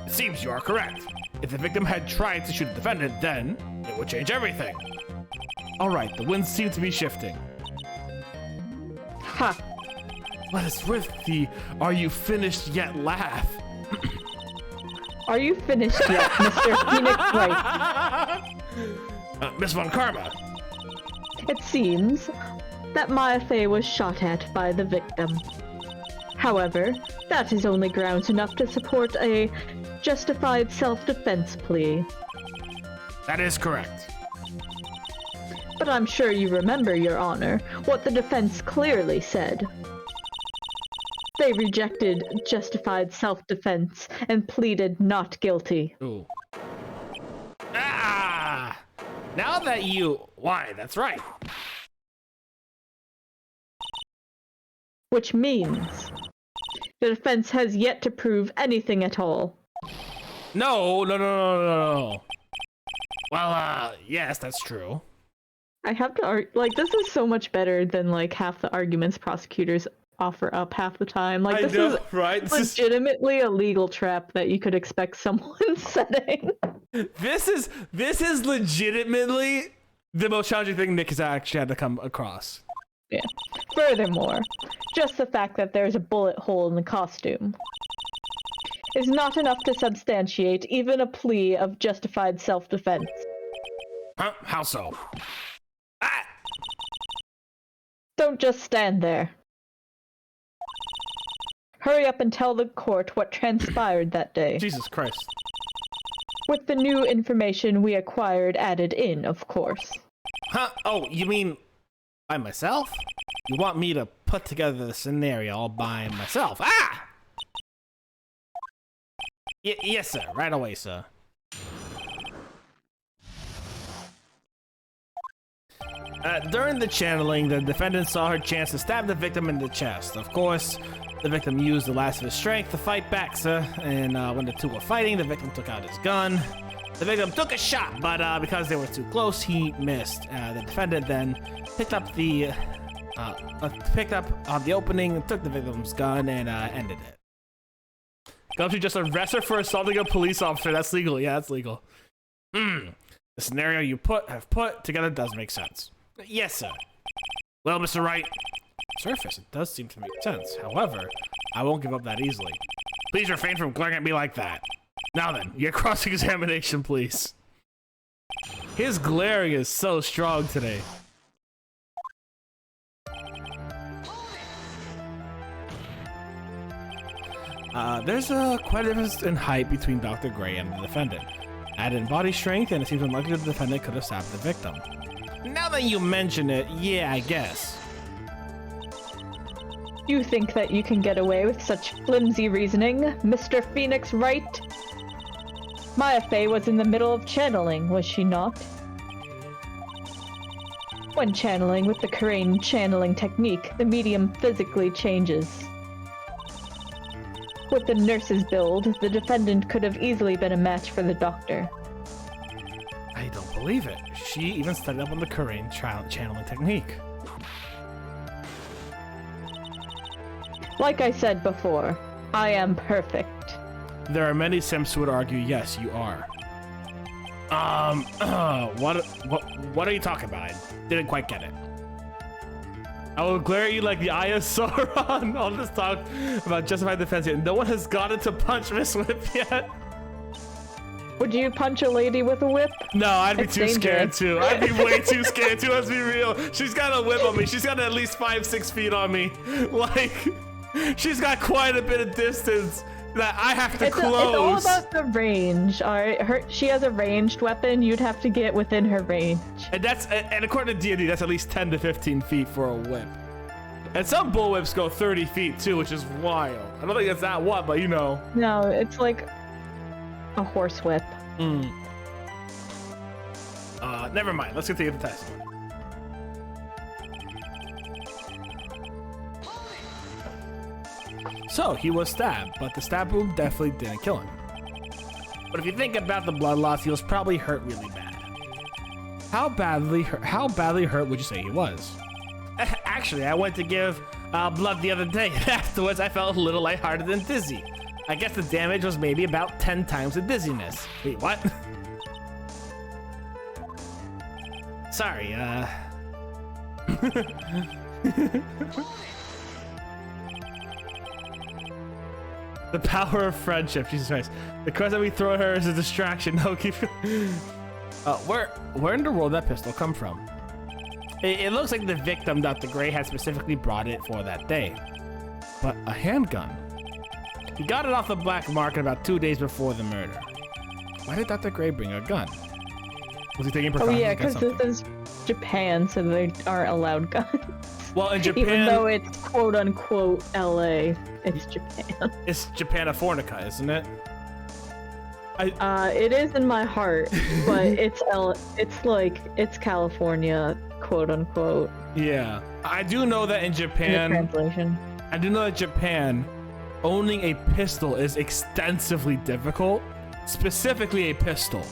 It seems you are correct. If the victim had tried to shoot the defendant, then it would change everything. All right, the winds seem to be shifting. Ha! What is with the "are you finished yet" laugh? Are you finished yet, Mr. Phoenix Wright? Miss Von Karma. It seems that Mayafe was shot at by the victim. However, that is only grounds enough to support a justified self-defense plea. That is correct. But I'm sure you remember, Your Honor, what the defense clearly said. They rejected justified self-defense and pleaded not guilty. Ooh. Ah! Now that you... Why, that's right. Which means the defense has yet to prove anything at all. No. Well, yes, that's true. I have to this is so much better than like half the arguments prosecutors offer up half the time. Like this is right? legitimately a legal trap that you could expect someone setting. This is legitimately the most challenging thing Nick has actually had to come across. Yeah. Furthermore, just the fact that there's a bullet hole in the costume is not enough to substantiate even a plea of justified self-defense. Huh? How so? Ah! Don't just stand there. Hurry up and tell the court what transpired that day. Jesus Christ. With the new information we acquired added in, of course. Huh? Oh, you mean by myself? You want me to put together the scenario all by myself? Ah! Yes, sir. Right away, sir. During the channeling, the defendant saw her chance to stab the victim in the chest. Of course, the victim used the last of his strength to fight back, sir. And when the two were fighting, the victim took out his gun. The victim took a shot, but because they were too close, he missed. The defendant then picked up on the opening, took the victim's gun, and ended it. Don't you just arrest her for assaulting a police officer? That's legal. Yeah, that's legal. The scenario you have put together does make sense. Yes, sir. Well, Mr. Wright, on the surface, it does seem to make sense. However, I won't give up that easily. Please refrain from glaring at me like that. Now then, your cross-examination, please. His glaring is so strong today. There's quite a difference in height between Dr. Gray and the defendant. Add in body strength, and it seems unlikely that the defendant could have stabbed the victim. Now that you mention it, yeah, I guess. You think that you can get away with such flimsy reasoning, Mr. Phoenix Wright? Maya Fey was in the middle of channeling, was she not? When channeling with the Crane channeling technique, the medium physically changes. With the nurse's build, the defendant could have easily been a match for the doctor. I don't believe it. She even studied up on the Korean channeling technique. Like I said before, I am perfect. There are many simps who would argue, yes, you are. What are you talking about? I didn't quite get it. I will glare at you like the eye of Sauron. I'll just talk about justified defense yet. No one has gotten to punch Miss Whip yet. Would you punch a lady with a whip? No, I'd be It's too scared dangerous. too. I'd be way too scared too, let's be real. She's got a whip on me. She's got at least 5-6 feet on me. Like, she's got quite a bit of distance that I have to close. It's all about the range. All right, she has a ranged weapon. You'd have to get within her range. And according to D&D, that's at least 10 to 15 feet for a whip. And some bullwhips go 30 feet too, which is wild. I don't think it's that one, but you know. No, it's like a horse whip. Never mind. Let's continue the test. So he was stabbed, but the stab wound definitely didn't kill him. But if you think about the blood loss, he was probably hurt really bad. How badly hurt would you say he was? Actually, I went to give blood the other day, and afterwards I felt a little lighthearted and dizzy. I guess the damage was maybe about 10 times the dizziness. Wait, what? Sorry, The power of friendship, Jesus Christ. The cards that we throw at her is a distraction. No, keep. Where in the world did that pistol come from? It looks like the victim, Dr. Gray, had specifically brought it for that day. But a handgun. He got it off the black market about 2 days before the murder. Why did Dr. Gray bring a gun? Was he taking precautions? Oh yeah, against because something? this is Japan, so they aren't allowed guns. Well, in Japan, Even though it's quote unquote LA, it's Japan. it's Japanifornica, isn't it? It is in my heart, but it's California, quote unquote. Yeah, I do know that in In Japan. the translation. I do know that Japan, owning a pistol is extensively difficult, specifically a pistol.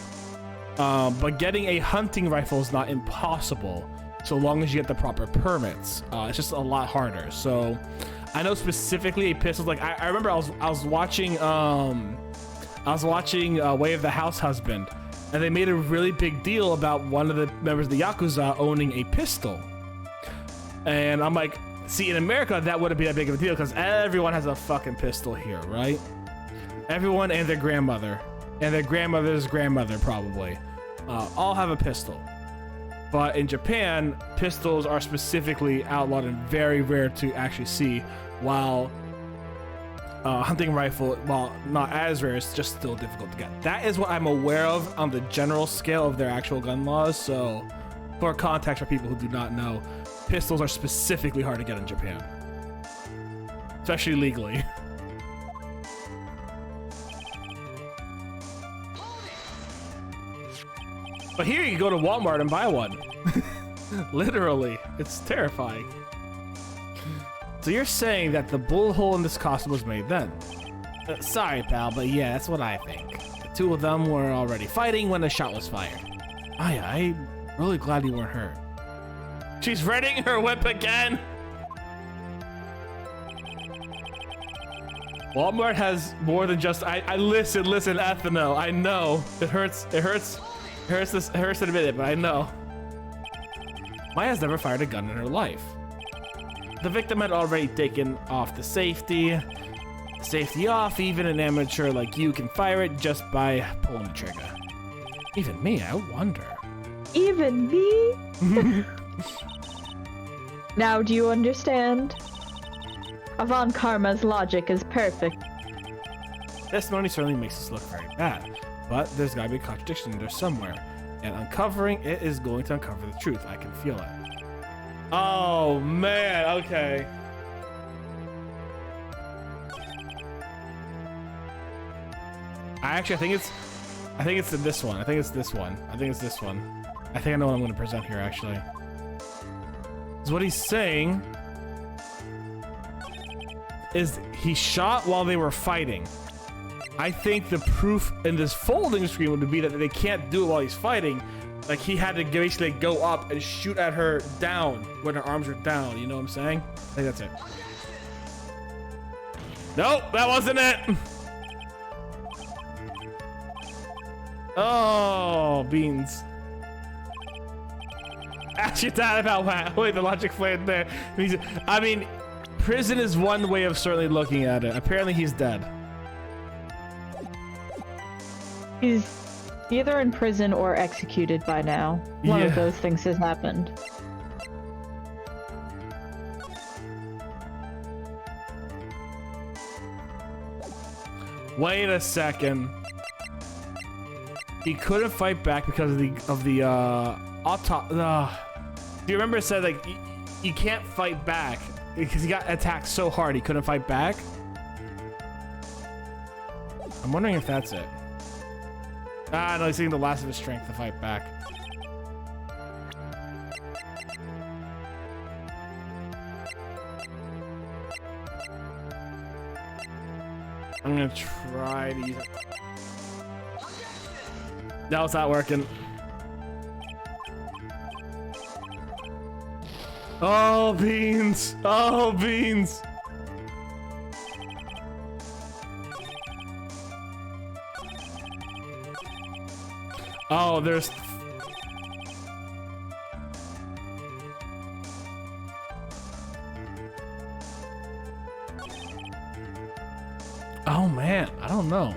But getting a hunting rifle is not impossible, so long as you get the proper permits. It's just a lot harder. So I know specifically a pistol. Like I remember I was watching Way of the House Husband, and they made a really big deal about one of the members of the Yakuza owning a pistol. And I'm like, see, in America, that wouldn't be that big of a deal because everyone has a fucking pistol here, right? Everyone and their grandmother, and their grandmother's grandmother probably, all have a pistol. But in Japan, pistols are specifically outlawed and very rare to actually see, while hunting rifle, while not as rare, it's just still difficult to get. That is what I'm aware of on the general scale of their actual gun laws. So for context for people who do not know, pistols are specifically hard to get in Japan, especially legally. But here you go to Walmart and buy one. Literally, it's terrifying. So you're saying that the bullet hole in this costume was made then? Sorry, pal, but yeah, that's what I think. The two of them were already fighting when the shot was fired. I'm really glad you weren't hurt. She's readying her whip again. Walmart has more than just. I listen, Ethno. I know it hurts. It hurts to admit it, but I know. Maya's never fired a gun in her life. The victim had already taken off the safety off. Even an amateur like you can fire it just by pulling the trigger. Even me, I wonder. Even me? Now do you understand? Avant Karma's logic is perfect. Testimony certainly makes us look very bad, but there's gotta be a contradiction there somewhere. And uncovering it is going to uncover the truth. I can feel it. Oh man, okay. I think it's this one. I think it's this one. I think I know what I'm gonna present here actually. Is what he's saying is he shot while they were fighting. I think the proof in this folding screen would be that they can't do it while he's fighting. Like he had to basically go up and shoot at her down when her arms were down. You know what I'm saying? I think that's it. Nope, that wasn't it. Oh, beans. Actually, thought about that. Wait, the logic played there. I mean, prison is one way of certainly looking at it. Apparently, he's dead. He's either in prison or executed by now. One of those things has happened. Wait a second. He couldn't fight back because of the autopsy. Do you remember it said like you can't fight back because he got attacked so hard he couldn't fight back? I'm wondering if that's it. Ah, no, he's using the last of his strength to fight back. I'm gonna try to use it. No, it's not working. Oh, beans! Oh, beans! Oh, there's... Oh, man, I don't know.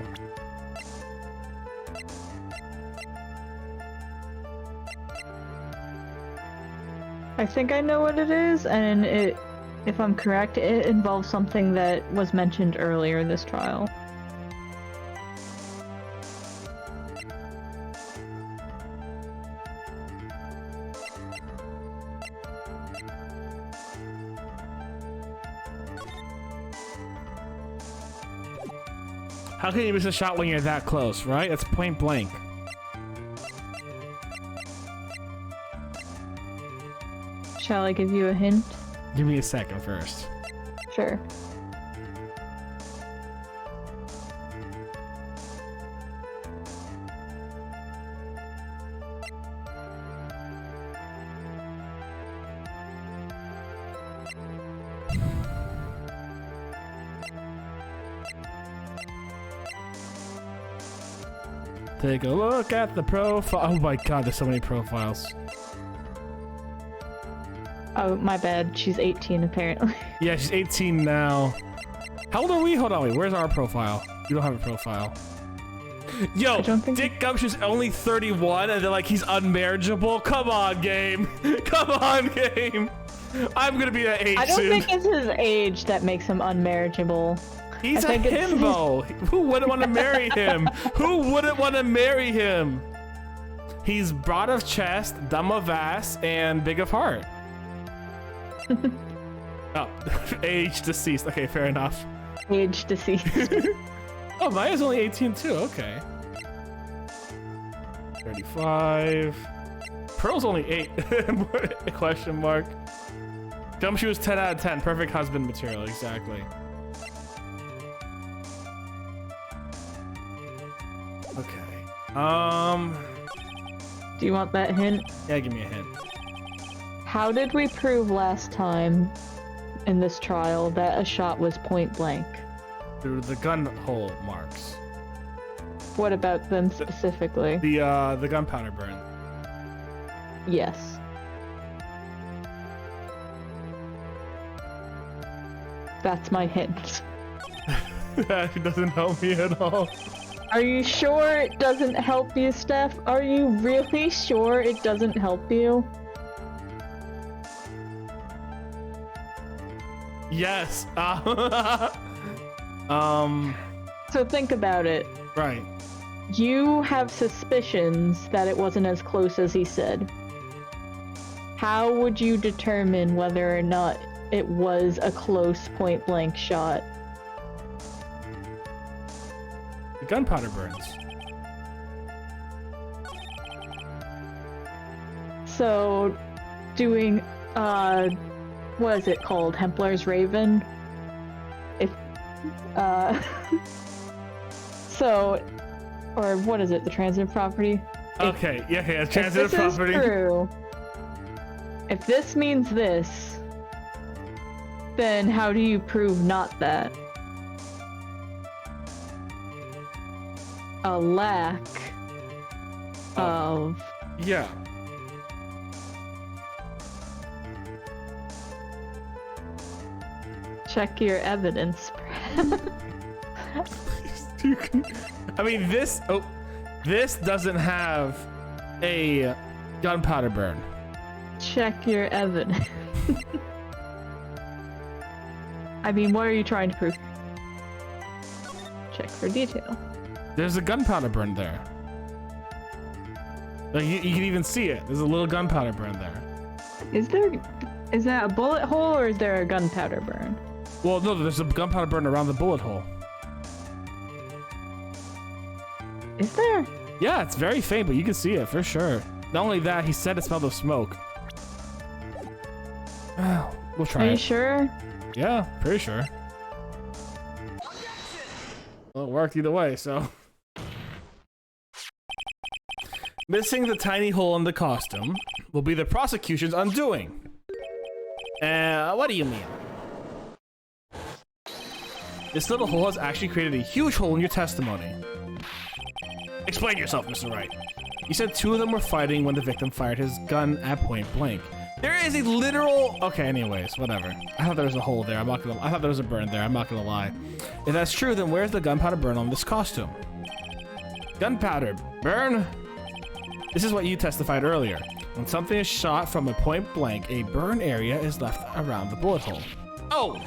I think I know what it is, and if I'm correct, it involves something that was mentioned earlier in this trial. How can you miss a shot when you're that close, right? That's point blank. Shall I give you a hint? Give me a second first. Sure. Take a look at the profile. Oh my god, there's so many profiles. Oh, my bad. She's 18, apparently. Yeah, she's 18 now. How old are we? Hold on, wait. Where's our profile? We don't have a profile. Yo, Dick Gumshoe's only 31, and they're like, he's unmarriageable? Come on, game. Come on, game. I'm gonna be that age I don't soon. think it's his age that makes him unmarriageable. He's a himbo. Who wouldn't want to marry him? Who wouldn't want to marry him? He's broad of chest, dumb of ass, and big of heart. Oh, age deceased. Okay, fair enough. Age deceased. Oh, Maya's only 18 too. Okay. 35. Pearl's only 8. Question mark. Gumshoe was 10 out of 10. Perfect husband material. Exactly. Okay. Do you want that hint? Yeah, give me a hint. How did we prove last time in this trial that a shot was point blank? Through the gun hole marks. What about them specifically? The gunpowder burn. Yes. That's my hint. That doesn't help me at all. Are you sure it doesn't help you, Steph? Are you really sure it doesn't help you? Yes. So think about it. Right. You have suspicions that it wasn't as close as he said. How would you determine whether or not it was a close point-blank shot? The gunpowder burns. So, doing, what is it called? Templar's Raven? If, so, or what is it, the transitive property? Okay, yeah, transitive property. If this is true, if this means this, then how do you prove not that? A lack of... Yeah. Check your evidence. I mean, this doesn't have a gunpowder burn. Check your evidence. I mean, what are you trying to prove? Check for detail. There's a gunpowder burn there. Like you can even see it. There's a little gunpowder burn there. Is that a bullet hole or is there a gunpowder burn? Well, no, there's a gunpowder burn around the bullet hole. Is there? Yeah, it's very faint, but you can see it for sure. Not only that, he said it smelled of smoke. We'll try it. Are you sure? Yeah, pretty sure. Well, it worked either way, so. Missing the tiny hole in the costume will be the prosecution's undoing. What do you mean? This little hole has actually created a huge hole in your testimony. Explain yourself, Mr. Wright. You said two of them were fighting when the victim fired his gun at point blank. There is a literal... Okay, anyways, whatever. I thought there was a hole there. I thought there was a burn there. I'm not gonna lie. If that's true, then where's the gunpowder burn on this costume? Gunpowder burn? This is what you testified earlier. When something is shot from a point blank, a burn area is left around the bullet hole. Oh!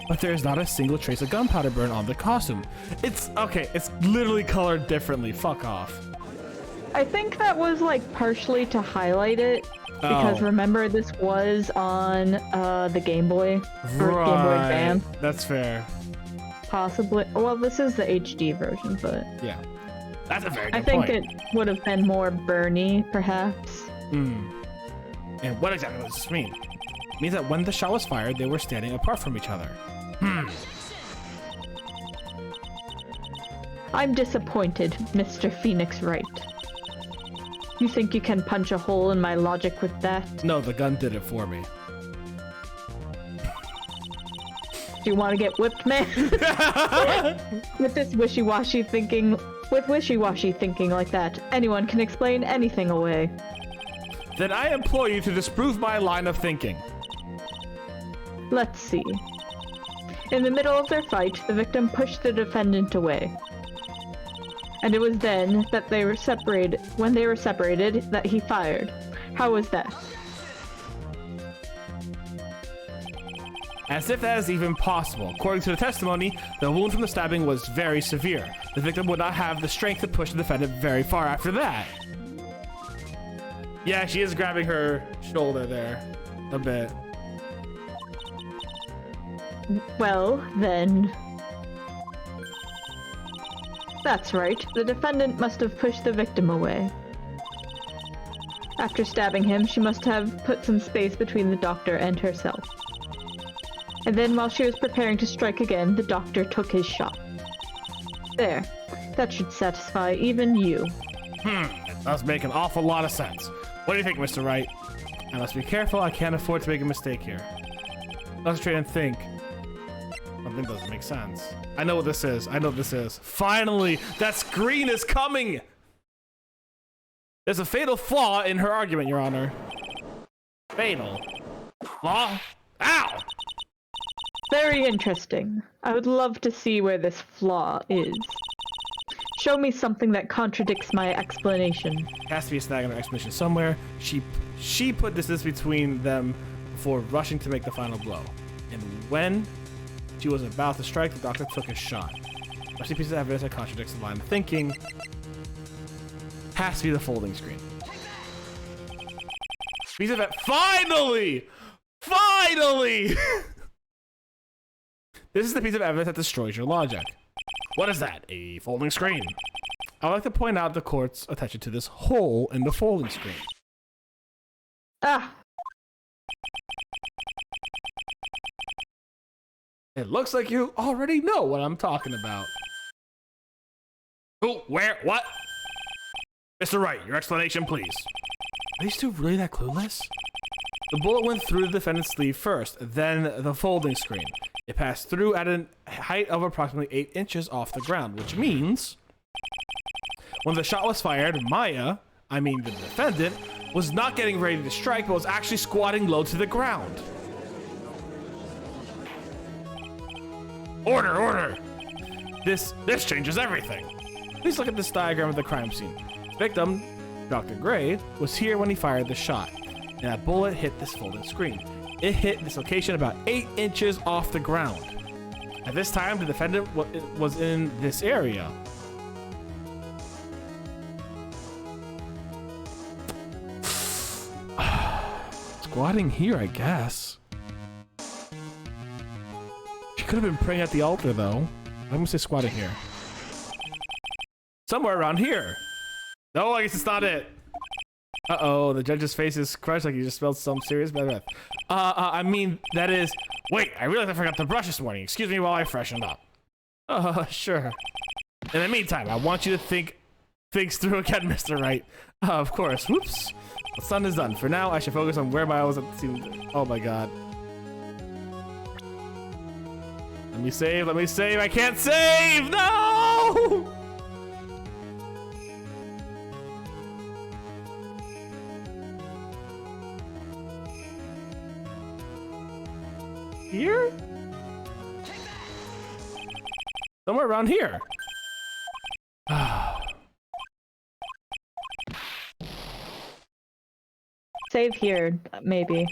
But there's not a single trace of gunpowder burn on the costume. It's literally colored differently. Fuck off. I think that was like partially to highlight it. Because remember, this was on the Game Boy. Or Right. Game Boy Advance. That's fair. Possibly. Well, this is the HD version, but... Yeah. That's a very good I think point. it would have been more burny, perhaps. And what exactly does this mean? It means that when the shot was fired, they were standing apart from each other. I'm disappointed, Mr. Phoenix Wright. You think you can punch a hole in my logic with that? No, the gun did it for me. Do you want to get whipped, man? With this wishy-washy thinking... With wishy-washy thinking like that, anyone can explain anything away. Then I implore you to disprove my line of thinking. Let's see. In the middle of their fight, the victim pushed the defendant away. And it was then that they were separated, that he fired. How was that? As if that is even possible. According to the testimony, the wound from the stabbing was very severe. The victim would not have the strength to push the defendant very far after that. Yeah, she is grabbing her shoulder there a bit. Well, then... That's right. The defendant must have pushed the victim away. After stabbing him, she must have put some space between the doctor and herself. And then while she was preparing to strike again, the doctor took his shot. There. That should satisfy even you. That does make an awful lot of sense. What do you think, Mr. Wright? I must be careful. I can't afford to make a mistake here. Concentrate and think. Something doesn't make sense. I know what this is. I know what this is. Finally, that screen is coming! There's a fatal flaw in her argument, Your Honor. Fatal? Flaw? Ow! Very interesting. I would love to see where this flaw is. Show me something that contradicts my explanation. Has to be a snag in her explanation somewhere. She put distance between them before rushing to make the final blow. And when she was about to strike, the doctor took a shot. Must be pieces of evidence that contradicts the line of thinking. Has to be the folding screen. Piece of finally! Finally! This is the piece of evidence that destroys your logic. What is that? A folding screen. I would like to point out the court's attention to this hole in the folding screen. Ah! It looks like you already know what I'm talking about. Who? Where? What? Mr. Wright, your explanation, please. Are these two really that clueless? The bullet went through the defendant's sleeve first, then the folding screen. It passed through at a height of approximately 8 inches off the ground, which means when the shot was fired, Maya, I mean the defendant, was not getting ready to strike, but was actually squatting low to the ground. Order, order! This changes everything. Please look at this diagram of the crime scene. The victim, Dr. Gray, was here when he fired the shot, and that bullet hit this folding screen. It hit this location about 8 inches off the ground. At this time, the defendant was in this area. Squatting here, I guess. She could have been praying at the altar, though. I'm gonna say squatting here. Somewhere around here. No, I guess it's not it. Uh-oh, the judge's face is crushed like he just spelled some serious bad breath. I mean, that is... Wait, I realized I forgot to brush this morning. Excuse me while I freshen up. Sure. In the meantime, I want you to think things through again, Mr. Wright. Of course. Whoops. The sun is done. For now, I should focus on where I was at the scene. Oh my god. Let me save, let me save. I can't save! No! Here? Somewhere around here. Save here, maybe.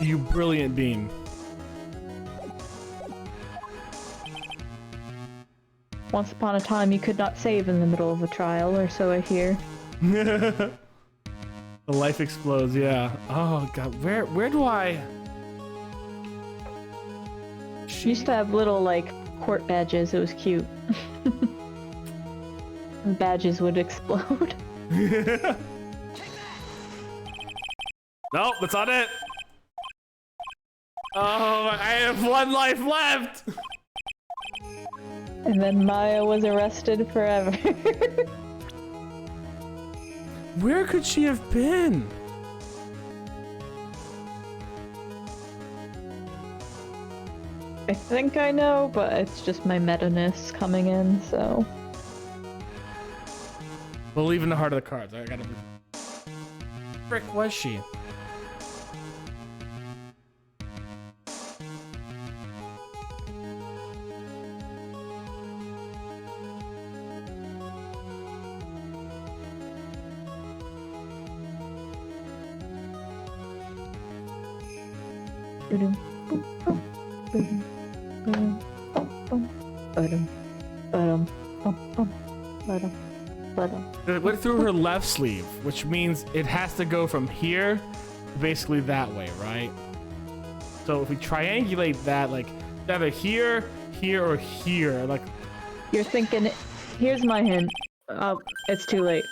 You brilliant bean. Once upon a time, you could not save in the middle of a trial, or so I hear. The life explodes, yeah. Oh god, where do I... She used to have little, like, court badges. It was cute. The badges would explode. Nope, that's not it. Oh, I have 1 life left. And then Maya was arrested forever. Where could she have been? I think I know, but it's just my meta-ness coming in, so... Believe in the heart of the cards. I gotta... Frick was she? It went through her left sleeve, which means it has to go from here to basically that way, right? So if we triangulate that, like either here, here, or here, like... You're thinking, here's my hint. Oh, it's too late.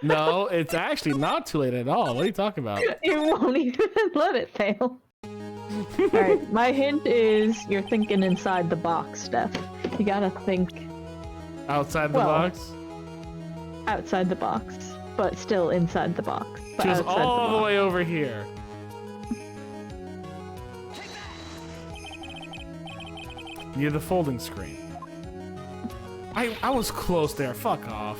No, it's actually not too late at all. What are you talking about? You won't even let it fail. Alright, my hint is you're thinking inside the box, Steph. You gotta think Outside the box? outside the box, but still inside the box. But She was outside all the box. way over here. Near the folding screen. I was close there. Fuck off.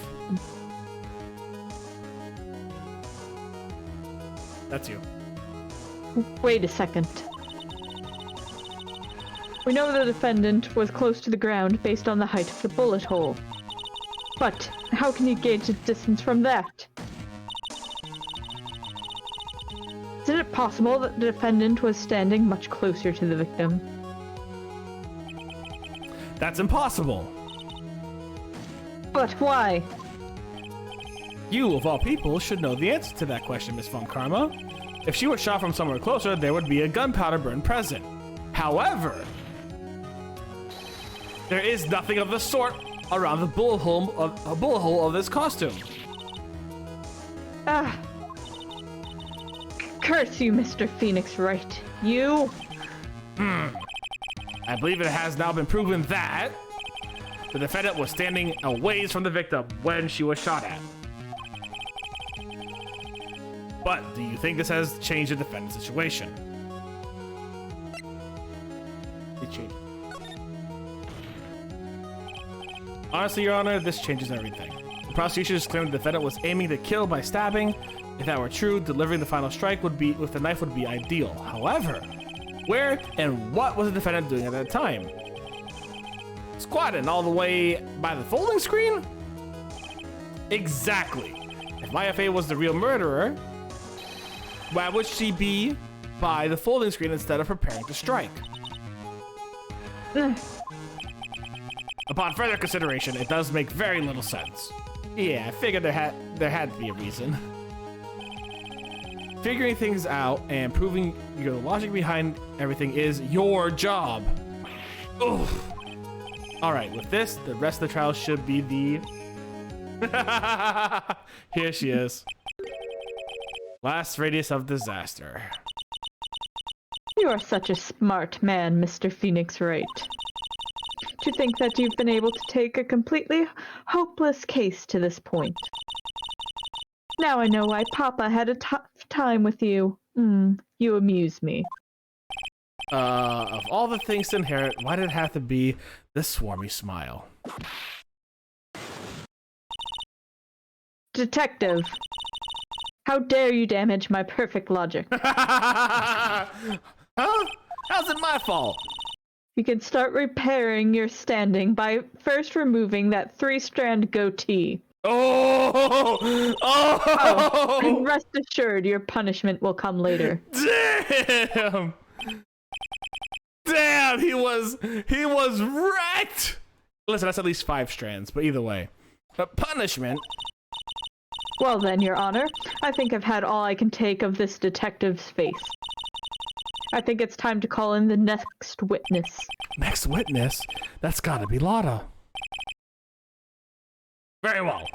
That's you. Wait a second. We know the defendant was close to the ground based on the height of the bullet hole. But how can you gauge the distance from that? Isn't it possible that the defendant was standing much closer to the victim? That's impossible. But why? You, of all people, should know the answer to that question, Miss Von Karma. If she was shot from somewhere closer, there would be a gunpowder burn present. However, there is nothing of the sort around the bullet hole of this costume. Ah. Curse you, Mr. Phoenix Wright. You... I believe it has now been proven that the defendant was standing a ways from the victim when she was shot at. But do you think this has changed the defendant's situation? It changed. Honestly, Your Honor, this changes everything. The prosecution has claimed the defendant was aiming to kill by stabbing. If that were true, delivering the final strike with the knife would be ideal. However, where and what was the defendant doing at that time? Squatting all the way by the folding screen? Exactly. If my FA was the real murderer, why would she be by the folding screen instead of preparing to strike? Upon further consideration, it does make very little sense. Yeah, I figured there had to be a reason. Figuring things out and proving your logic behind everything is your job. Oof. All right, with this, the rest of the trial should be the... Here she is. Last radius of disaster. You are such a smart man, Mr. Phoenix Wright. To think that you've been able to take a completely hopeless case to this point. Now I know why Papa had a tough time with you. You amuse me. Of all the things to inherit, why did it have to be this swarmy smile? Detective, how dare you damage my perfect logic? Huh? How's it my fault? You can start repairing your standing by first removing that 3-strand goatee. And rest assured, your punishment will come later. Damn, he was wrecked. Listen, that's at least 5 strands, but either way. But punishment? Well then, Your Honor, I think I've had all I can take of this detective's face. I think it's time to call in the next witness. Next witness? That's gotta be Lotta. Very well.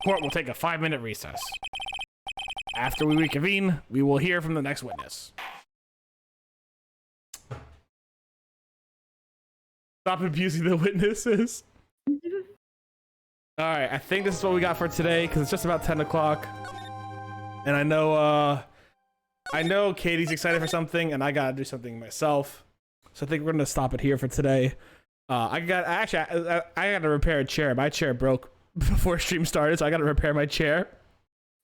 Court will take a 5-minute recess. After we reconvene, we will hear from the next witness. Stop abusing the witnesses. All right, I think this is what we got for today because it's just about 10 o'clock, and I know Katie's excited for something, and I gotta do something myself. So I think we're gonna stop it here for today. I gotta repair a chair. My chair broke before stream started, so I gotta repair my chair.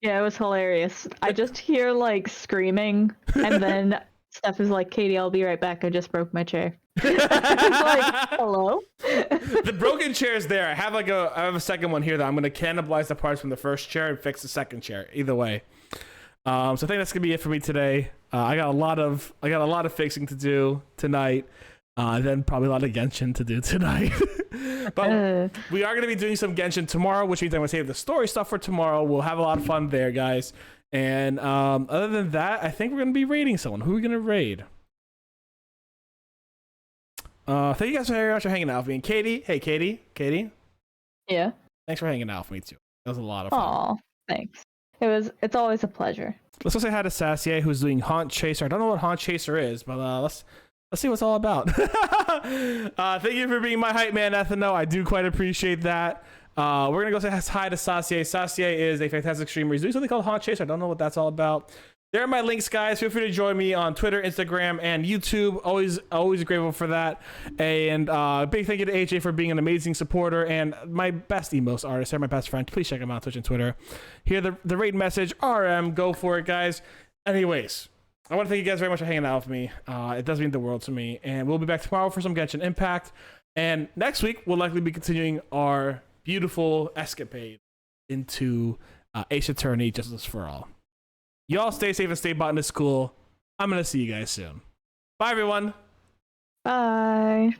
Yeah, it was hilarious. I just hear like screaming, and then Steph is like, "Katie, I'll be right back. I just broke my chair." It's like, hello. The broken chair is there. I have a second one here that I'm gonna cannibalize the parts from the first chair and fix the second chair. Either way. So I think that's gonna be it for me today. I got a lot of fixing to do tonight. Then probably a lot of Genshin to do tonight. But we are gonna be doing some Genshin tomorrow, which means I'm gonna save the story stuff for tomorrow. We'll have a lot of fun there, guys. And other than that, I think we're gonna be raiding someone. Who are we gonna raid? Thank you guys very much for hanging out with me. And Katie, hey Katie. Yeah. Thanks for hanging out with me too. That was a lot of fun. Aw, thanks. It's always a pleasure. Let's go say hi to Sassier, who's doing Haunt Chaser. I don't know what Haunt Chaser is, but let's see what it's all about. Thank you for being my hype man, Ethno. I do quite appreciate that. We're gonna go say hi to Sassier. Sassier is a fantastic streamer. He's doing something called Haunt Chaser. I don't know what that's all about. There are my links, guys. Feel free to join me on Twitter, Instagram, and YouTube. Always grateful for that. And big thank you to AJ for being an amazing supporter and my best Emotes artist. They're my best friend. Please check them out on Twitch and Twitter. Here the raid message. RM, go for it, guys. Anyways, I want to thank you guys very much for hanging out with me. It does mean the world to me. And we'll be back tomorrow for some Genshin Impact. And next week, we'll likely be continuing our beautiful escapade into Ace Attorney Justice for All. Y'all stay safe and stay Botanist Cool. I'm going to see you guys soon. Bye, everyone. Bye.